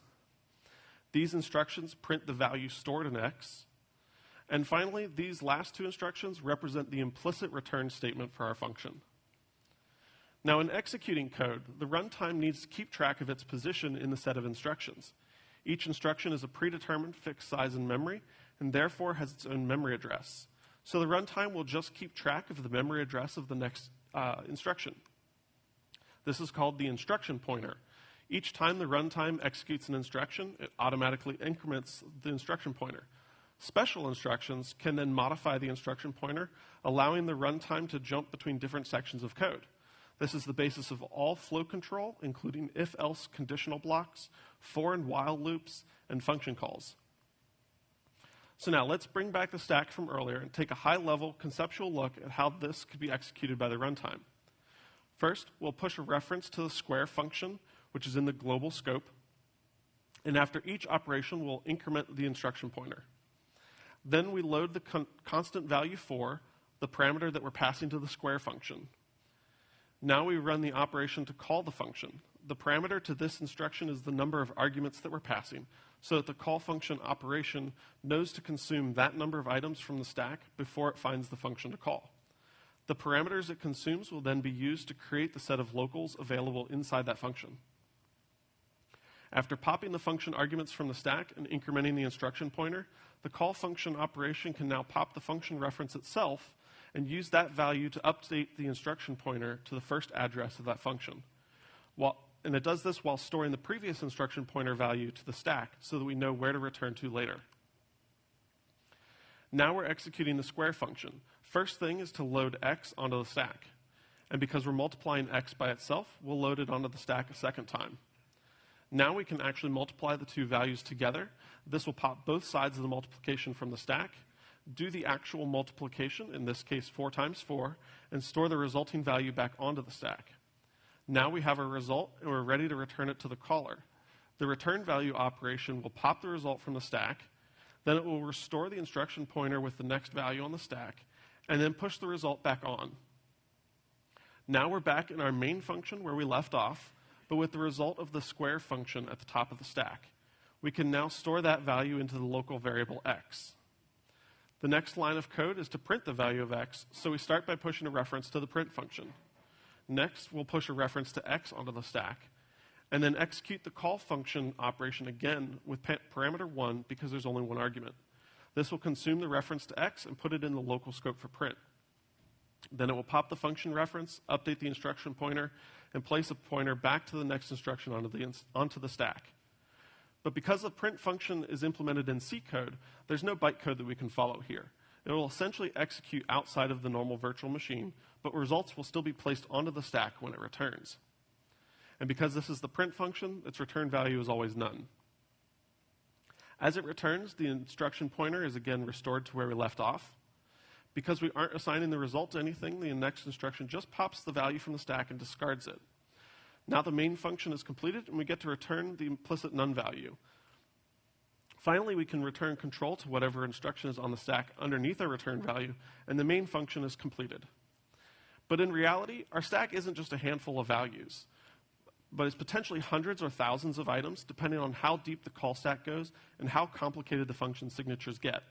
These instructions print the value stored in x. And finally, these last two instructions represent the implicit return statement for our function. Now, in executing code, the runtime needs to keep track of its position in the set of instructions. Each instruction is a predetermined fixed size in memory, and therefore has its own memory address. So the runtime will just keep track of the memory address of the next instruction. This is called the instruction pointer. Each time the runtime executes an instruction, it automatically increments the instruction pointer. Special instructions can then modify the instruction pointer, allowing the runtime to jump between different sections of code. This is the basis of all flow control, including if-else conditional blocks, for and while loops, and function calls. So now let's bring back the stack from earlier and take a high-level conceptual look at how this could be executed by the runtime. First, we'll push a reference to the square function, which is in the global scope. And after each operation, we'll increment the instruction pointer. Then we load the constant value 4, the parameter that we're passing to the square function. Now we run the operation to call the function. The parameter to this instruction is the number of arguments that we're passing, so that the call function operation knows to consume that number of items from the stack before it finds the function to call. The parameters it consumes will then be used to create the set of locals available inside that function. After popping the function arguments from the stack and incrementing the instruction pointer, the call function operation can now pop the function reference itself and use that value to update the instruction pointer to the first address of that function. And it does this while storing the previous instruction pointer value to the stack so that we know where to return to later. Now we're executing the square function. First thing is to load x onto the stack. And because we're multiplying x by itself, we'll load it onto the stack a second time. Now we can actually multiply the two values together. This will pop both sides of the multiplication from the stack, do the actual multiplication, in this case 4 times 4, and store the resulting value back onto the stack. Now we have a result, and we're ready to return it to the caller. The return value operation will pop the result from the stack, then it will restore the instruction pointer with the next value on the stack, and then push the result back on. Now we're back in our main function where we left off, but with the result of the square function at the top of the stack. We can now store that value into the local variable x. The next line of code is to print the value of x, so we start by pushing a reference to the print function. Next, we'll push a reference to x onto the stack, and then execute the call function operation again with parameter 1 because there's only one argument. This will consume the reference to x and put it in the local scope for print. Then it will pop the function reference, update the instruction pointer, and place a pointer back to the next instruction onto the stack. But because the print function is implemented in C code, there's no bytecode that we can follow here. It will essentially execute outside of the normal virtual machine, but results will still be placed onto the stack when it returns. And because this is the print function, its return value is always none. As it returns, the instruction pointer is again restored to where we left off. Because we aren't assigning the result to anything, the next instruction just pops the value from the stack and discards it. Now the main function is completed, and we get to return the implicit none value. Finally, we can return control to whatever instruction is on the stack underneath our return value, and the main function is completed. But in reality, our stack isn't just a handful of values, but it's potentially hundreds or thousands of items, depending on how deep the call stack goes and how complicated the function signatures get.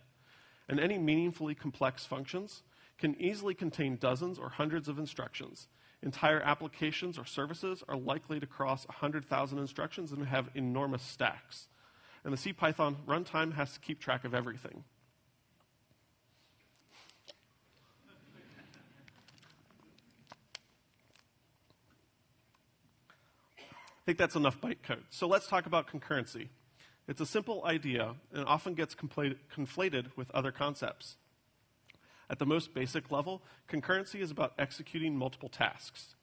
And any meaningfully complex functions can easily contain dozens or hundreds of instructions. Entire applications or services are likely to cross 100,000 instructions and have enormous stacks. And the CPython runtime has to keep track of everything. I think that's enough bytecode. So let's talk about concurrency. It's a simple idea and often gets conflated with other concepts. At the most basic level, concurrency is about executing multiple tasks.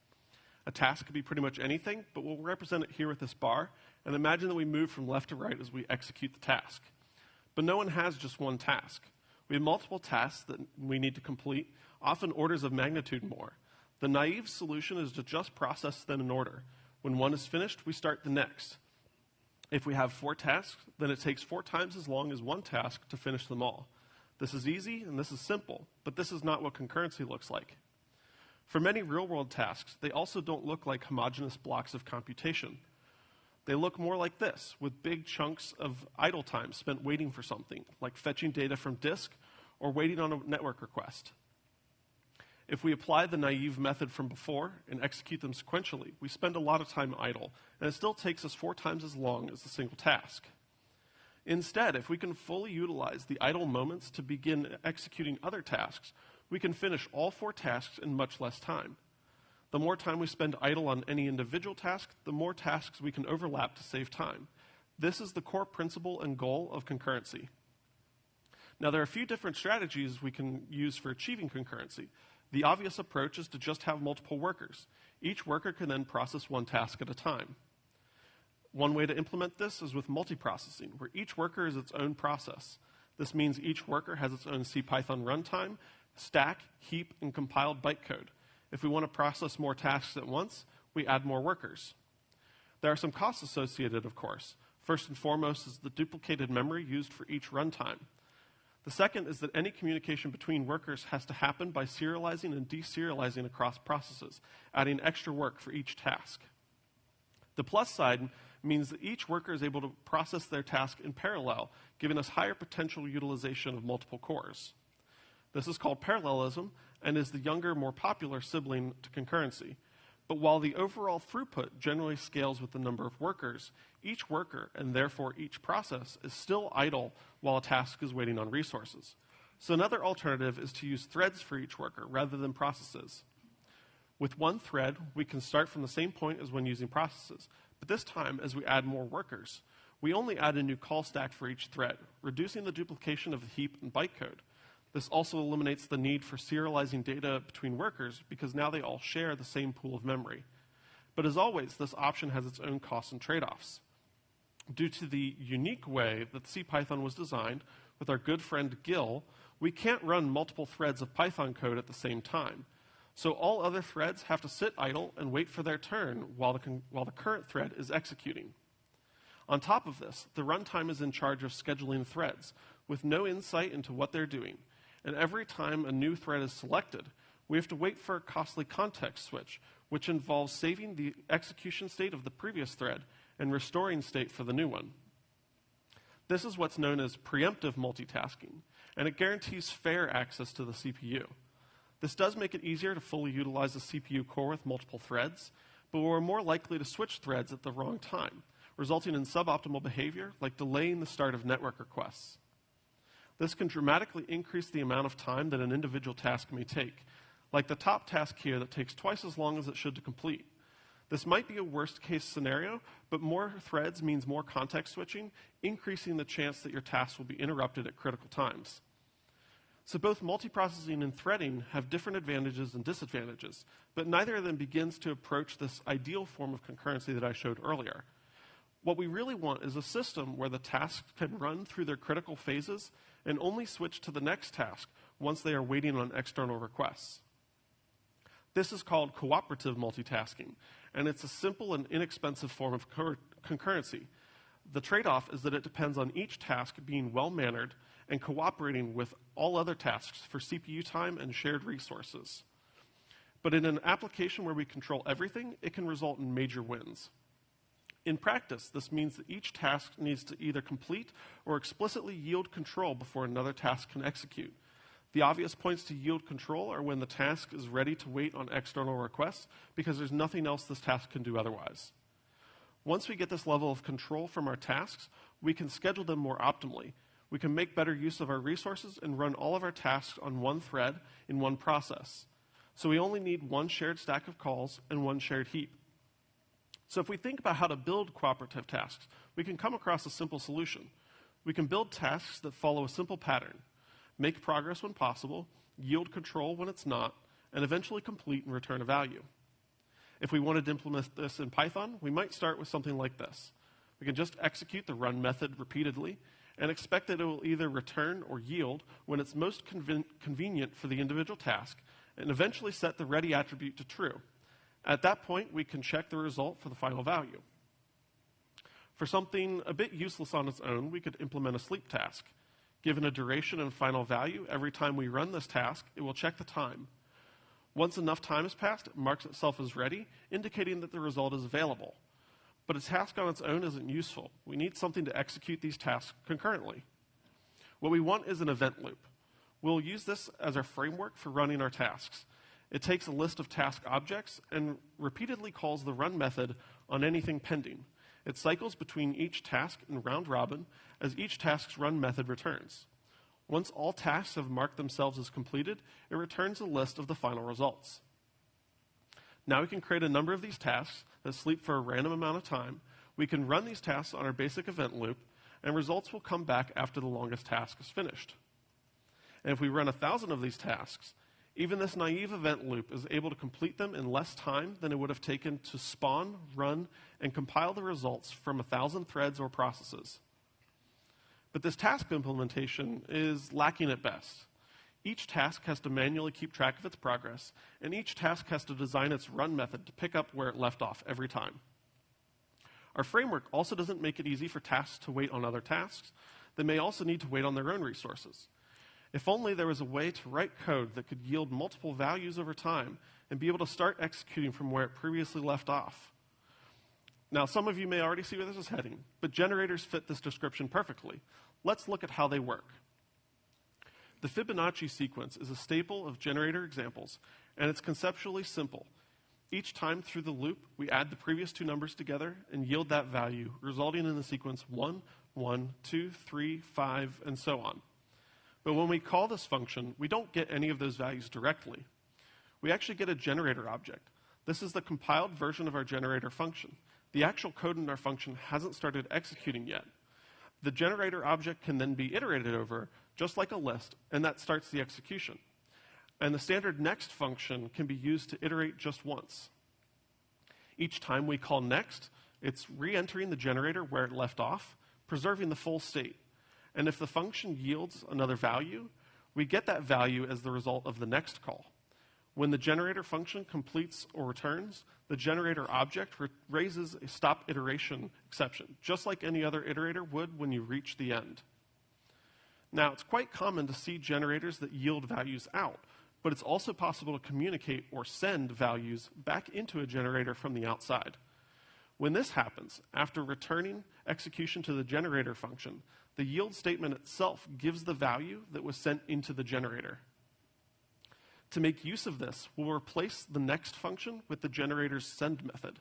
A task could be pretty much anything, but we'll represent it here with this bar, and imagine that we move from left to right as we execute the task. But no one has just one task. We have multiple tasks that we need to complete, often orders of magnitude more. The naive solution is to just process them in order. When one is finished, we start the next. If we have 4 tasks, then it takes 4 times as long as one task to finish them all. This is easy and this is simple, but this is not what concurrency looks like. For many real-world tasks, they also don't look like homogeneous blocks of computation. They look more like this, with big chunks of idle time spent waiting for something, like fetching data from disk or waiting on a network request. If we apply the naive method from before and execute them sequentially, we spend a lot of time idle, and it still takes us 4 times as long as a single task. Instead, if we can fully utilize the idle moments to begin executing other tasks, we can finish all 4 tasks in much less time. The more time we spend idle on any individual task, the more tasks we can overlap to save time. This is the core principle and goal of concurrency. Now, there are a few different strategies we can use for achieving concurrency. The obvious approach is to just have multiple workers. Each worker can then process one task at a time. One way to implement this is with multiprocessing, where each worker is its own process. This means each worker has its own CPython runtime, stack, heap, and compiled bytecode. If we want to process more tasks at once, we add more workers. There are some costs associated, of course. First and foremost is the duplicated memory used for each runtime. The second is that any communication between workers has to happen by serializing and deserializing across processes, adding extra work for each task. The plus side means that each worker is able to process their task in parallel, giving us higher potential utilization of multiple cores. This is called parallelism and is the younger, more popular sibling to concurrency. But while the overall throughput generally scales with the number of workers, each worker, and therefore each process, is still idle while a task is waiting on resources. So another alternative is to use threads for each worker rather than processes. With one thread, we can start from the same point as when using processes, but this time, as we add more workers, we only add a new call stack for each thread, reducing the duplication of the heap and bytecode. This also eliminates the need for serializing data between workers because now they all share the same pool of memory. But as always, this option has its own costs and trade-offs. Due to the unique way that CPython was designed, with our good friend Gil, we can't run multiple threads of Python code at the same time. So all other threads have to sit idle and wait for their turn while the current thread is executing. On top of this, the runtime is in charge of scheduling threads, with no insight into what they're doing. And every time a new thread is selected, we have to wait for a costly context switch, which involves saving the execution state of the previous thread and restoring state for the new one. This is what's known as preemptive multitasking, and it guarantees fair access to the CPU. This does make it easier to fully utilize the CPU core with multiple threads, but we're more likely to switch threads at the wrong time, resulting in suboptimal behavior like delaying the start of network requests. This can dramatically increase the amount of time that an individual task may take, like the top task here that takes twice as long as it should to complete. This might be a worst-case scenario, but more threads means more context switching, increasing the chance that your task will be interrupted at critical times. So both multiprocessing and threading have different advantages and disadvantages, but neither of them begins to approach this ideal form of concurrency that I showed earlier. What we really want is a system where the tasks can run through their critical phases and only switch to the next task once they are waiting on external requests. This is called cooperative multitasking, and it's a simple and inexpensive form of concurrency. The trade-off is that it depends on each task being well-mannered and cooperating with all other tasks for CPU time and shared resources. But in an application where we control everything, it can result in major wins. In practice, this means that each task needs to either complete or explicitly yield control before another task can execute. The obvious points to yield control are when the task is ready to wait on external requests because there's nothing else this task can do otherwise. Once we get this level of control from our tasks, we can schedule them more optimally. We can make better use of our resources and run all of our tasks on one thread in one process. So we only need one shared stack of calls and one shared heap. So if we think about how to build cooperative tasks, we can come across a simple solution. We can build tasks that follow a simple pattern: make progress when possible, yield control when it's not, and eventually complete and return a value. If we wanted to implement this in Python, we might start with something like this. We can just execute the run method repeatedly and expect that it will either return or yield when it's most convenient for the individual task, and eventually set the ready attribute to true. At that point, we can check the result for the final value. For something a bit useless on its own, we could implement a sleep task. Given a duration and final value, every time we run this task, it will check the time. Once enough time has passed, it marks itself as ready, indicating that the result is available. But a task on its own isn't useful. We need something to execute these tasks concurrently. What we want is an event loop. We'll use this as our framework for running our tasks. It takes a list of task objects and repeatedly calls the run method on anything pending. It cycles between each task in round robin as each task's run method returns. Once all tasks have marked themselves as completed, it returns a list of the final results. Now we can create a number of these tasks that sleep for a random amount of time. We can run these tasks on our basic event loop, and results will come back after the longest task is finished. And if we run 1,000 of these tasks, even this naive event loop is able to complete them in less time than it would have taken to spawn, run, and compile the results from 1,000 threads or processes. But this task implementation is lacking at best. Each task has to manually keep track of its progress, and each task has to design its run method to pick up where it left off every time. Our framework also doesn't make it easy for tasks to wait on other tasks. They may also need to wait on their own resources. If only there was a way to write code that could yield multiple values over time and be able to start executing from where it previously left off. Now, some of you may already see where this is heading, but generators fit this description perfectly. Let's look at how they work. The Fibonacci sequence is a staple of generator examples, and it's conceptually simple. Each time through the loop, we add the previous two numbers together and yield that value, resulting in the sequence 1, 1, 2, 3, 5, and so on. But when we call this function, we don't get any of those values directly. We actually get a generator object. This is the compiled version of our generator function. The actual code in our function hasn't started executing yet. The generator object can then be iterated over, just like a list, and that starts the execution. And the standard next function can be used to iterate just once. Each time we call next, it's re-entering the generator where it left off, preserving the full state. And if the function yields another value, we get that value as the result of the next call. When the generator function completes or returns, the generator object raises a stop iteration exception, just like any other iterator would when you reach the end. Now, it's quite common to see generators that yield values out, but it's also possible to communicate or send values back into a generator from the outside. When this happens, after returning execution to the generator function, the yield statement itself gives the value that was sent into the generator. To make use of this, we'll replace the next function with the generator's send method.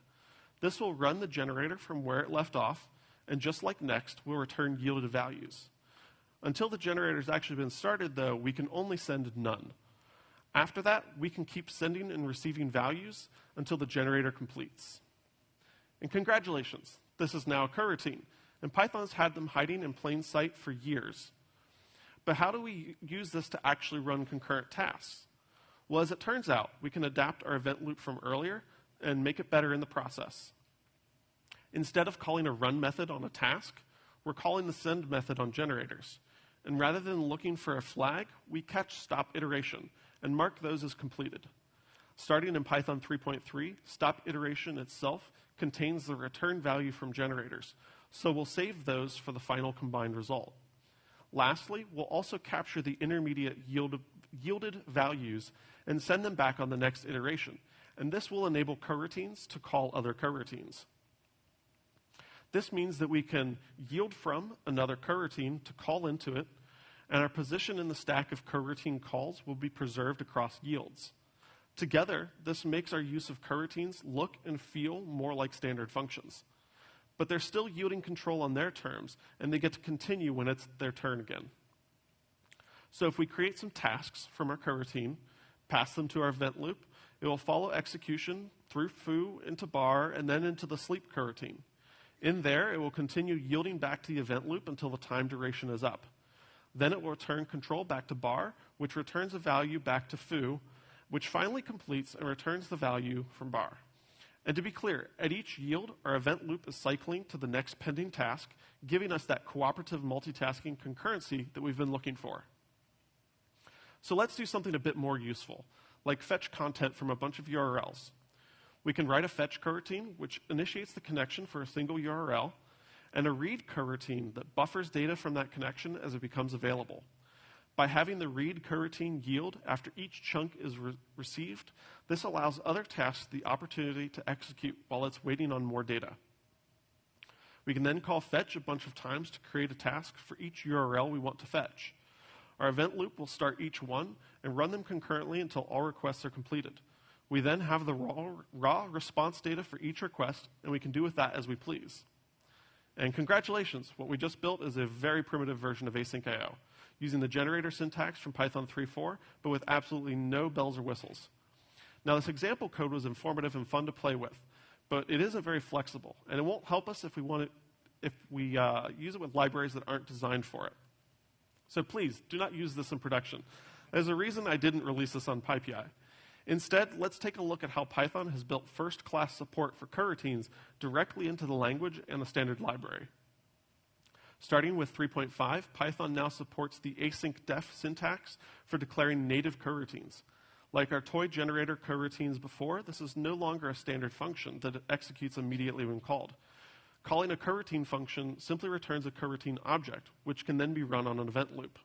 This will run the generator from where it left off, and just like next, we'll return yielded values. Until the generator's actually been started, though, we can only send none. After that, we can keep sending and receiving values until the generator completes. And congratulations, this is now a coroutine, and Python's had them hiding in plain sight for years. But how do we use this to actually run concurrent tasks? Well, as it turns out, we can adapt our event loop from earlier and make it better in the process. Instead of calling a run method on a task, we're calling the send method on generators. And rather than looking for a flag, we catch stop iteration and mark those as completed. Starting in Python 3.3, stop iteration itself contains the return value from generators, so we'll save those for the final combined result. Lastly, we'll also capture the intermediate yielded values and send them back on the next iteration, and this will enable coroutines to call other coroutines. This means that we can yield from another coroutine to call into it, and our position in the stack of coroutine calls will be preserved across yields. Together, this makes our use of coroutines look and feel more like standard functions. But they're still yielding control on their terms, and they get to continue when it's their turn again. So if we create some tasks from our coroutine, pass them to our event loop, It will follow execution through foo into bar and then into the sleep coroutine. In there, it will continue yielding back to the event loop until the time duration is up. Then it will return control back to bar, which returns a value back to foo, which finally completes and returns the value from bar. And to be clear, at each yield, our event loop is cycling to the next pending task, giving us that cooperative multitasking concurrency that we've been looking for. So let's do something a bit more useful, like fetch content from a bunch of URLs. We can write a fetch coroutine, which initiates the connection for a single URL, and a read coroutine that buffers data from that connection as it becomes available. By having the read coroutine yield after each chunk is received, this allows other tasks the opportunity to execute while it's waiting on more data. We can then call fetch a bunch of times to create a task for each URL we want to fetch. Our event loop will start each one and run them concurrently until all requests are completed. We then have the raw response data for each request, and we can do with that as we please. And congratulations, what we just built is a very primitive version of async IO, using the generator syntax from Python 3.4, but with absolutely no bells or whistles. Now, this example code was informative and fun to play with, but it isn't very flexible, and it won't help us if we use it with libraries that aren't designed for it. So please, do not use this in production. There's a reason I didn't release this on PyPI. Instead, let's take a look at how Python has built first-class support for coroutines directly into the language and the standard library. Starting with 3.5, Python now supports the async def syntax for declaring native coroutines. Like our toy generator coroutines before, this is no longer a standard function that executes immediately when called. Calling a coroutine function simply returns a coroutine object, which can then be run on an event loop.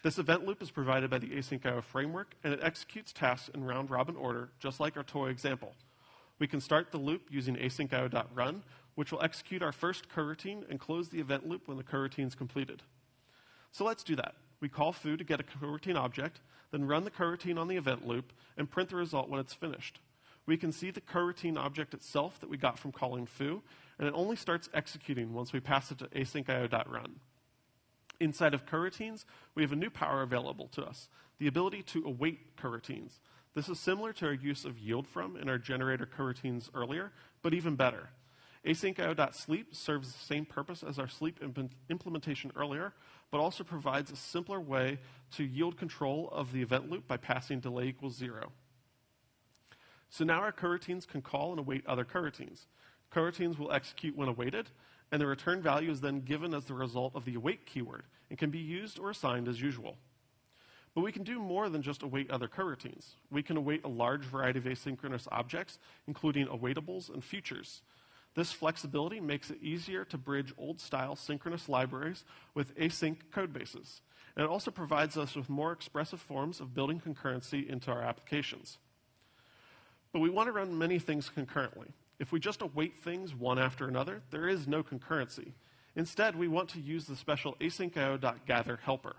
This event loop is provided by the async IO framework, and it executes tasks in round-robin order, just like our toy example. We can start the loop using async IO.run, which will execute our first coroutine and close the event loop when the coroutine is completed. So let's do that. We call foo to get a coroutine object, then run the coroutine on the event loop, and print the result when it's finished. We can see the coroutine object itself that we got from calling foo, and it only starts executing once we pass it to async IO.run. Inside of coroutines, we have a new power available to us, the ability to await coroutines. This is similar to our use of yield from in our generator coroutines earlier, but even better. Async IO.sleep serves the same purpose as our sleep implementation earlier, but also provides a simpler way to yield control of the event loop by passing delay equals 0. So now our coroutines can call and await other coroutines. Coroutines will execute when awaited, and the return value is then given as the result of the await keyword and can be used or assigned as usual. But we can do more than just await other coroutines. We can await a large variety of asynchronous objects, including awaitables and futures. This flexibility makes it easier to bridge old-style synchronous libraries with async codebases. And it also provides us with more expressive forms of building concurrency into our applications. But we want to run many things concurrently. If we just await things one after another, there is no concurrency. Instead, we want to use the special async IO.gather helper.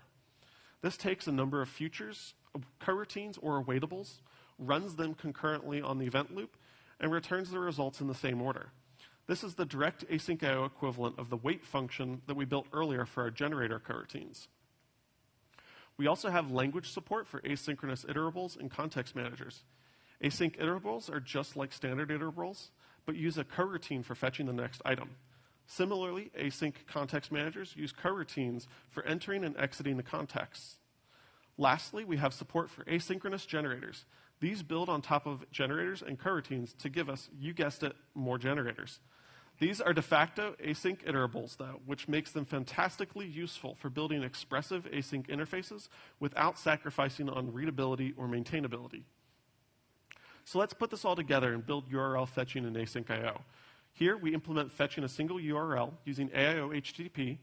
This takes a number of futures, coroutines, or awaitables, runs them concurrently on the event loop, and returns the results in the same order. This is the direct async IO equivalent of the wait function that we built earlier for our generator coroutines. We also have language support for asynchronous iterables and context managers. Async iterables are just like standard iterables, but use a coroutine for fetching the next item. Similarly, async context managers use coroutines for entering and exiting the contexts. Lastly, we have support for asynchronous generators. These build on top of generators and coroutines to give us, you guessed it, more generators. These are de facto async iterables, though, which makes them fantastically useful for building expressive async interfaces without sacrificing on readability or maintainability. So let's put this all together and build URL fetching in async IO. Here, we implement fetching a single URL using AIO HTTP.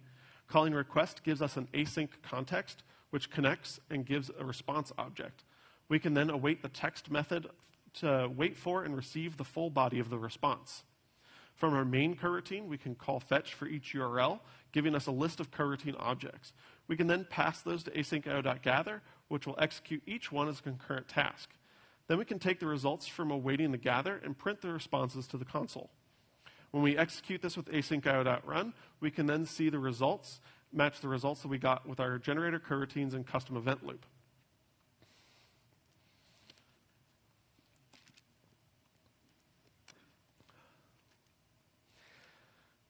Calling request gives us an async context, which connects and gives a response object. We can then await the text method to wait for and receive the full body of the response. From our main coroutine, we can call fetch for each URL, giving us a list of coroutine objects. We can then pass those to async IO.gather, which will execute each one as a concurrent task. Then we can take the results from awaiting the gather and print the responses to the console. When we execute this with async IO.run, we can then see the results, match the results that we got with our generator coroutines and custom event loop.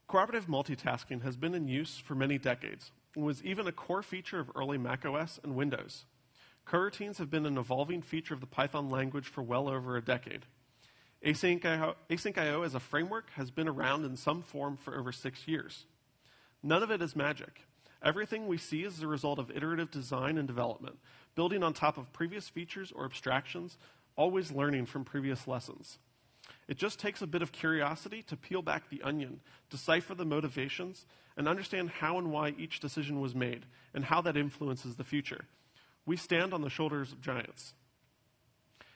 Cooperative multitasking has been in use for many decades and was even a core feature of early macOS and Windows. Coroutines have been an evolving feature of the Python language for well over a decade. Async.io as a framework has been around in some form for over 6 years. None of it is magic. Everything we see is the result of iterative design and development, building on top of previous features or abstractions, always learning from previous lessons. It just takes a bit of curiosity to peel back the onion, decipher the motivations, and understand how and why each decision was made, and how that influences the future. We stand on the shoulders of giants.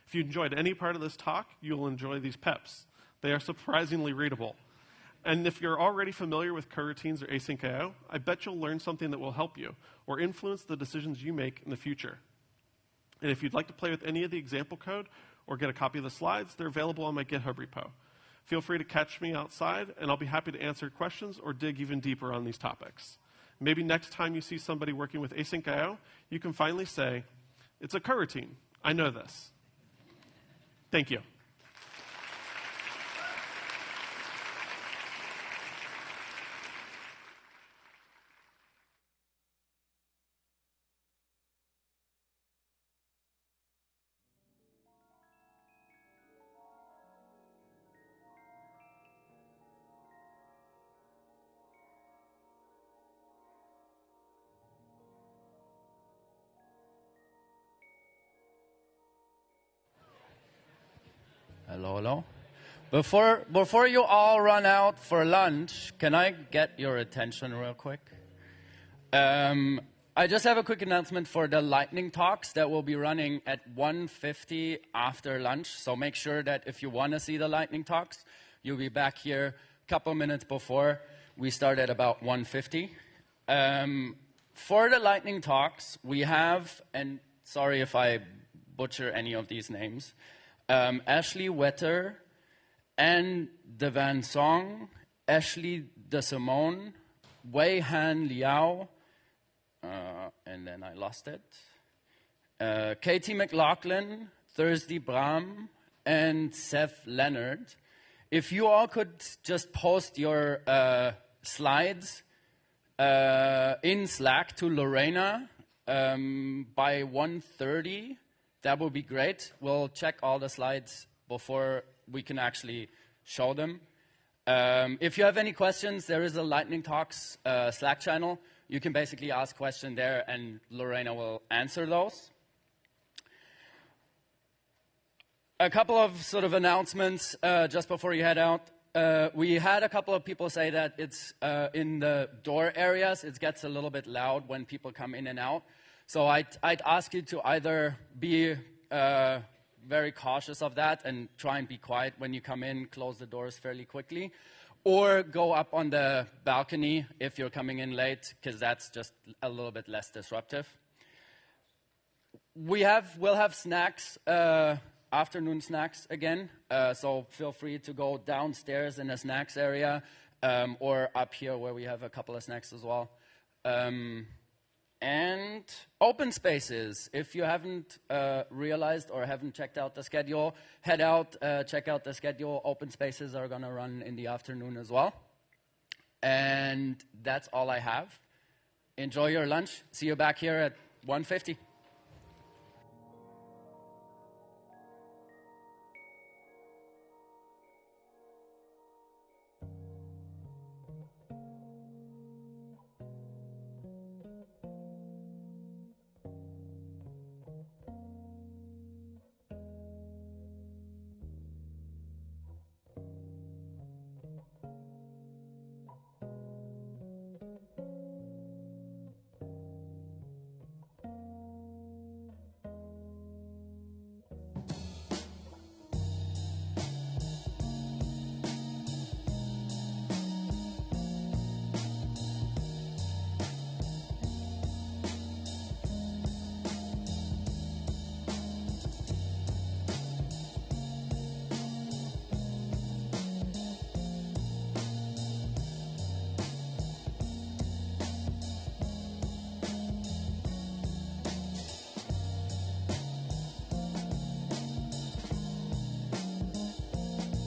If you enjoyed any part of this talk, you'll enjoy these PEPs. They are surprisingly readable. And if you're already familiar with coroutines or Async.io, I bet you'll learn something that will help you or influence the decisions you make in the future. And if you'd like to play with any of the example code or get a copy of the slides, they're available on my GitHub repo. Feel free to catch me outside, and I'll be happy to answer questions or dig even deeper on these topics. Maybe next time you see somebody working with Async.io, you can finally say, "It's a coroutine. I know this." Thank you. Hello, hello. Before you all run out for lunch, can I get your attention real quick? I just have a quick announcement for the lightning talks that will be running at 1:50 after lunch. So make sure that if you want to see the lightning talks, you'll be back here a couple minutes before. We start at about 1:50. For the lightning talks, we have, and sorry if I butcher any of these names, Ashley Wetter, Anne de Van Song, Ashley de Simone, Wei Han Liao, and then I lost it, Katie McLaughlin, Thursday Brahm, and Seth Leonard. If you all could just post your slides in Slack to Lorena by 1:30, that would be great. We'll check all the slides before we can actually show them. If you have any questions, there is a Lightning Talks Slack channel. You can basically ask questions there, and Lorena will answer those. A couple of sort of announcements just before you head out. We had a couple of people say that it's in the door areas. It gets a little bit loud when people come in and out. So I'd ask you to either be very cautious of that and try and be quiet when you come in, close the doors fairly quickly, or go up on the balcony if you're coming in late, because that's just a little bit less disruptive. We'll have snacks, afternoon snacks again, so feel free to go downstairs in the snacks area or up here where we have a couple of snacks as well. And open spaces. If you haven't realized or haven't checked out the schedule, head out, check out the schedule. Open spaces are going to run in the afternoon as well. And that's all I have. Enjoy your lunch. See you back here at 1:50.